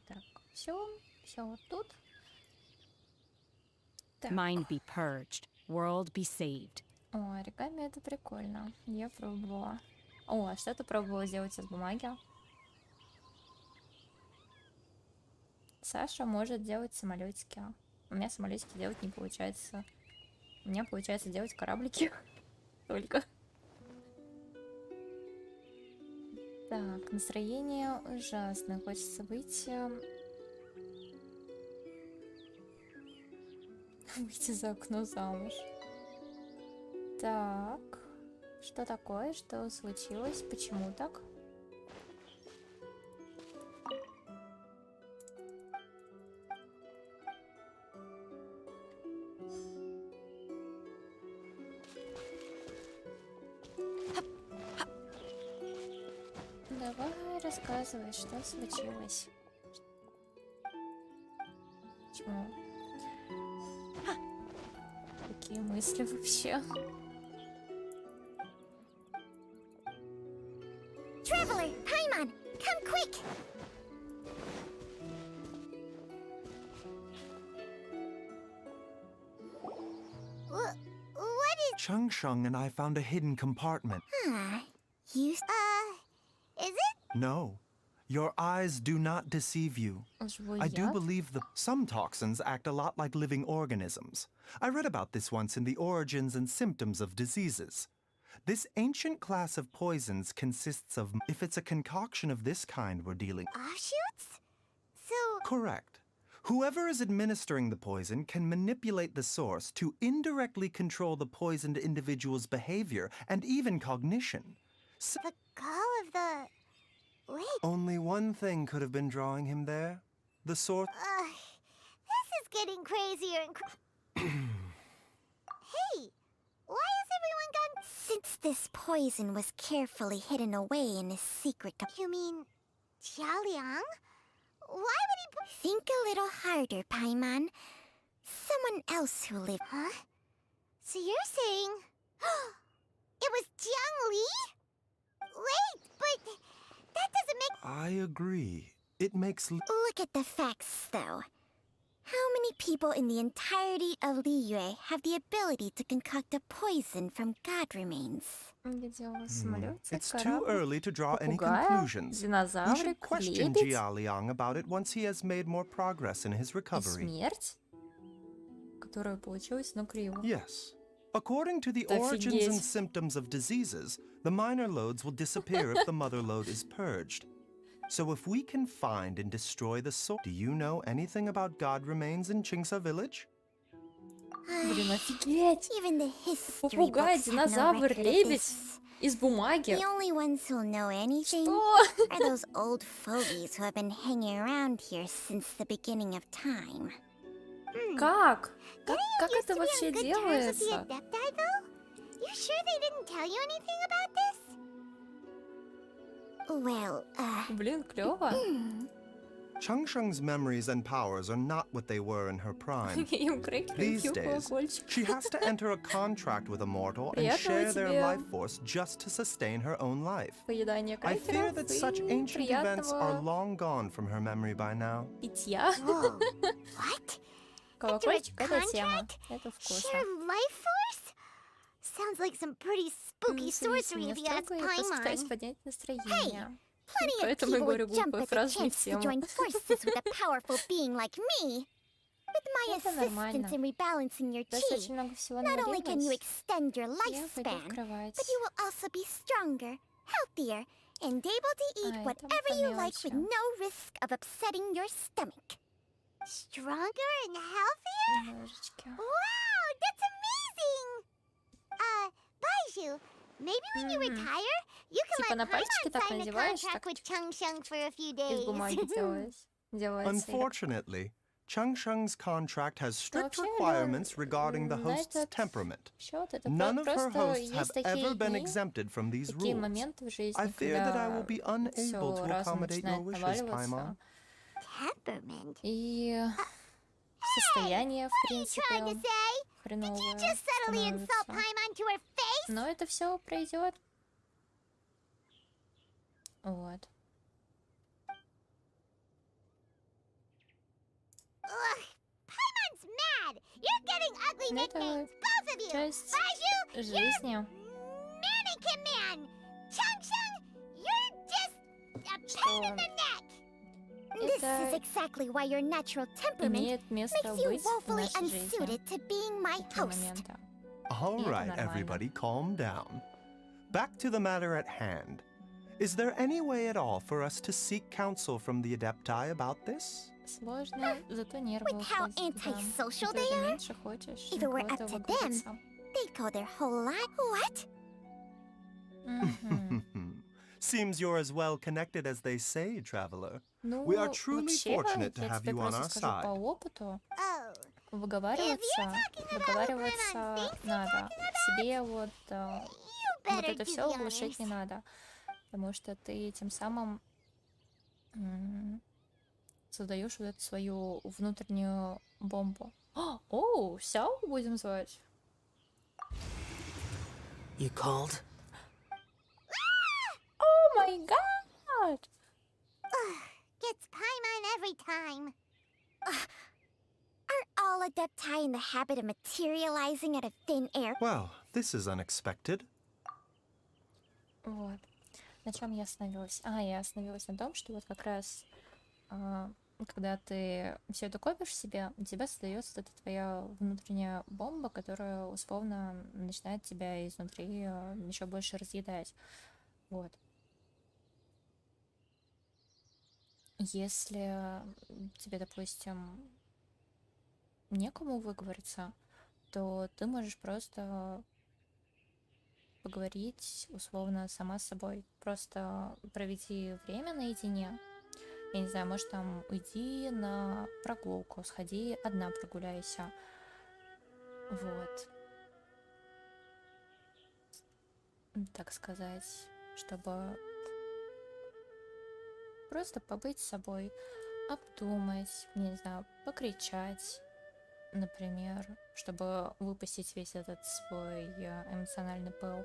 Так, все вот тут. Так. Mind be purged, world be saved. О, оригами это прикольно. Я пробовала. О, а что ты пробовала сделать из бумаги? Саша может делать самолетики. У меня самолетики делать не получается. У меня получается делать кораблики. Только. Так, настроение ужасное. Хочется выйти. Выйти за окно замуж. Так. Что такое? Что случилось? Почему так? Давай рассказывай, что случилось. Почему? Какие мысли вообще? Traveler, Paimon, come quick! What is... Chung Shung and I found a hidden compartment. You... is it? No. Your eyes do not deceive you. I do believe some toxins act a lot like living organisms. I read about this once in the Origins and Symptoms of Diseases. This ancient class of poisons consists of... If it's a concoction of this kind we're dealing... Offshoots? So... Correct. Whoever is administering the poison can manipulate the source to indirectly control the poisoned individual's behavior and even cognition. The call of the... Wait. Only one thing could have been drawing him there. The source... This is getting crazier and... Hey! Why has everyone gone... Since this poison was carefully hidden away in his secret... You mean... Jialiang? Why would he... Think a little harder, Paimon. Someone else who lived... Huh? So you're saying... It was Jiang Li? Wait, but... That doesn't make... I agree. It makes... Look at the facts, though. How many people in the entirety of Liyue have the ability to concoct a poison from god remains? It's too early to draw any conclusions. We should question Jia Liang about it once he has made more progress in his recovery. Yes. According to the Origins and Symptoms of Diseases, the minor loads will disappear if the mother load is purged. So if we can find and destroy the soul... Do you know anything about god remains in Qingsa village? Блин, офигеть! Even the history Попугай, books have no динозавр, record of лебедь this. из бумаги. The only ones who'll know anything are those old fogies who have been hanging around here since the beginning of time. Как? Как это вообще делается? You sure they didn't tell you anything about this? Well, Блин, клёво. Chung Shung's memories and powers are not what they were in her prime. These days, she has to enter a contract with a mortal and share their life force just to sustain her own life. I fear that such ancient events are long gone from her memory by now. Питья? What? Колокольчик — это тема. Это вкусно. Share life force? Sounds like some pretty spooky sorcery if you ask Paimon. Поднять настроение. Hey, plenty of Поэтому я people говорю would jump глупые at the фразы не в chance to тему. join forces with a powerful being like me. With my Это assistance нормально. in rebalancing your chi, Достаточно много всего not only can you навалилось. extend your Я пойду в lifespan, кровать. but you will also be stronger, healthier, and able to eat Ай, там whatever по you like with мелочи. no risk of upsetting your stomach. Stronger and healthier? Немножечко. Wow, that's amazing! Baiju, maybe when you retire, you can Типа на let пальчики Paimon так sign a надеваешь, contract так with Chung Shung for a few из days. бумаги делается. Unfortunately, Changsheng's contract has strict вообще, requirements regarding the на host's этот temperament. счет это None of her просто hosts have есть такие ever been дни, exempted from these такие rules. моменты в жизни, I fear that I will когда be unable все to разом accommodate your начинает wishes, Paimon. наваливаться. Temperament. И состояние, в принципе, Trying to say? хреновое Just subtly insult становится. Paimon to her face? Но это все пройдет. Вот. Ugh, Paimon's mad. You're getting ugly Это nicknames, both of you. часть Baju, жизни. Mannequin Man. Chang, you're just a pain in the neck. This is exactly why your natural temperament Имеет место makes you быть в woefully нашей жизни. unsuited to being my Такие host. моменты. All И это right, нормально. everybody, calm down. Back to the matter at hand. Is there any way at all for us to seek counsel from the Adepti about this? Сложно, зато нервы With how уходят, да. antisocial Ты they уже are, меньше хочешь if на it were кого-то up to them, выговориться. they'd go their whole life. What? Мгм. Seems you're as well connected as they say, traveler. Ну, We are truly вообще, fortunate to я have тебе you on просто our скажу по side. опыту, Oh, выговариваться надо. Себе вот better это to все be глушить не honest. надо, потому что ты тем самым создаешь вот эту свою внутреннюю бомбу. О, Сяо будем звать? You called? О май гад! Gets Paimon every time. Are all Adepti in the habit of materializing out of thin air? Well, this is unexpected. Вот. На чем я остановилась? Я остановилась на том, что вот как раз когда ты все это копишь в себе, у тебя создается эта твоя внутренняя бомба, которая условно начинает тебя изнутри еще больше разъедать. Вот. Если тебе, допустим, некому выговориться, то ты можешь просто поговорить условно сама с собой. Просто проведи время наедине. Я не знаю, может там уйди на прогулку, сходи одна прогуляйся. Вот. Так сказать, чтобы просто побыть с собой, обдумать, не знаю, покричать, например, чтобы выпустить весь этот свой эмоциональный пыл.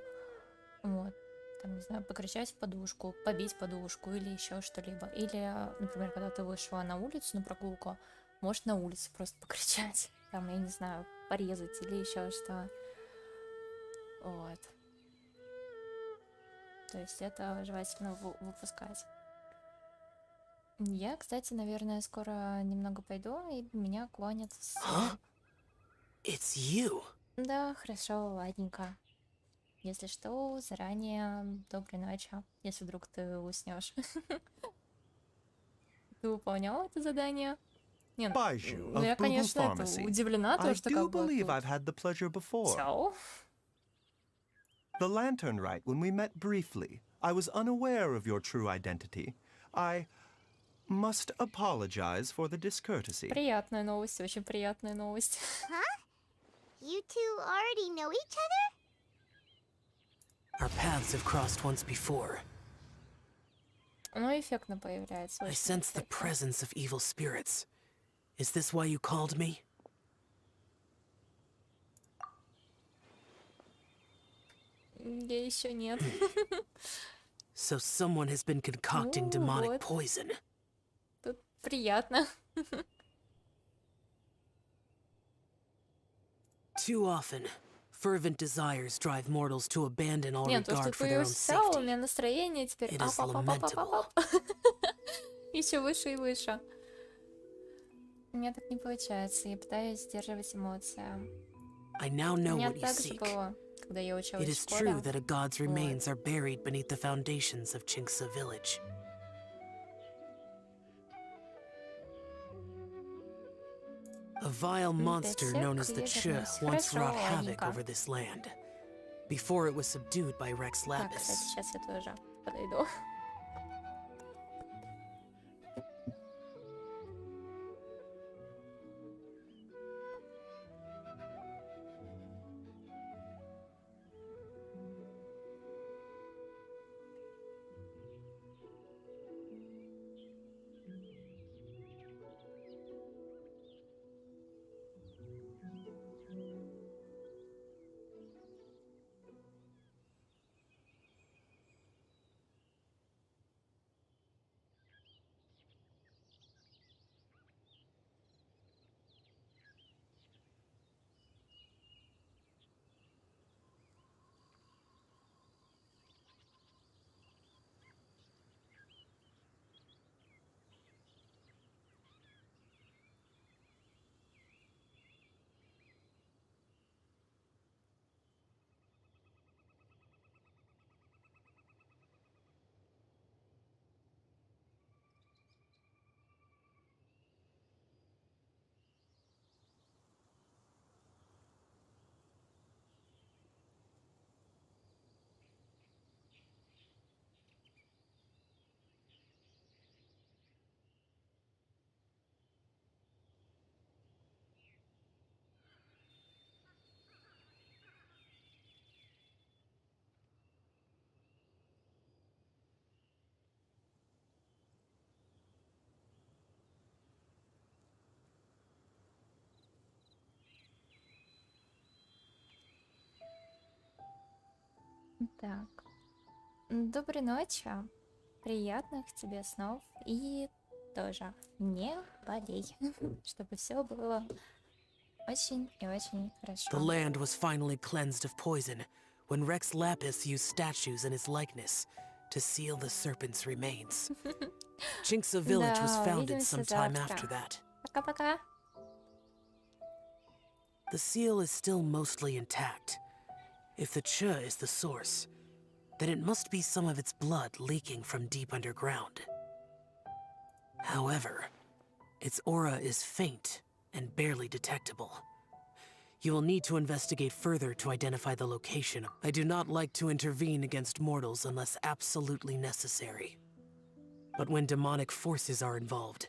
Вот. Там, не знаю, покричать в подушку, побить подушку или еще что-либо. Или, например, когда ты вышла на улицу на прогулку, можешь на улице просто покричать. Там, я не знаю, порезать или еще что. Вот. То есть это желательно выпускать. Я, кстати, наверное, скоро немного пойду, и меня клонит в сон. It's you. Да, хорошо, ладненько. Если что, заранее доброй ночи, если вдруг ты уснешь. Ты выполнял это задание? Нет, Baiju ну of я, Boogle конечно, это Pharmacy. удивлена, I то, что do как бы believe тут I've had the pleasure before. всё. The lantern rite, when we met briefly, I was unaware of your true identity. I must apologize for the discourtesy. Приятная новость, очень приятная новость. Huh? You two already know each other? Our paths have crossed once before. Ну, эффектно появляется. I очень sense the эффектно. presence of evil spirits. Is this why you called me? Я еще нет. So someone has been concocting Ну, demonic вот. poison. Тут приятно. Too often, fervent desires drive mortals to abandon all Нет, то, что regard for their own появился Сяо, у safety. меня настроение теперь It is ап-ап-ап-ап-ап-ап. Еще выше и выше. У меня так не получается. Я пытаюсь сдерживать эмоции. I now У know меня what you так же seek. было, когда я It училась в is true школе. that a god's remains are buried beneath the foundations of Chinksa village. A vile monster known as the Che once wrought havoc over this land, before it was subdued by Rex Так, Lapis. кстати, сейчас я тоже подойду. Так. Доброй ночи. Приятных тебе снов. И тоже не болей. Чтобы все было очень и очень хорошо. The land was finally cleansed of poison when Rex Lapis used statues in his likeness to seal the serpent's remains. Jinxa village was Да, founded увидимся sometime завтра. after that. Пока-пока. The seal is still mostly intact. If the Cha is the source, then it must be some of its blood leaking from deep underground. However, its aura is faint and barely detectable. You will need to investigate further to identify the location. I do not like to intervene against mortals unless absolutely necessary. But when demonic forces are involved,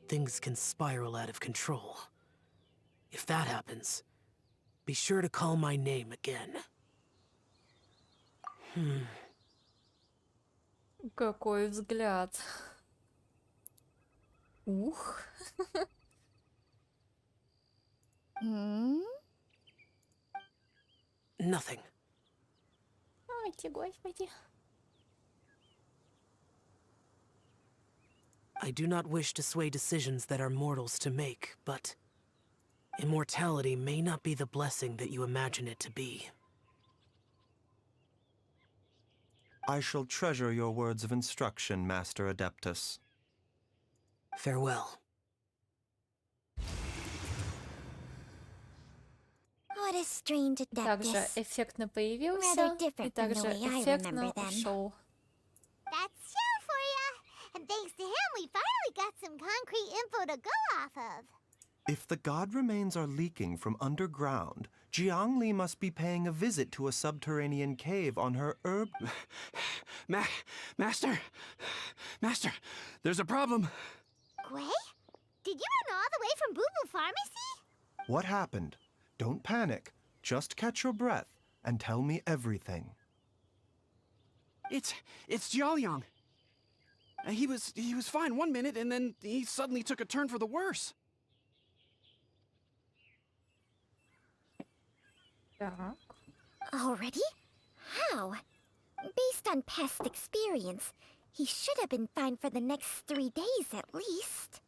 things can spiral out of control. If that happens, be sure to call my name again. Какой взгляд. Ух. Nothing. Ой, ты, господи. I do not wish to sway decisions that are mortals to make, but immortality may not be the blessing that you imagine it to be. I shall treasure your words of instruction, Master Adeptus. Farewell. What a strange Также adeptus. эффектно появился, Rather и different from the также way I эффектно remember them. ушел. That's show for ya! And thanks to him, we finally got some concrete info to go off of. If the god remains are leaking from underground, Jiangli must be paying a visit to a subterranean cave on her herb... Master! Master, there's a problem. Gwei? Did you run all the way from Boo Boo Pharmacy? What happened? Don't panic. Just catch your breath and tell me everything. It's Jiaoliang. He was fine one minute, and then he suddenly took a turn for the worse. Already? How? Based on past experience, he should have been fine for the next 3 days at least.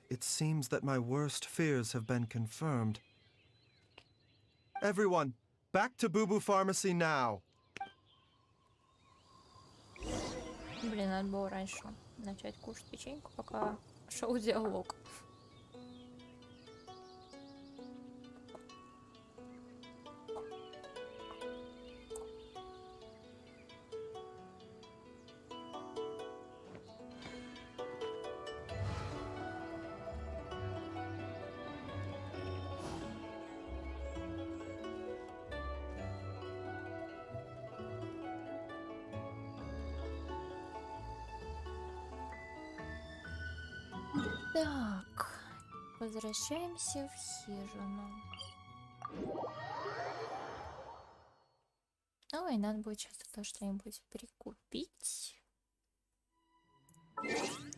It seems that my worst fears have been confirmed. Everyone, back to Boo Boo Pharmacy now! Блин, надо было раньше начать кушать печеньку, пока шел диалог. Так, возвращаемся в хижину. Ой, надо будет сейчас тоже что-нибудь прикупить.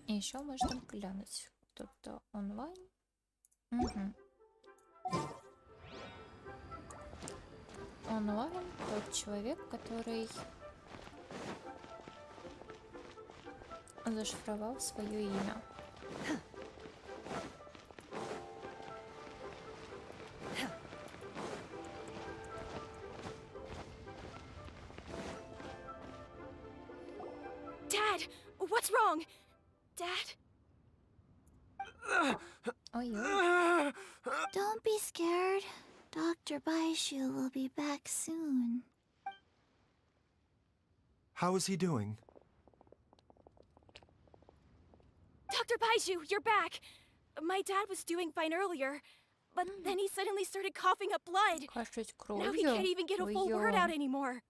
И еще можно глянуть. Кто-то онлайн. Угу. Онлайн тот человек, который зашифровал свое имя. Dad, what's wrong? Dad? Don't be scared. Dr. Baishu will be back soon. How is he doing? Dr. Baishu, you're back! My dad was doing fine earlier, but then he suddenly started coughing up blood. Now he can't even get a full word out anymore.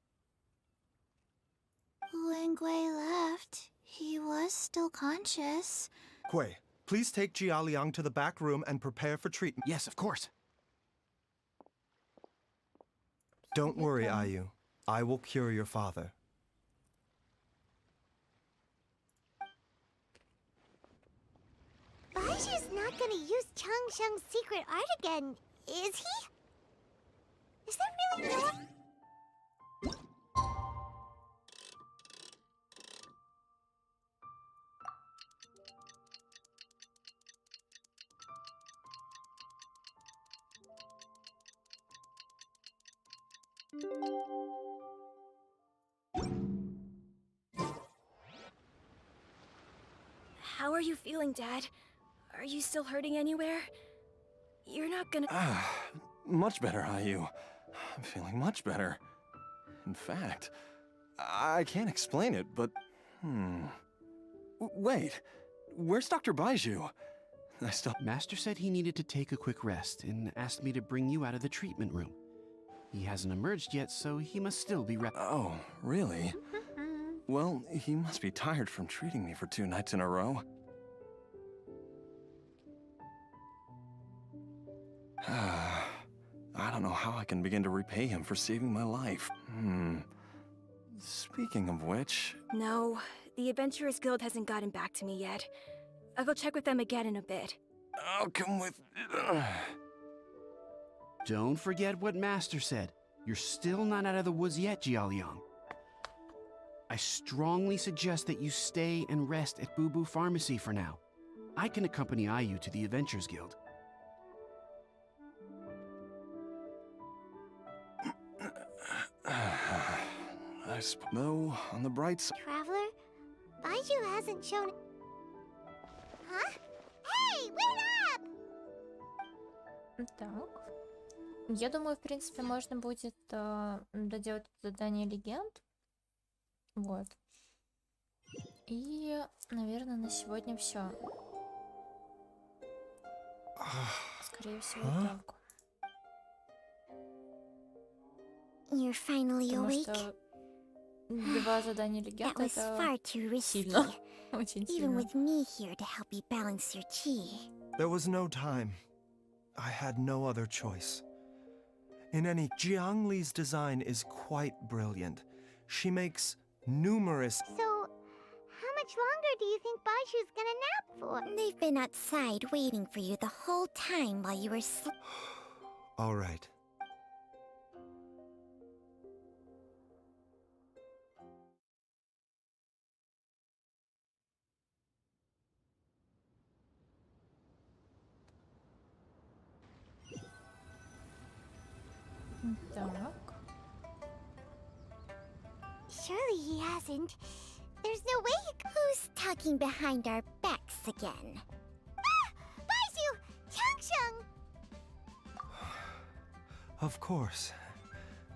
When Gwei left, he was still conscious. Gui, please take Jiaoliang to the back room and prepare for treatment. Yes, of course. Don't worry, Ayu. I will cure your father. Baishu's not gonna use Chang Sheng's secret art again, is he? Is that really normal? How are you feeling, Dad? Are you still hurting anywhere? You're not gonna... Much better, Ayu. I'm feeling much better. In fact, I can't explain it, but... Wait, where's Dr. Baiju? I still... Master said he needed to take a quick rest and asked me to bring you out of the treatment room. He hasn't emerged yet, so he must still be Oh, really? Well, he must be tired from treating me for 2 nights in a row. I don't know how I can begin to repay him for saving my life. Speaking of which... No, the Adventurers Guild hasn't gotten back to me yet. I'll go check with them again in a bit. I'll come with... Don't forget what Master said. You're still not out of the woods yet, Jialiang. I strongly suggest that you stay and rest at Boo Boo Pharmacy for now. I can accompany Ayu to the Adventurers Guild. No, on the bright side... Traveler? Baiju hasn't shown... Huh? Hey, wait up! Так. Я думаю, в принципе, можно будет доделать задание легенд. Вот. И, наверное, на сегодня все. Скорее всего, так. You're finally Потому awake? что 2 задания легенд That was far это too risky. сильно. Очень Even сильно. with me here to help you balance your chi. There was no time. I had no other choice. In any, Jiang Li's design is quite brilliant. She makes numerous... So, how much longer do you think Baiju's gonna nap for? They've been outside waiting for you the whole time while you were All right. Так. Surely he hasn't. There's no way Who's talking behind our backs again? Ah! Baiju! Changsheng! Of course.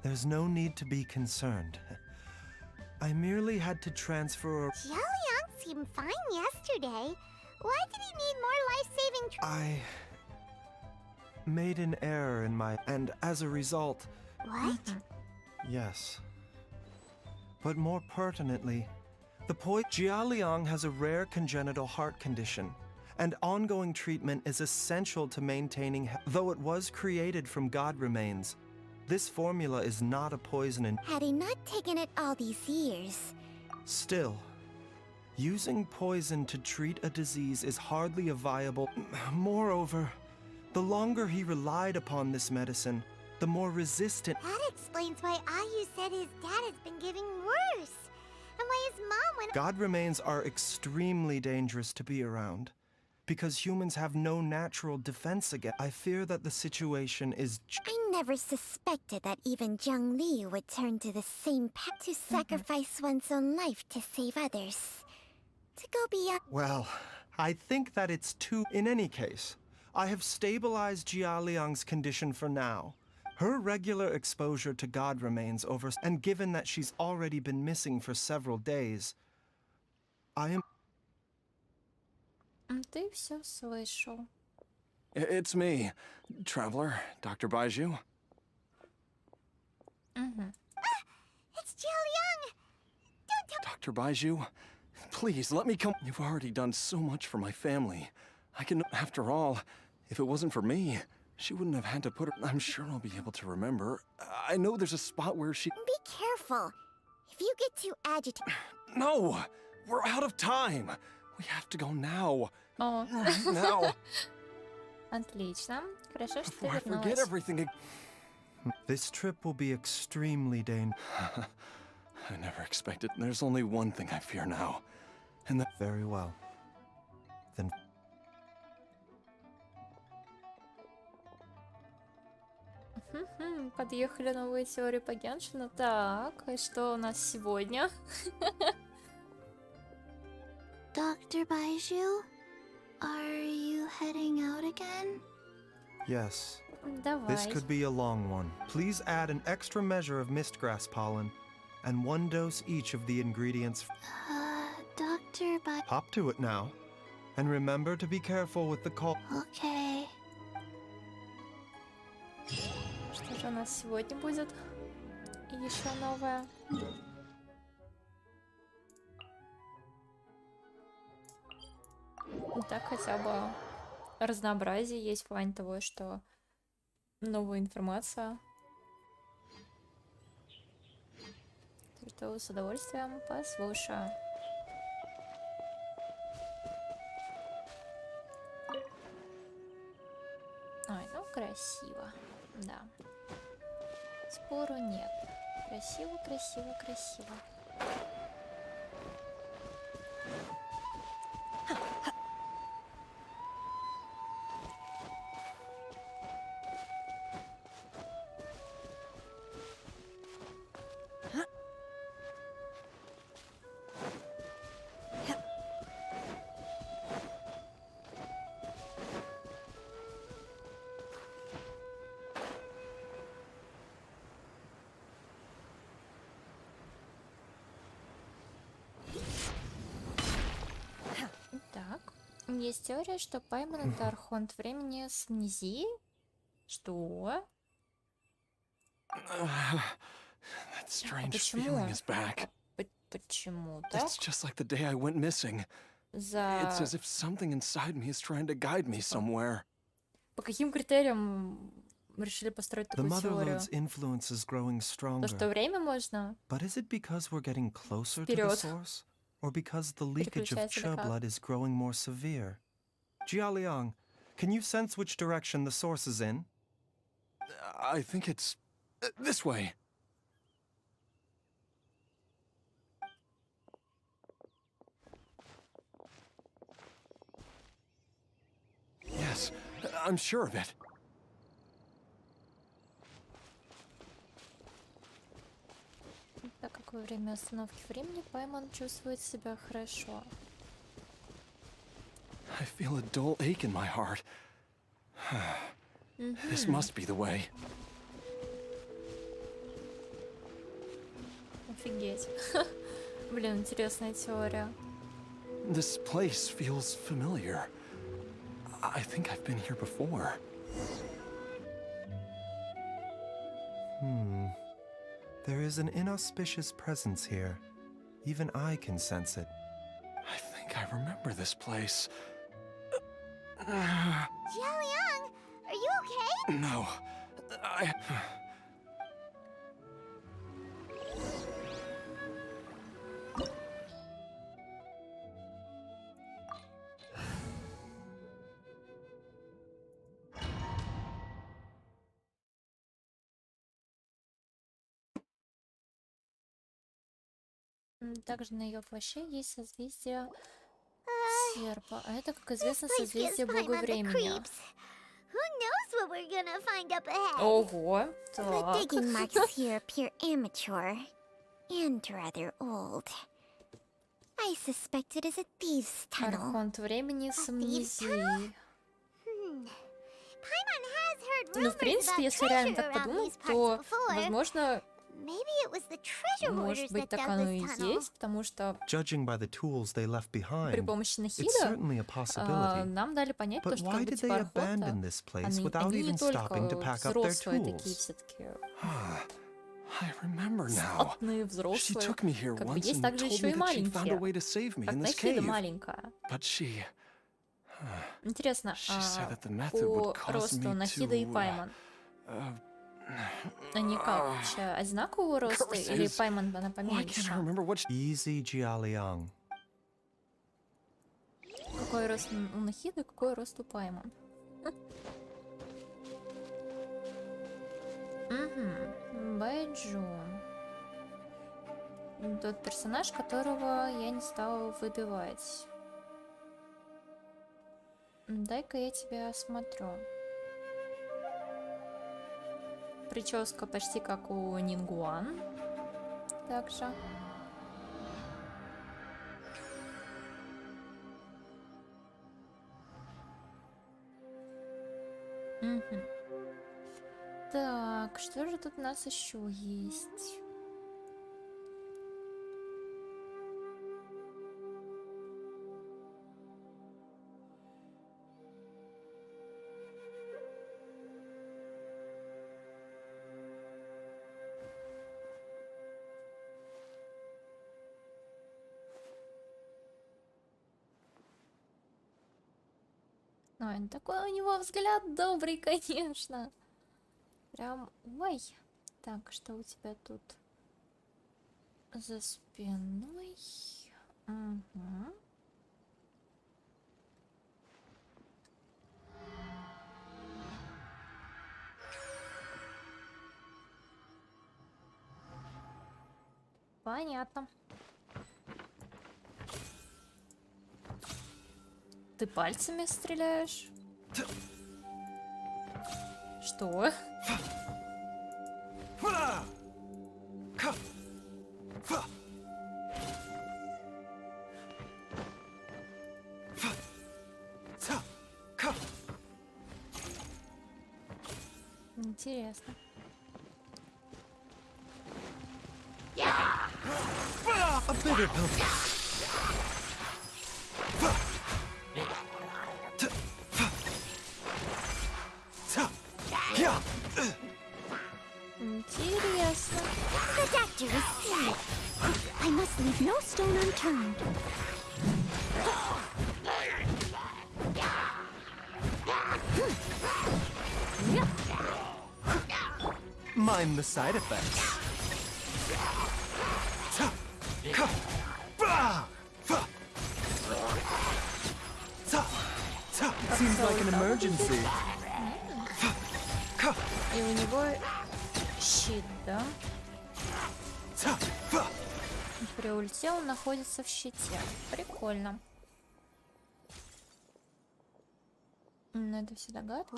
There's no need to be concerned. I merely had to transfer... Jialiang seemed fine yesterday. Why did he need more life-saving... I... made an error in my... and as a result... What? Yes. But more pertinently, the Jialiang has a rare congenital heart condition, and ongoing treatment is essential to maintaining though it was created from God remains. This formula is not a poison and... Had he not taken it all these years... Still, using poison to treat a disease is hardly a viable... Moreover, the longer he relied upon this medicine, the more resistant... That explains why Ayu said his dad has been getting worse. And why his mom went... God remains are extremely dangerous to be around. Because humans have no natural defense against... I fear that the situation is... I never suspected that even Jiang Li would turn to the same path to sacrifice one's own life to save others. To go beyond... Well, I think that it's too... In any case, I have stabilized Jialiang's condition for now. Her regular exposure to God remains over... And given that she's already been missing for several days, I am... Ты все слышал. It's me, Traveler, Dr. Baiju. It's Jialiang! Don't tell... Dr. Baiju, please let me come. You've already done so much for my family. I can... After all, if it wasn't for me, she wouldn't have had to put her... I'm sure I'll be able to remember. I know there's a spot where she... Be careful. If you get too agitated... No! We're out of time! We have to go now. О. Now. Отлично. Хорошо, что ты Before I forget вернулась. everything. This trip will be extremely dangerous. I never expected. There's only one thing I fear now. And that... Very well. Then... Подъехали новые теории по Геншину. Так, и что у нас сегодня? Dr. Baiju, are you heading out again? Yes. Давай. This could be a long one. Please add an extra measure of mistgrass pollen, and 1 dose each of the ingredients. Dr. Baiju... Hop to it now. And remember to be careful with the call. Okay. Что же у нас сегодня будет? Еще новое. Так хотя бы разнообразие есть в плане того, что новая информация. Так что с удовольствием послушаю. Ой, ну красиво, да. Спору нет. Красиво, красиво, красиво. Есть теория, что Пайман — это архонт времени с амнезией? Что? That strange feeling is back. Почему так? It's just like the day I went missing. It's as if something inside me is trying to guide me somewhere. По каким критериям решили построить такую теорию? Influence is growing stronger. То, что время можно? But is it because we're getting closer to the source? Or because the leakage of Che blood is growing more severe? Jialiang, can you sense which direction the source is in? I think it's this way. Yes, I'm sure of it. Так как во время остановки времени Пайман чувствует себя хорошо. I feel a dull ache in my heart. This must be the way. Офигеть. Блин, интересная теория. This place feels familiar. I think I've been here before. There is an inauspicious presence here. Even I can sense it. I think I remember this place. Jialiang, are you okay? No, I... Также на ее плаще есть созвездие серпа. А это, как известно, созвездие бога времени. Ого, The так. digging marks here appear immature and rather old. I suspect it is a thieves' tunnel. Архонт времени с амнезией. Ну, в принципе, если реально так подумать, то, возможно, может быть, так оно и есть, потому что Judging by the tools they left behind, при помощи it's Нахида certainly a possibility. нам дали понять, But что why как бы did типа they архонта, abandon this place without они не even stopping to только pack up their взрослые такие tools? все-таки, I remember now. статные She взрослые, took me here как бы once есть and также told еще me и that she found a way маленькие, to save me как in this Нахида cave. маленькая. But she Интересно, said that the method по would cause росту me Нахида и to, Пайман, они как, вообще одинакового роста или curses. Пайман она Why can't поменьше? I remember what she... Easy Jialiang. Какой рост у Нахиды, какой рост у Пайман? Угу. Байджу. Тот персонаж, которого я не стала выбивать. Дай-ка я тебя осмотрю. Прическа почти как у Нингуан. Также. Угу. Так, что же тут у нас еще есть? Ой, такой у него взгляд добрый, конечно. Прям, ой. Так, что у тебя тут за спиной? Угу. Понятно. Ты пальцами стреляешь? Что? Интересно. A bigger pellet. Интересно. The doctor is sick. I must leave no stone unturned. Mind the side effects. Seems like an emergency. И у него щит, да? При ульте он находится в щите. Прикольно. Это все догадки.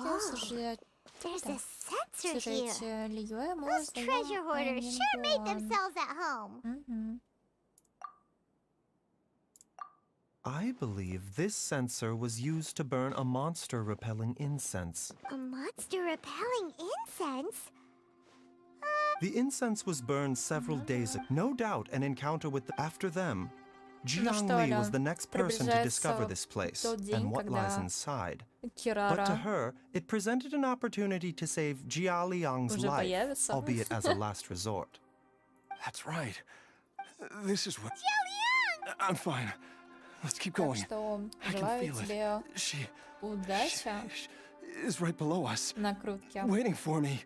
Слушайте, Льюэ мы Those treasure hoarders sure made themselves at home. I believe this censer was used to burn a monster-repelling incense. A monster repelling incense? The incense was burned several days ago. No doubt an encounter with after them. Jiang Li was the next person to discover this place and what lies inside. But to her, it presented an opportunity to save Jia Liang's life, albeit as a last resort. That's right. This is what... Jia Liang! I'm fine. Let's keep going. Что, I can желаю feel тебе it. She удача is right below us, накрутке waiting for me.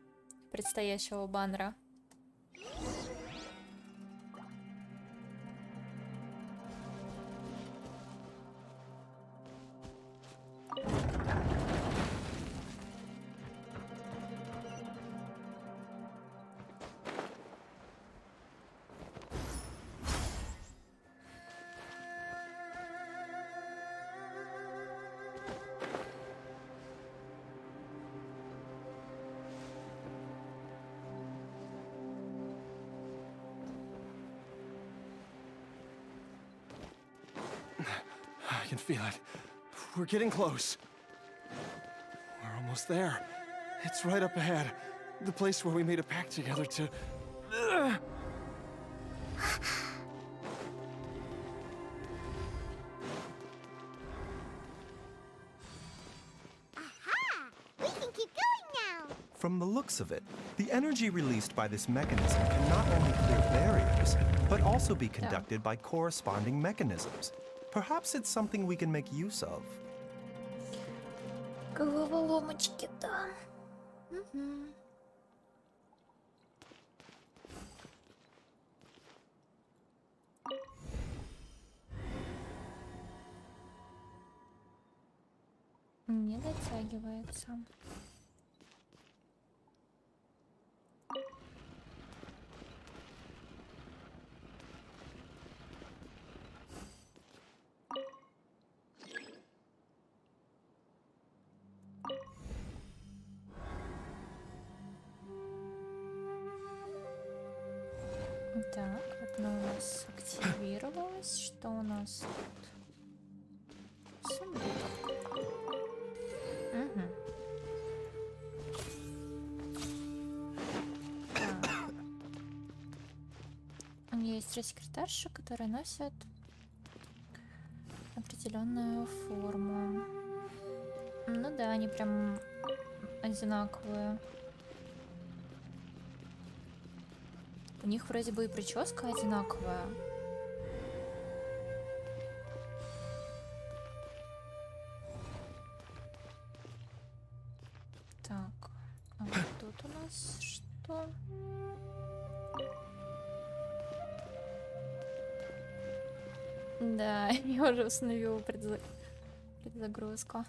предстоящего баннера. I can feel it. We're getting close. We're almost there. It's right up ahead. The place where we made a pact together to... Aha! We can keep going now. From the looks of it, the energy released by this mechanism can not only clear barriers, but also be conducted by corresponding mechanisms. Perhaps it's something we can make use of. Головоломочки, да. Не дотягивается. Так, одно у нас активировалось. Что у нас тут? Сундук. Угу. Так. У меня есть 3 секретарши, которые носят определенную форму. Ну да, они прям одинаковые. У них вроде бы и прическа одинаковая. Так, а вот тут у нас что? Да, я уже установила предзагрузку.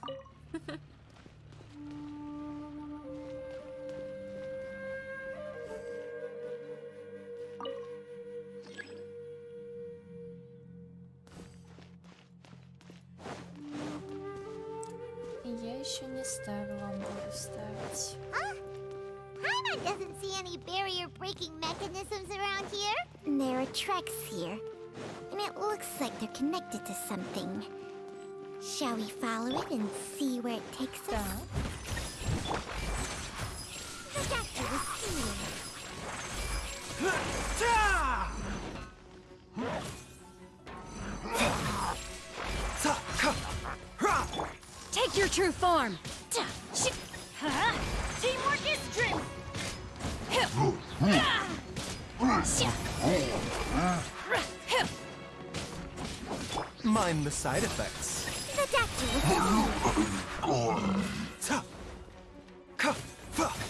Я еще не ставила, буду ставить. Paimon doesn't see any barrier-breaking mechanisms around here. There are tracks here, and it looks like they're connected to something. Shall we follow it and see where it takes us? The doctor was here. Take your true form! Teamwork is strength. Mind the side effects. The doctor was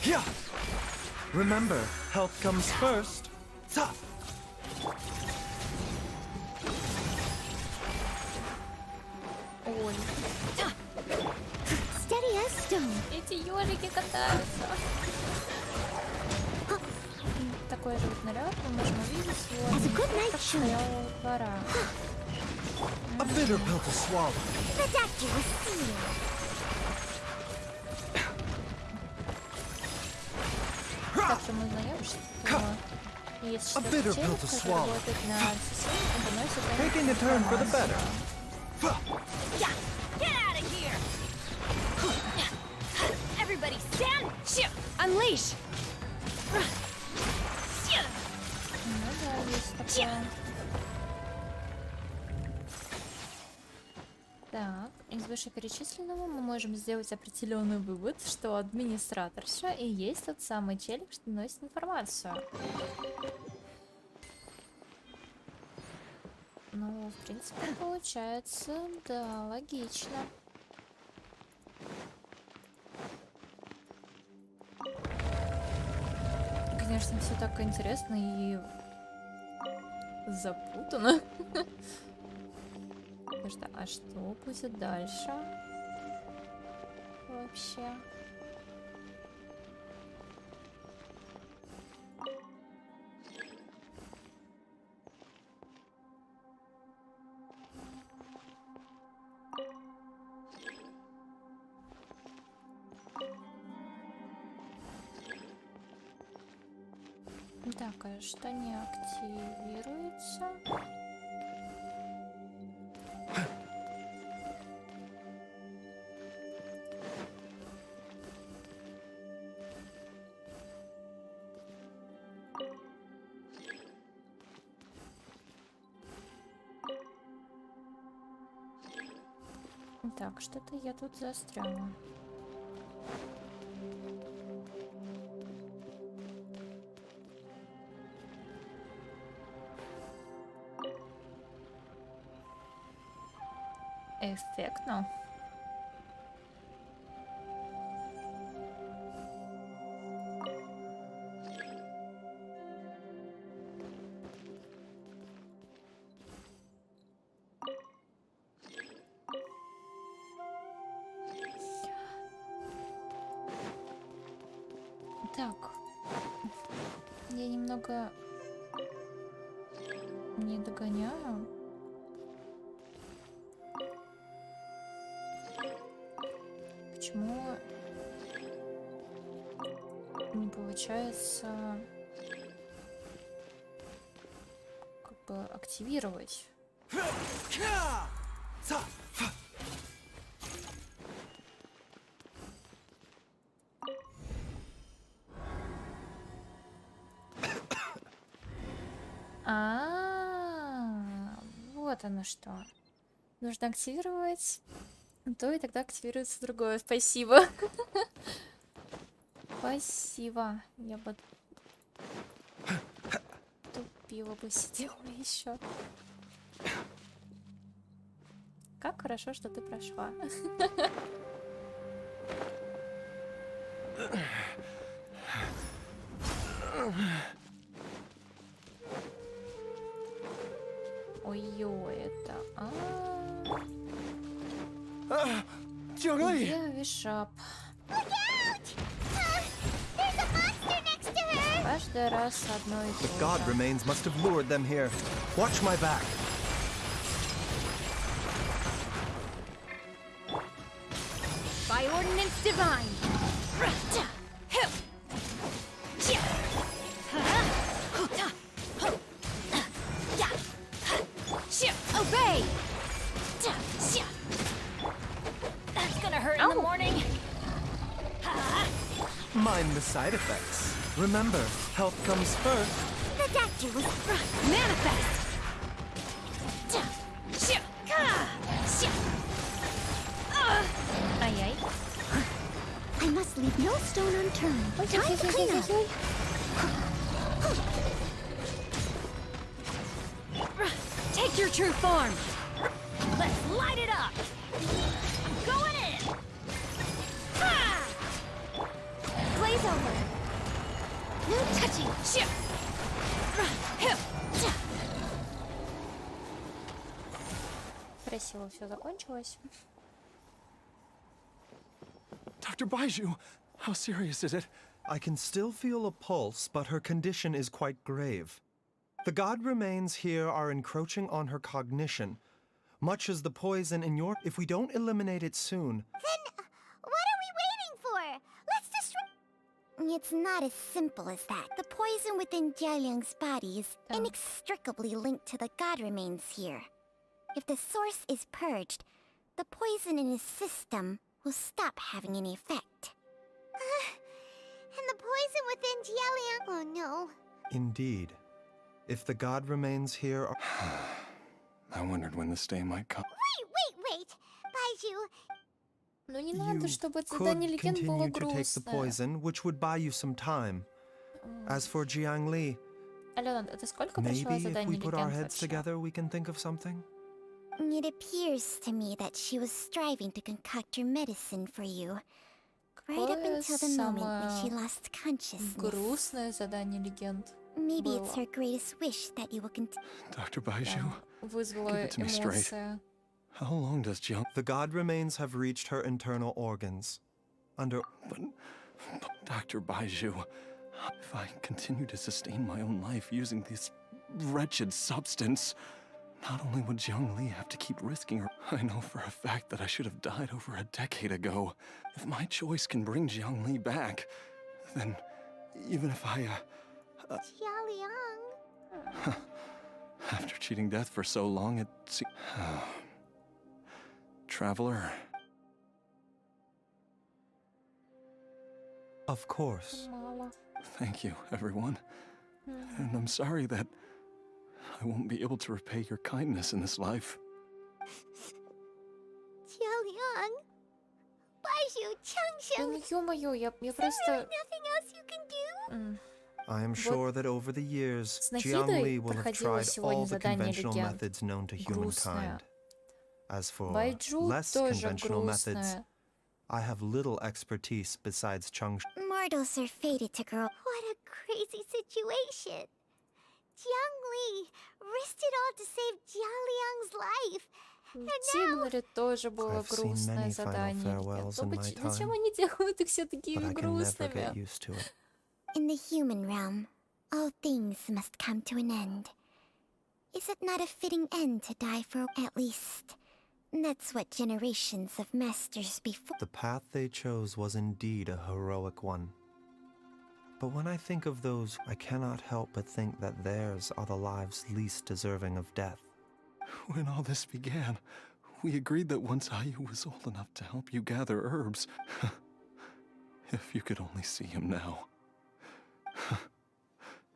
here. Remember, health comes first. Ой, Steady as stone. эти ёжики катаются. Такой же вот наряд мы можем увидеть сегодня как стояла двора. A bitter pill to swallow. The doctor was here. Также мы узнаем, что есть что-то bitter телек, pill to который swallow. работает на системе и доносит Taking a turn for the better. Get out of here! Everybody stand! Unleash! Ну да, есть такое. Так, из вышеперечисленного мы можем сделать определенный вывод, что администраторша и есть тот самый челик, что носит информацию. Ну, в принципе, получается, да, логично. Конечно, все так интересно и запутанно. А что будет дальше? Вообще. Так, а что не активируется? Так, что-то я тут застряла. Эффектно. Так, я немного не догоняю. Почему не получается чтобы активировать. Вот оно что. Нужно активировать то, и тогда активируется другое. Спасибо. Спасибо. Я бы тупила бы, сидела еще. Как хорошо, что ты прошла. Ой-ой, это... Jiangli! Где вишап? There's Каждый раз одно и The то god же. remains must have lured them here. Watch my back. By ordinance divine. Obey. That's gonna hurt in the morning. Mind the side effects. Remember, health comes first. The doctor was Manifest. Ай-яй. I must leave no stone unturned. Time to clean up. Take your true form. Let's light it up. I'm going in. Glaze over. No touching. Красиво все закончилось. Dr. Baiju, how serious is it? I can still feel a pulse, but her condition is quite grave. The god remains here are encroaching on her cognition, much as the poison in your... If we don't eliminate it soon... Then, what are we waiting for? Let's destroy... It's not as simple as that. The poison within Jialiang's body is inextricably linked to the god remains here. If the source is purged, the poison in his system will stop having any effect. And the poison within Jialiang... Oh no. Indeed. If the god remains here... I wondered when this day might come. Wait! Baiju, Ну не надо, чтобы это could задание легенд было continue to take the грустное. poison, which would buy you some time. As for Jiang Li, Алена, ты сколько прошла maybe if we заданий put our легенд heads вообще? together, we can think of something? it appears to me that she was striving to concoct your medicine for you. Right up Какое until the moment when she самое lost consciousness. грустное задание легенд Maybe it's было. her greatest wish that you will continue. Dr. Baiju, Вызвало give it to me straight. эмоции. How long does Jiang... The god remains have reached her internal organs. But Dr. Baiju, if I continue to sustain my own life using this wretched substance, not only would Jiang Li have to keep risking her, I know for a fact that I should have died over a decade ago. If my choice can bring Jiang Li back, then even if I, Jialiang. after cheating death for so long, it seems... Traveler, of course. Мало. thank you, everyone. And I'm sorry that I won't be able to repay your kindness in this life. Jialiang. Baiju, Да Changsheng. ну ё-моё, я Is there просто... really nothing else you can do? I am sure that over the years, С Jiang Нахидой Li will have проходило tried сегодня all the задание conventional легенд. methods known to Грустное. humankind. As for Байджу less тоже conventional methods, грустное. I have little expertise besides Chang. Mortals are fated to grow. What a crazy situation. Jiang Li risked it all to save Jialiang's life. And now... Тигнаре тоже было I've seen грустное many final задание. farewells in my Зачем time, они делают их все but такими I can never get грустными? used to it. In the human realm, all things must come to an end. Is it not a fitting end to die for at least? That's what generations of masters before... The path they chose was indeed a heroic one. But when I think of those, I cannot help but think that theirs are the lives least deserving of death. When all this began, we agreed that once Ayu was old enough to help you gather herbs. If you could only see him now.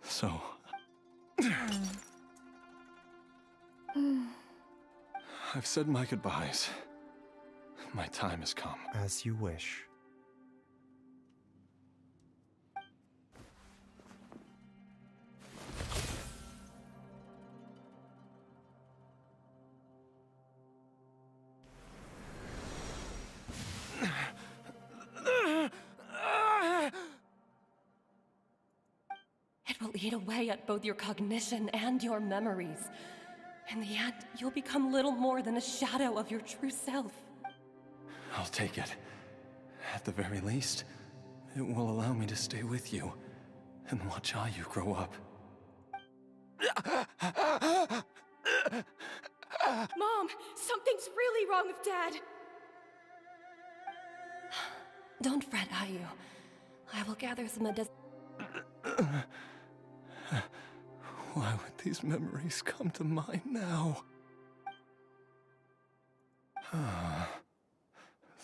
So... I've said my goodbyes. My time has come. As you wish. It will eat away at both your cognition and your memories. In the end, you'll become little more than a shadow of your true self. I'll take it. At the very least, it will allow me to stay with you and watch Ayu grow up. Mom, something's really wrong with Dad. Don't fret, Ayu. I will gather some Why would these memories come to mind now?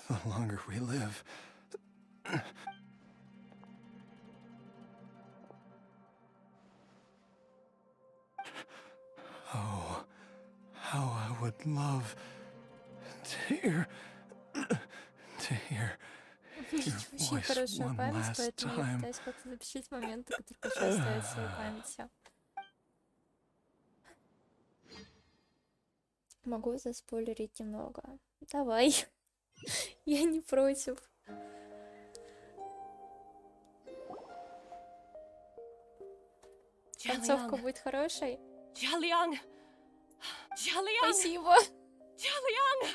The longer we live... Oh, how I would love to hear your Очень voice хорошая one память, last поэтому я time. пытаюсь как-то запишить моменты, которые хочу оставить в своей памяти. Могу заспойлерить немного. Давай. Я не против. Концовка будет хорошей. Jialiang! Jialiang! Спасибо. Jialiang!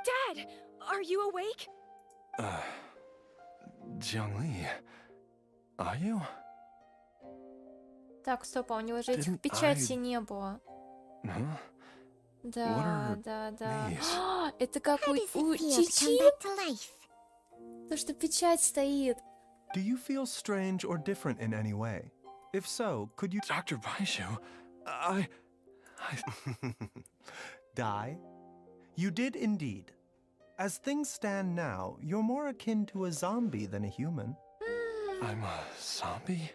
Dad, are you awake? Jiangli, are you? Так, стоп, а у него же этих Didn't печатей I- не было. Huh? Да, are да, да. these? Это как у How does it feel to come Чичи? back to life? То, что печать стоит. Do you feel strange or different in any way? If so, could you... Dr. Baishu, Die? You did indeed. As things stand now, you're more akin to a zombie than a human. I'm a zombie?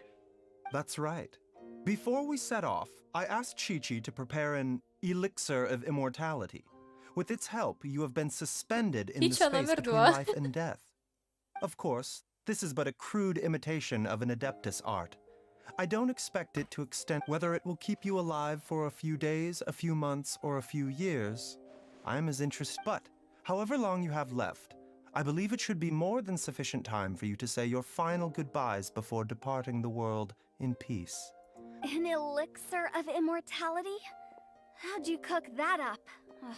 That's right. Before we set off, I asked Chi-Chi to prepare an elixir of immortality. With its help, you have been suspended in the Chicha space номер between 2. life and death. Of course, this is but a crude imitation of an Adeptus art. I don't expect it to extend. Whether it will keep you alive for a few days, a few months, or a few years, I am as interested. But, however long you have left, I believe it should be more than sufficient time for you to say your final goodbyes before departing the world in peace. An elixir of immortality? How'd you cook that up? Ugh.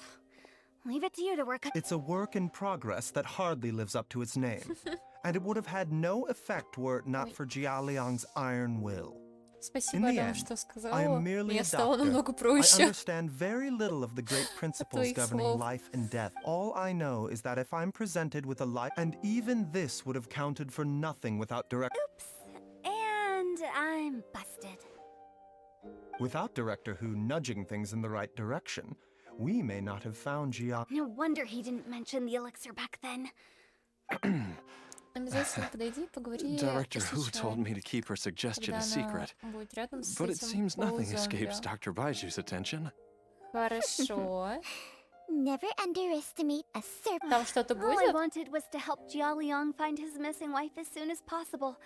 Leave it to you to work. It's a work in progress that hardly lives up to its name, and it would have had no effect were it not for Jialiang's iron will. In Спасибо, the Алена, end, что I сказала. am merely Мне a стало doctor. намного I проще. understand very little of the great principles твоих governing слов. life and death. All I know is that if I'm presented with a life, and even this would have counted for nothing without And I'm busted. without Director Who nudging things in the right direction, we may not have found No wonder he didn't mention the elixir back then. Обязательно подойди и поговори Director с Who Чичой, told me to keep her suggestion когда a она secret. будет рядом с But it этим seems nothing полузомби. escapes Dr. Baiju's attention. Хорошо. Never underestimate a serpent. Там что-то All I будет? wanted was to help Jialiang find his missing wife as soon as possible,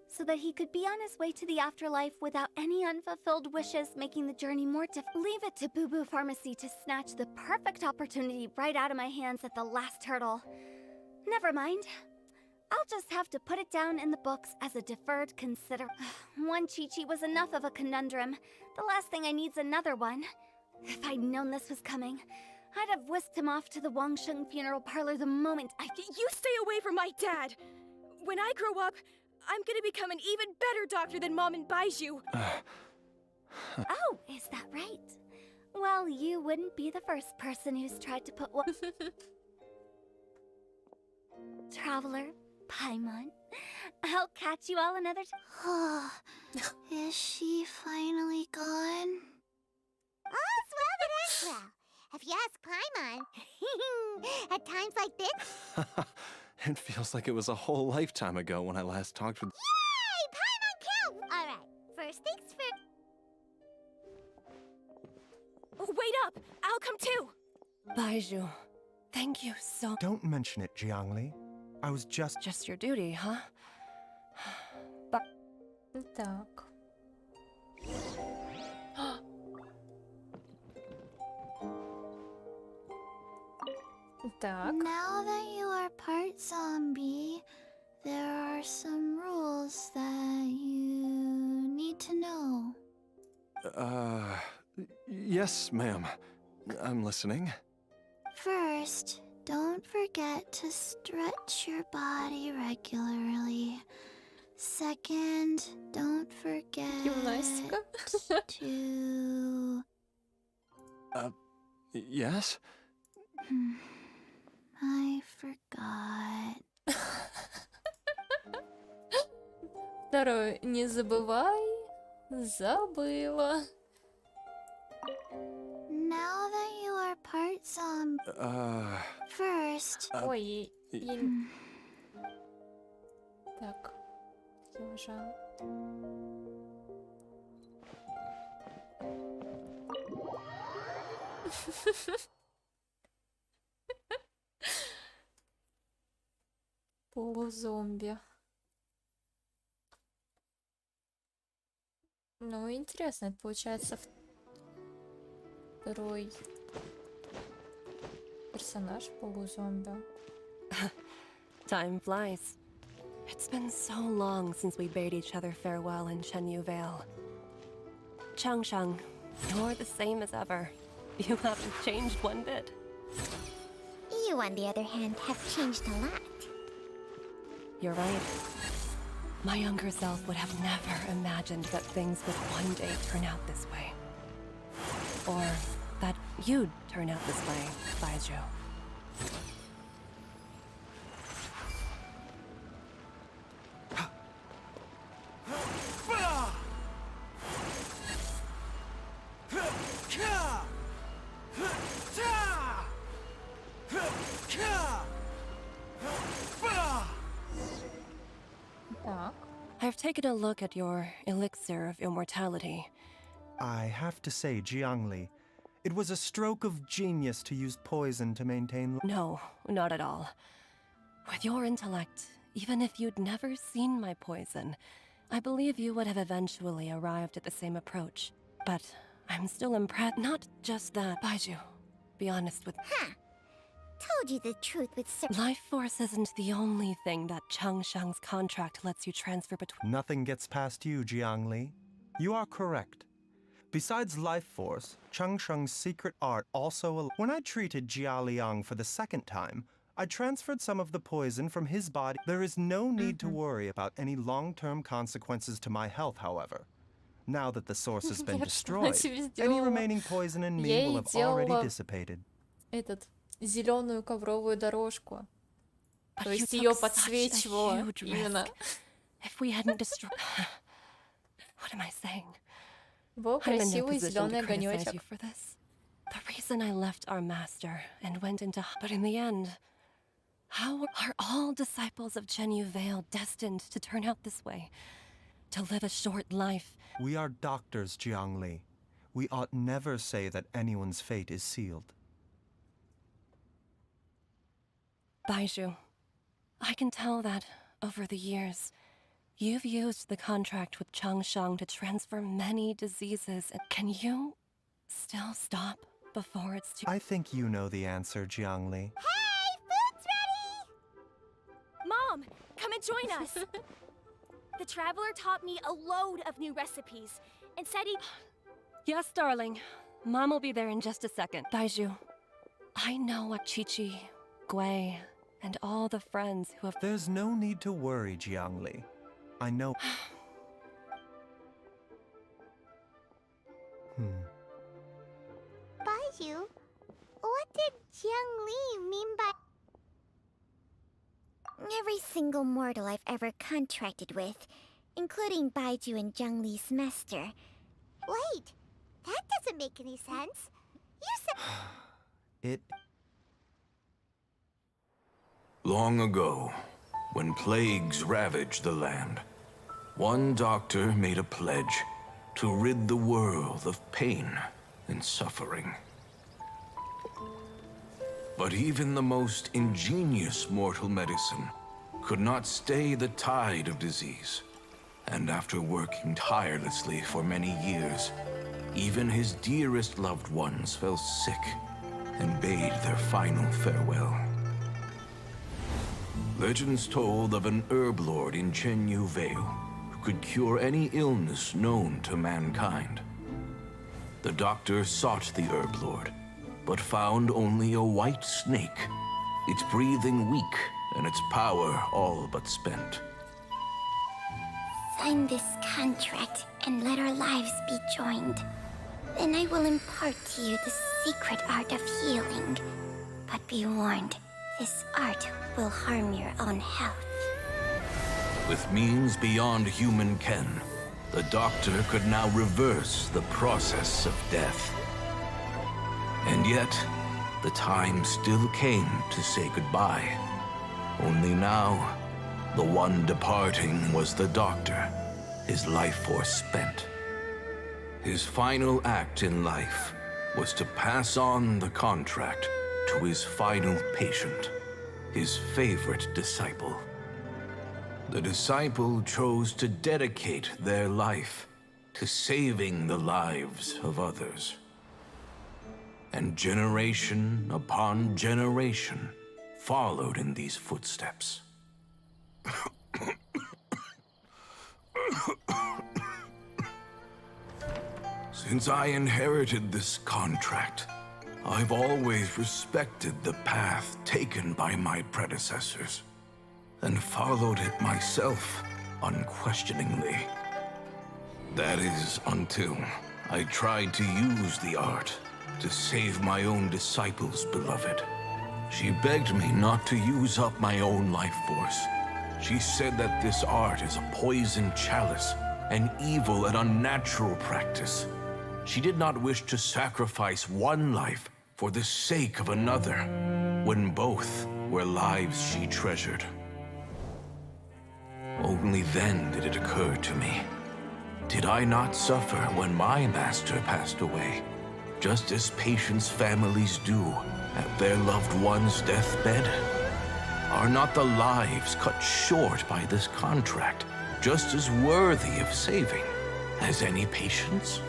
so that he could be on his way to the afterlife without any unfulfilled wishes, making the journey more difficult. Leave it to Boo Boo Pharmacy to snatch the perfect opportunity right out of my hands at the last hurdle. Never mind. I'll just have to put it down in the books as a deferred consider. One Chi-Chi was enough of a conundrum. The last thing I need's another one. If I'd known this was coming, I'd have whisked him off to the Wangsheng funeral parlor the moment I... You stay away from my dad! When I grow up, I'm gonna become an even better doctor than Mom and Baiju! Oh, is that right? Well, you wouldn't be the first person who's tried to put one... Traveler, Paimon, I'll catch you all another time. Is she finally gone? All's well that ends well. If you ask Paimon. At times like this. It feels like it was a whole lifetime ago when I last talked with. Yay! Paimon killed! Alright, first things first. Wait up! I'll come too! Baizhu, thank you so... Don't mention it, Jiangli. I was just... Just your duty, huh? Так. Так. Now that you are part zombie, there are some rules that you need to know. Yes, ma'am. I'm listening. First, don't forget to stretch your body regularly. Second, don't forget to... Yes? I forgot. Второе. Не забывай. Забыла. Now that you are part zombie... First... Ой, Так. Я уже... Полузомби. Ну, интересно, это получается второй персонаж полузомби. Time flies. It's been so long since we bade each other farewell in Chenyu Vale. Changsheng, you're the same as ever. You haven't changed one bit. You, on the other hand, have changed a lot. You're right. My younger self would have never imagined that things would one day turn out this way. Or that you'd turn out this way, Baizhu. I've taken a look at your elixir of immortality. I have to say, Jiangli, it was a stroke of genius to use poison to maintain... No, not at all. With your intellect, even if you'd never seen my poison, I believe you would have eventually arrived at the same approach. But I'm still impressed. Not just that, Baizhu. Be honest with... Huh. Told you the truth with Life force isn't the only thing that Changsheng's contract lets you transfer between... Nothing gets past you, Jiangli. You are correct. Besides life force, Changsheng's secret art also... When I treated Jia Liang for the second time, I transferred some of the poison from his body. There is no need to worry about any long-term consequences to my health, however. Now that the source has been destroyed, any remaining poison in me will have already dissipated. Зеленую ковровую дорожку. То есть ее подсвечивало именно. If we hadn't destroyed... What am I saying? Во, красивый зеленый огонечек. The reason I left our master and went into... But in the end, how are all disciples of Chenyu Vale destined to turn out this way? To live a short life? We are doctors, Jiangli. We ought never say that anyone's fate is sealed. Baizhu, I can tell that, over the years, you've used the contract with Changsheng to transfer many diseases. Can you still stop before it's too... I think you know the answer, Jiangli. Hey! Food's ready! Mom! Come and join us! The Traveler taught me a load of new recipes and said he... Yes, darling. Mom will be there in just a second. Baizhu, I know what Chi-Chi, Gui, and all the friends who have... There's no need to worry, Jiangli. I know... Baizhu, what did Jiangli mean by... Every single mortal I've ever contracted with, including Baiju and Zhongli's master. Wait, that doesn't make any sense. You said... It... Long ago, when plagues ravaged the land, one doctor made a pledge to rid the world of pain and suffering. But even the most ingenious mortal medicine could not stay the tide of disease. And after working tirelessly for many years, even his dearest loved ones fell sick and bade their final farewell. Legends told of an herb lord in Chenyu Vale who could cure any illness known to mankind. The doctor sought the herb lord, but found only a white snake, its breathing weak and its power all but spent. Sign this contract and let our lives be joined. Then I will impart to you the secret art of healing. But be warned, this art will harm your own health. With means beyond human ken, the doctor could now reverse the process of death. And yet, the time still came to say goodbye. Only now, the one departing was the doctor, his life force spent. His final act in life was to pass on the contract to his final patient, his favorite disciple. The disciple chose to dedicate their life to saving the lives of others. And generation upon generation followed in these footsteps. Since I inherited this contract, I've always respected the path taken by my predecessors, and followed it myself unquestioningly. That is, until I tried to use the art to save my own disciple's beloved. She begged me not to use up my own life force. She said that this art is a poisoned chalice, an evil and unnatural practice. She did not wish to sacrifice one life for the sake of another, when both were lives she treasured. Only then did it occur to me. Did I not suffer when my master passed away, just as patients' families do at their loved one's deathbed? Are not the lives cut short by this contract just as worthy of saving as any patients?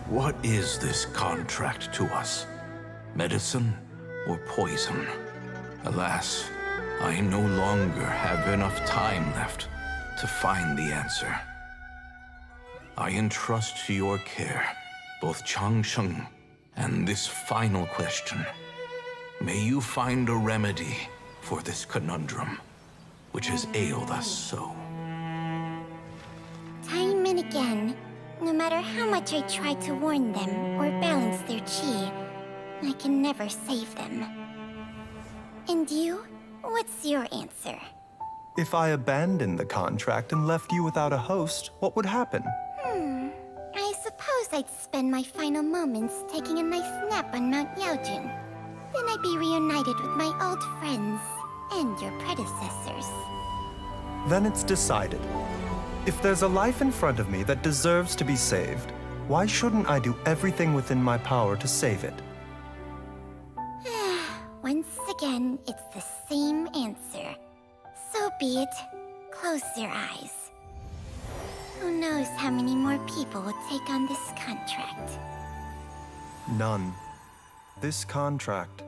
What is this contract to us? Medicine or poison? Alas, I no longer have enough time left to find the answer. I entrust to your care both Changsheng and this final question. May you find a remedy for this conundrum, which has ailed us so. Time and again, no matter how much I try to warn them or balance their chi, I can never save them. And you? What's your answer? If I abandoned the contract and left you without a host, what would happen? I suppose I'd spend my final moments taking a nice nap on Mount Yaojun. Then I'd be reunited with my old friends and your predecessors. Then it's decided. If there's a life in front of me that deserves to be saved, why shouldn't I do everything within my power to save it? Once again, it's the same answer. So be it. Close your eyes. Who knows how many more people will take on this contract? None. This contract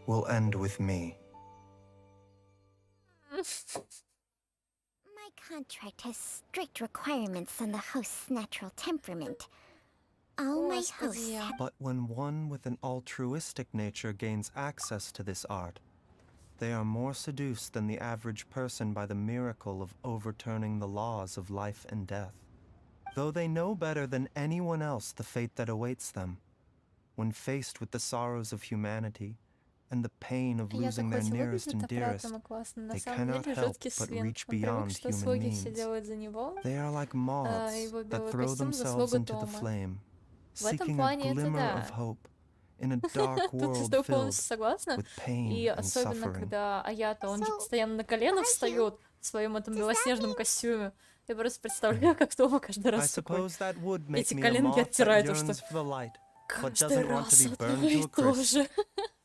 will end with me. My contract has strict requirements on the host's natural temperament. All my hosts have... But when one with an altruistic nature gains access to this art, they are more seduced than the average person by the miracle of overturning the laws of life and death. Though they know better than anyone else the fate that awaits them, when faced with the sorrows of humanity, and the pain of Я-то losing their хоть nearest выглядит and dearest, опрятным и классно, на they самом cannot деле help жуткий but свин. reach Он привык, beyond что human слуги все means. делают за него. They are like А moths его that белый throw костюм — themselves заслуга into the Тома. flame, В этом seeking a плане это glimmer of да. hope in a dark Тут я с world тобой filled полностью согласна. with И pain and особенно, suffering. когда Аята, он же So, постоянно на колено are you- встает в своем этом Does that белоснежном mean- костюме. Я просто представляю, как Тома каждый I раз такой suppose that would make эти me a коленки moth that оттирает, то что yearns for the light, but каждый doesn't want to раз be одно burned и to a то crisp. же.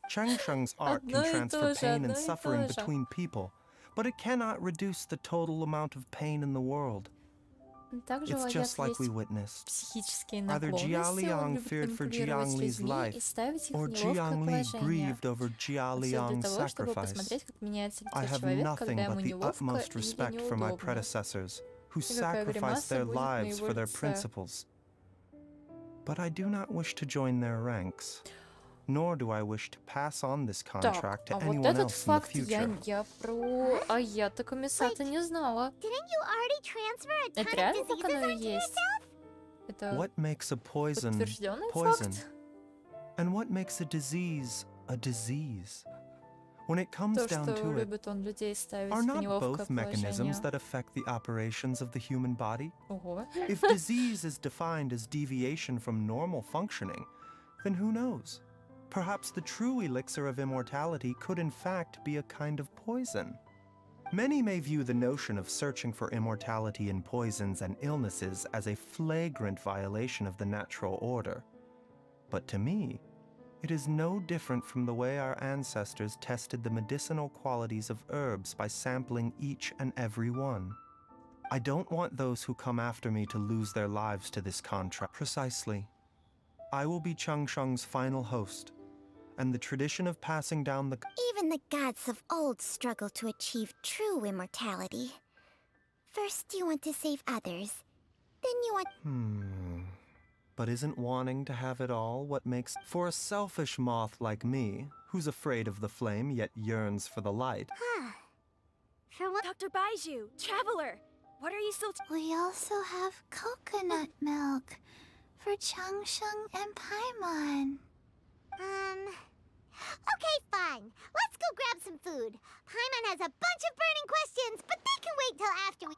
Chang Sheng's art Одно can и transfer то же, pain and одно и suffering то же. between people, but it cannot reduce the total amount of pain in the world. Также у It's Аят just like we есть witnessed. психические Either наклонности, он Jialiang любит feared for манипулировать Jiangli's людьми и life, ставить их в or неловкое Jiangli положение. grieved over Все для Jialiang's того, чтобы sacrifice. посмотреть, как меняется I лицо have человека, nothing когда ему but the неловко utmost или respect for my неудобно. predecessors, who И какая sacrificed гримаса their будет на lives его for their лице. principles. But I do not wish to join their ranks, nor do I wish to pass on this Так, contract to а вот anyone этот else in the факт future. я про Аята Комиссата не знала. Didn't you already transfer a ton Это of реально так diseases оно и onto есть? yourself? Это What makes a poison подтвержденный poison? факт? And what makes a disease a disease? When it comes То, down что to it, любит он людей ставить are в not неловкое both mechanisms положение. that affect the operations of the human body? Ого. If disease is defined as deviation from normal functioning, then who knows? Perhaps the true elixir of immortality could in fact be a kind of poison. Many may view the notion of searching for immortality in poisons and illnesses as a flagrant violation of the natural order. But to me, it is no different from the way our ancestors tested the medicinal qualities of herbs by sampling each and every one. I don't want those who come after me to lose their lives to this contract. Precisely. I will be Changsheng's final host, and the tradition of passing down the... Even the gods of old struggle to achieve true immortality. First you want to save others, then you want... But isn't wanting to have it all what makes... For a selfish moth like me, who's afraid of the flame yet yearns for the light... For what? Dr. Baiju, Traveler, what are you still... We also have coconut milk for Changsheng and Paimon. Okay, fine. Let's go grab some food. Paimon has a bunch of burning questions, but they can wait till after we...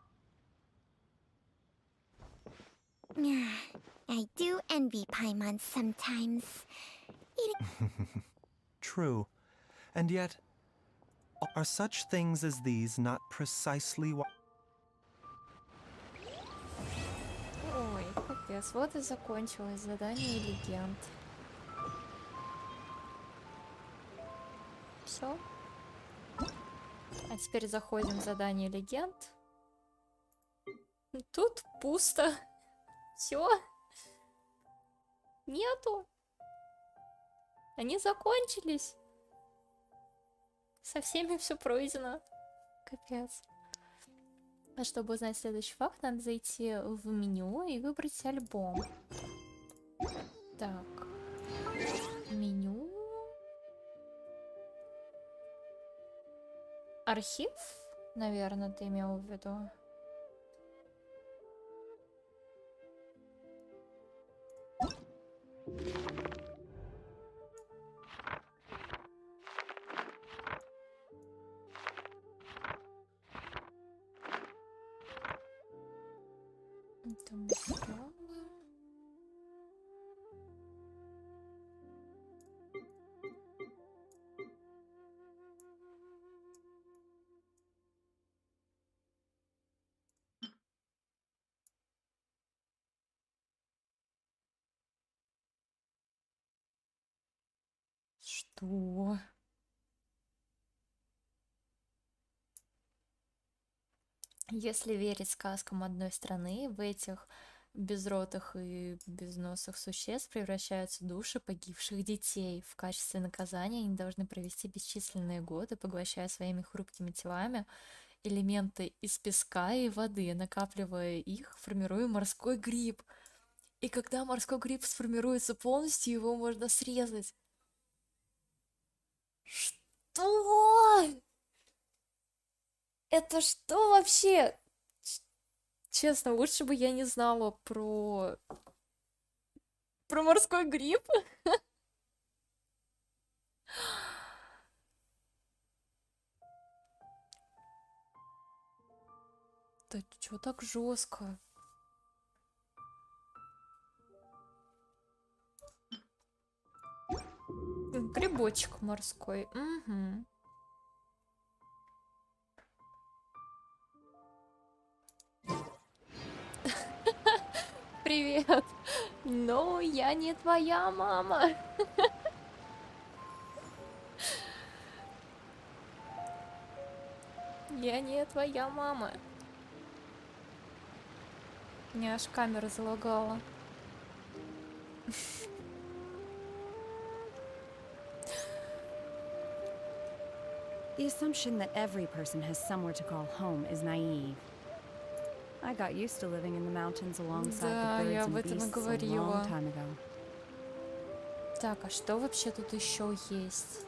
I do envy Paimon sometimes. True. And yet, are such things as these not precisely what... Ой, капец, вот и закончилось задание легенд. Все. А теперь заходим в задание легенд. Тут пусто. Все. Нету. Они закончились. Со всеми все пройдено. Капец. А чтобы узнать следующий факт, надо зайти в меню и выбрать альбом. Так. Меню. Архив, наверное, ты имел в виду. Это мы сделаем. Что? Если верить сказкам одной страны, в этих безротых и безносых существ превращаются души погибших детей. В качестве наказания они должны провести бесчисленные годы, поглощая своими хрупкими телами элементы из песка и воды, накапливая их, формируя морской гриб. И когда морской гриб сформируется полностью, его можно срезать. Что? Это что вообще? Честно, лучше бы я не знала про морской гриб. Да чё так жестко? Грибочек морской. Угу. Привет. Но я не твоя мама. Я не твоя мама. Мне аж камера залагала. The assumption that every person has somewhere to call home is naive. I got used to living in the mountains alongside Да, the я birds об and этом и beasts a говорила. long time ago. Так, а что вообще тут еще есть?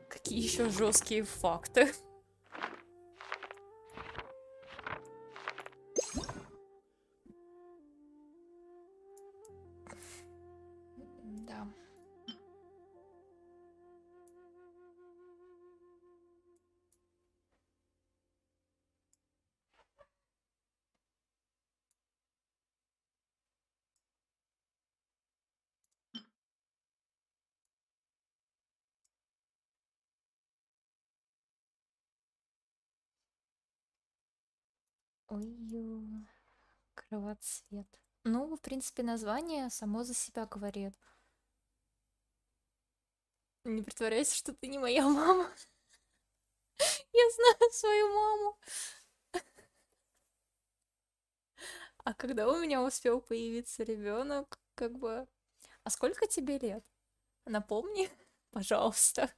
Какие еще жесткие факты? Да. Ой, кровоцвет. Ну, в принципе, название само за себя говорит. Не притворяйся, что ты не моя мама. Я знаю свою маму. А когда у меня успел появиться ребенок, как бы... А сколько тебе лет? Напомни, пожалуйста.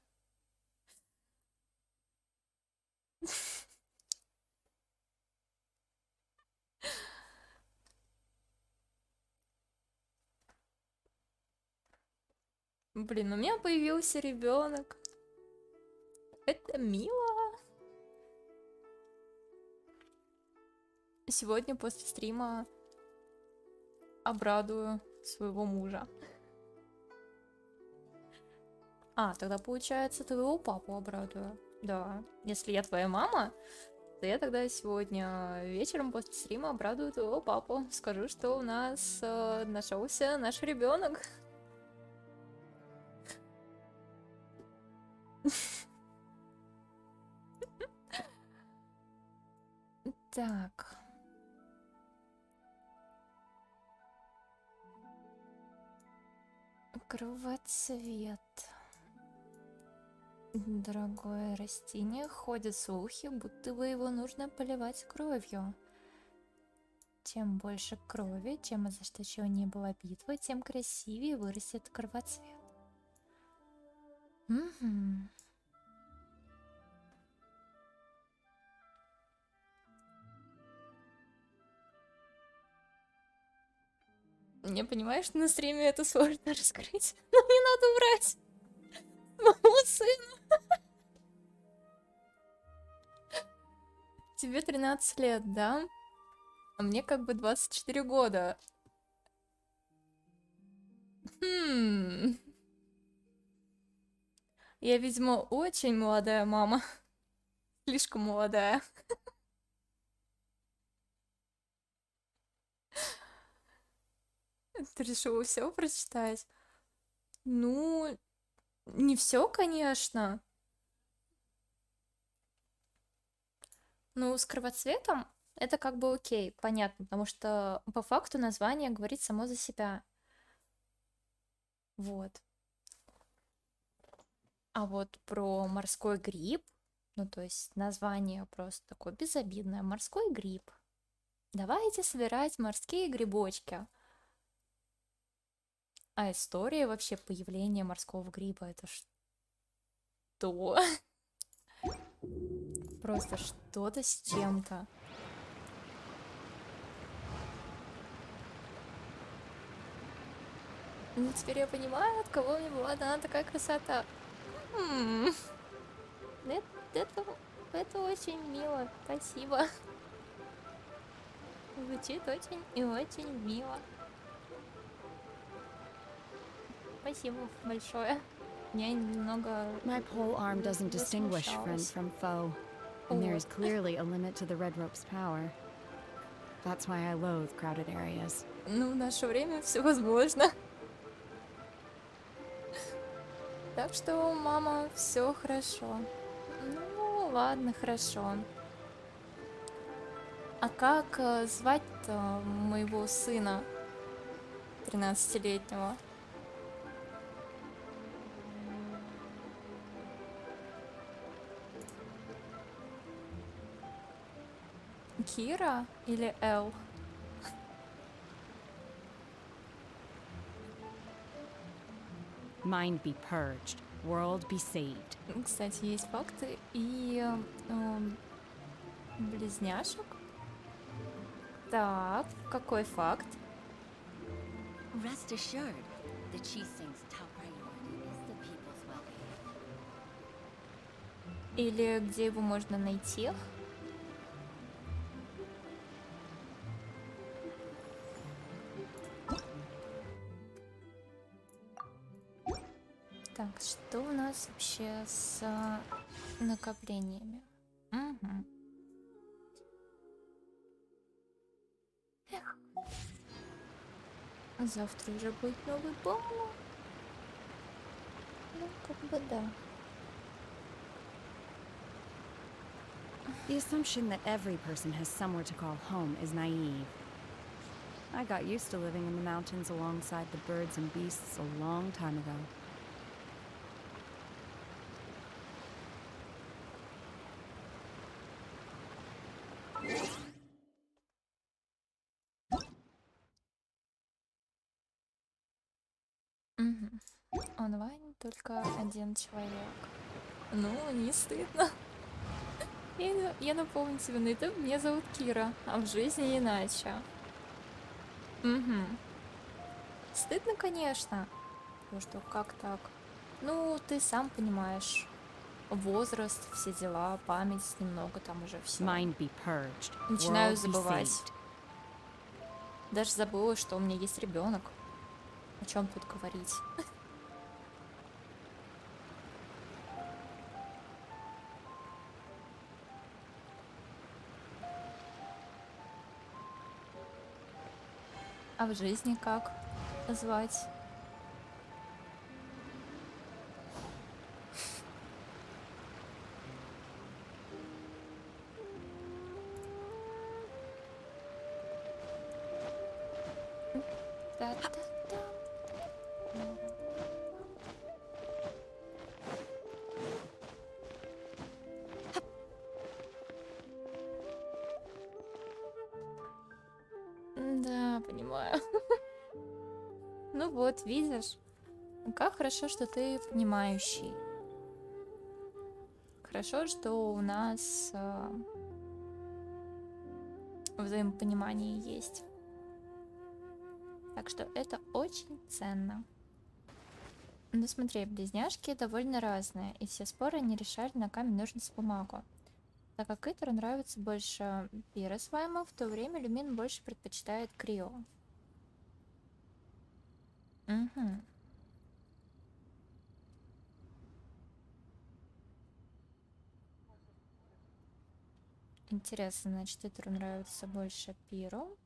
Блин, у меня появился ребенок. Это мило. Сегодня после стрима обрадую своего мужа. А, тогда получается твоего папу обрадую. Да. Если я твоя мама, то я тогда сегодня вечером после стрима обрадую твоего папу. Скажу, что у нас нашелся наш ребенок. Так. Кровоцвет. Дорогое растение, ходят слухи, будто бы его нужно поливать кровью. Чем больше крови, чем ожесточеннее была битва, тем красивее вырастет кровоцвет. Угу. Не понимаешь, что на стриме это сложно раскрыть, но не надо врать моему сыну. Тебе 13 лет, да? А мне как бы 24 года. Я, видимо, очень молодая мама. Слишком молодая. Ты решила все прочитать? Ну, не все, конечно. Ну, с кровоцветом это как бы окей, понятно, потому что по факту название говорит само за себя. Вот. А вот про морской гриб, ну, то есть название просто такое безобидное. Морской гриб. Давайте собирать морские грибочки. А история вообще появления морского гриба, это что? Просто что-то с чем-то. Ну, теперь я понимаю, от кого мне была дана такая красота. Это очень мило, спасибо. Звучит очень и очень мило. Спасибо большое. Я немного My pole arm doesn't distinguish friend from foe, And there is Вот. clearly a limit to the red rope's power. That's why I loathe crowded areas. Ну, в наше время все возможно. Так что, мама, все хорошо. Ну, ладно, хорошо. А как звать-то моего сына 13-летнего? Кира или Эл? Mind be purged, world be saved. Кстати, есть факты и близняшек. Так, какой факт? Rest assured, the Chising's top priority is the people's well-being. Или где его можно найти? Так, что у нас вообще с накоплениями? Угу. Эх. Завтра уже будет новый бал. Ну, как бы да. The assumption that every person has somewhere to call home is naive. I got used to living in the mountains alongside the birds and beasts a long time ago. Мгм. Онлайн только один человек. Ну, не стыдно. Я напомню тебе, на YouTube меня зовут Кира, а в жизни иначе. Угу. Стыдно, конечно. Потому что как так? Ну, ты сам понимаешь. Возраст, все дела, память немного там уже все. Mind be purged, Начинаю world be забывать. saved. Даже забыла, что у меня есть ребенок. О чем тут говорить? А в жизни как звать? Та-та-та. Да, понимаю. Ну вот, видишь, как хорошо, что ты понимающий. Хорошо, что у нас взаимопонимание есть. Так что это очень ценно. Ну смотри, близняшки довольно разные, и все споры они решали на камень, ножницы, бумагу. Так как Итеру нравится больше Пира с Ваймом, в то время Люмин больше предпочитает Крио. Угу. Интересно, значит, Итеру нравится больше Пиру,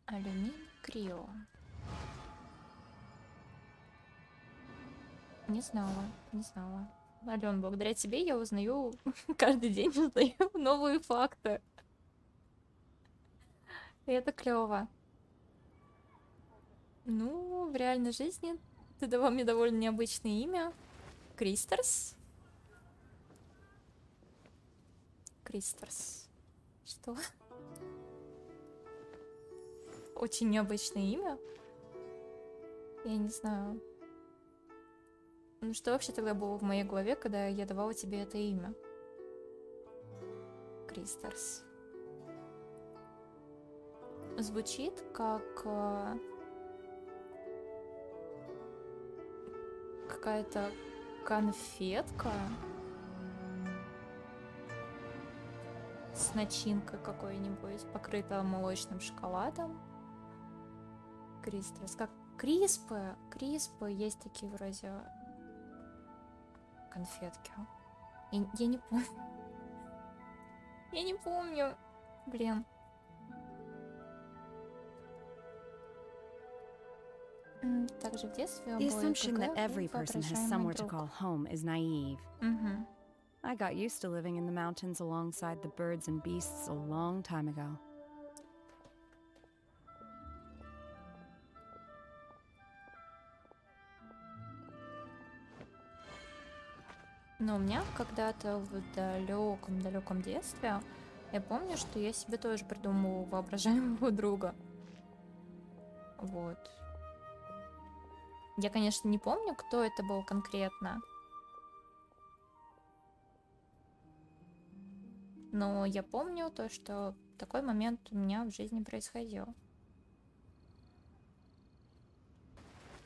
а Люмин Крио. Не знала, не знала. Ален, благодаря тебе я узнаю, каждый день узнаю новые факты. И это клево. Ну, в реальной жизни ты дала мне довольно необычное имя. Кристерс. Кристерс. Что? Очень необычное имя. Я не знаю. Ну что вообще тогда было в моей голове, когда я давала тебе это имя? Кристерс. Звучит как какая-то конфетка с начинкой какой-нибудь, покрыта молочным шоколадом. Кристерс. Как криспы есть такие вроде конфетки. Я не помню. Я не помню. Блин. Также в детстве The обои assumption that КГ every был person has воображаемый somewhere to друг. call home is naive. Мгм. I got used to living in the mountains alongside the birds and beasts a long time ago. Но у меня когда-то в далеком-далеком детстве я помню, что я себе тоже придумывала воображаемого друга. Вот. Я, конечно, не помню, кто это был конкретно. Но я помню то, что такой момент у меня в жизни происходил.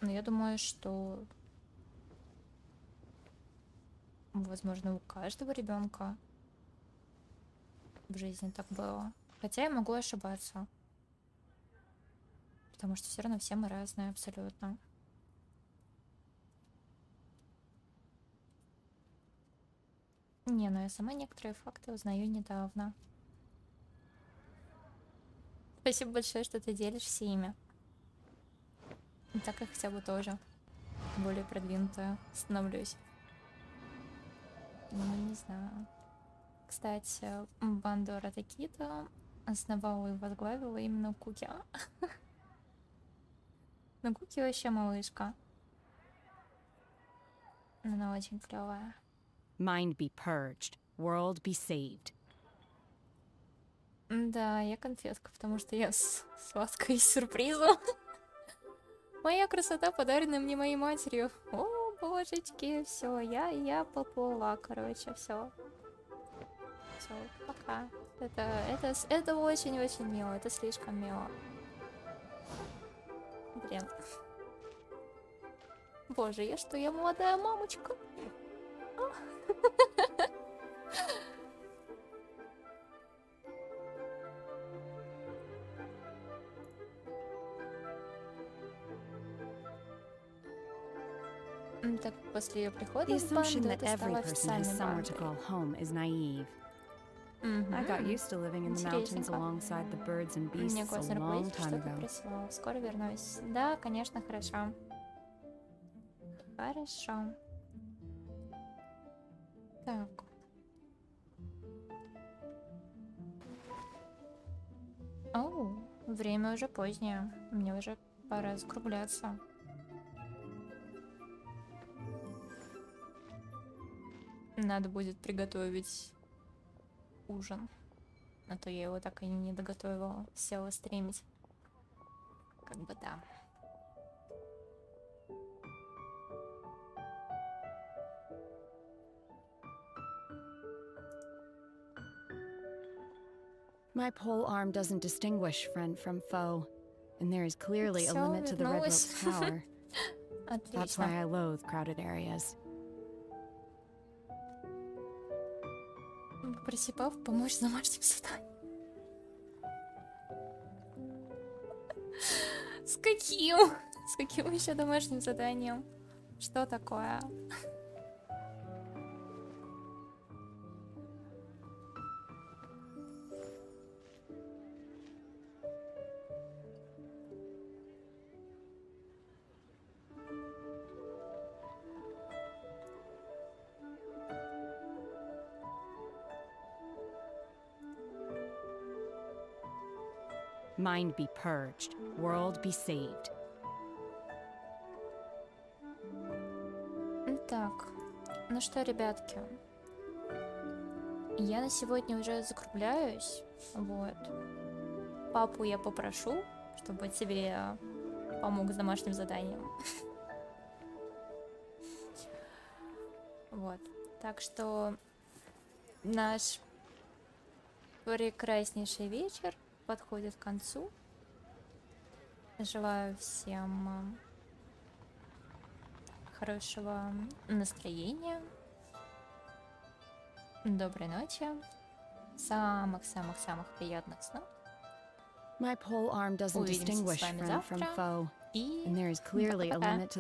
Но я думаю, что, возможно, у каждого ребенка в жизни так было. Хотя я могу ошибаться. Потому что все равно все мы разные абсолютно. Не, ну я сама некоторые факты узнаю недавно. Спасибо большое, что ты делишься ими. И так я хотя бы тоже более продвинутая становлюсь. Ну, не знаю. Кстати, банду Ратакита основала и возглавила именно Куки. Ну, Куки вообще малышка. Она очень клевая. Mind be purged, world be saved. Да, я конфетка, потому что я сладкая из сюрприза. Моя красота, подаренная мне моей матерью. О, божечки, все, я поплыла, короче, все. Все, пока. Это очень-очень мило, это слишком мило. Блин. Боже, я молодая мамочка. Так, после ее прихода The в assumption банду that это every стало person has официальной somewhere to бандой. call home is naive. I got used to living in the mountains Интересненько. alongside the birds and Мне beasts a классный long руководитель time что-то ago. прислал. Скоро вернусь. Да, конечно, хорошо. Хорошо. Так. Оу, время уже позднее. Мне уже пора закругляться. Надо будет приготовить ужин. А то я его так и не доготовила. Села стримить. Как бы да. My pole arm doesn't distinguish friend from foe, and there is clearly a Всё, limit to the red вернулась. rope's power. That's why Отлично. I loathe crowded areas. Попроси папу помочь с домашним заданием. С каким? С каким еще домашним заданием? Что такое? Mind be purged, world be saved. Так, ну что, ребятки, я на сегодня уже закругляюсь. Вот. Папу я попрошу, чтобы тебе помог с домашним заданием. Вот. Так что наш прекраснейший вечер подходит к концу. Желаю всем хорошего настроения, доброй ночи, самых-самых-самых приятных снов. My pole arm doesn't Увидимся с distinguish вами friend from завтра. foe, И and there is clearly a пока-пока. limit to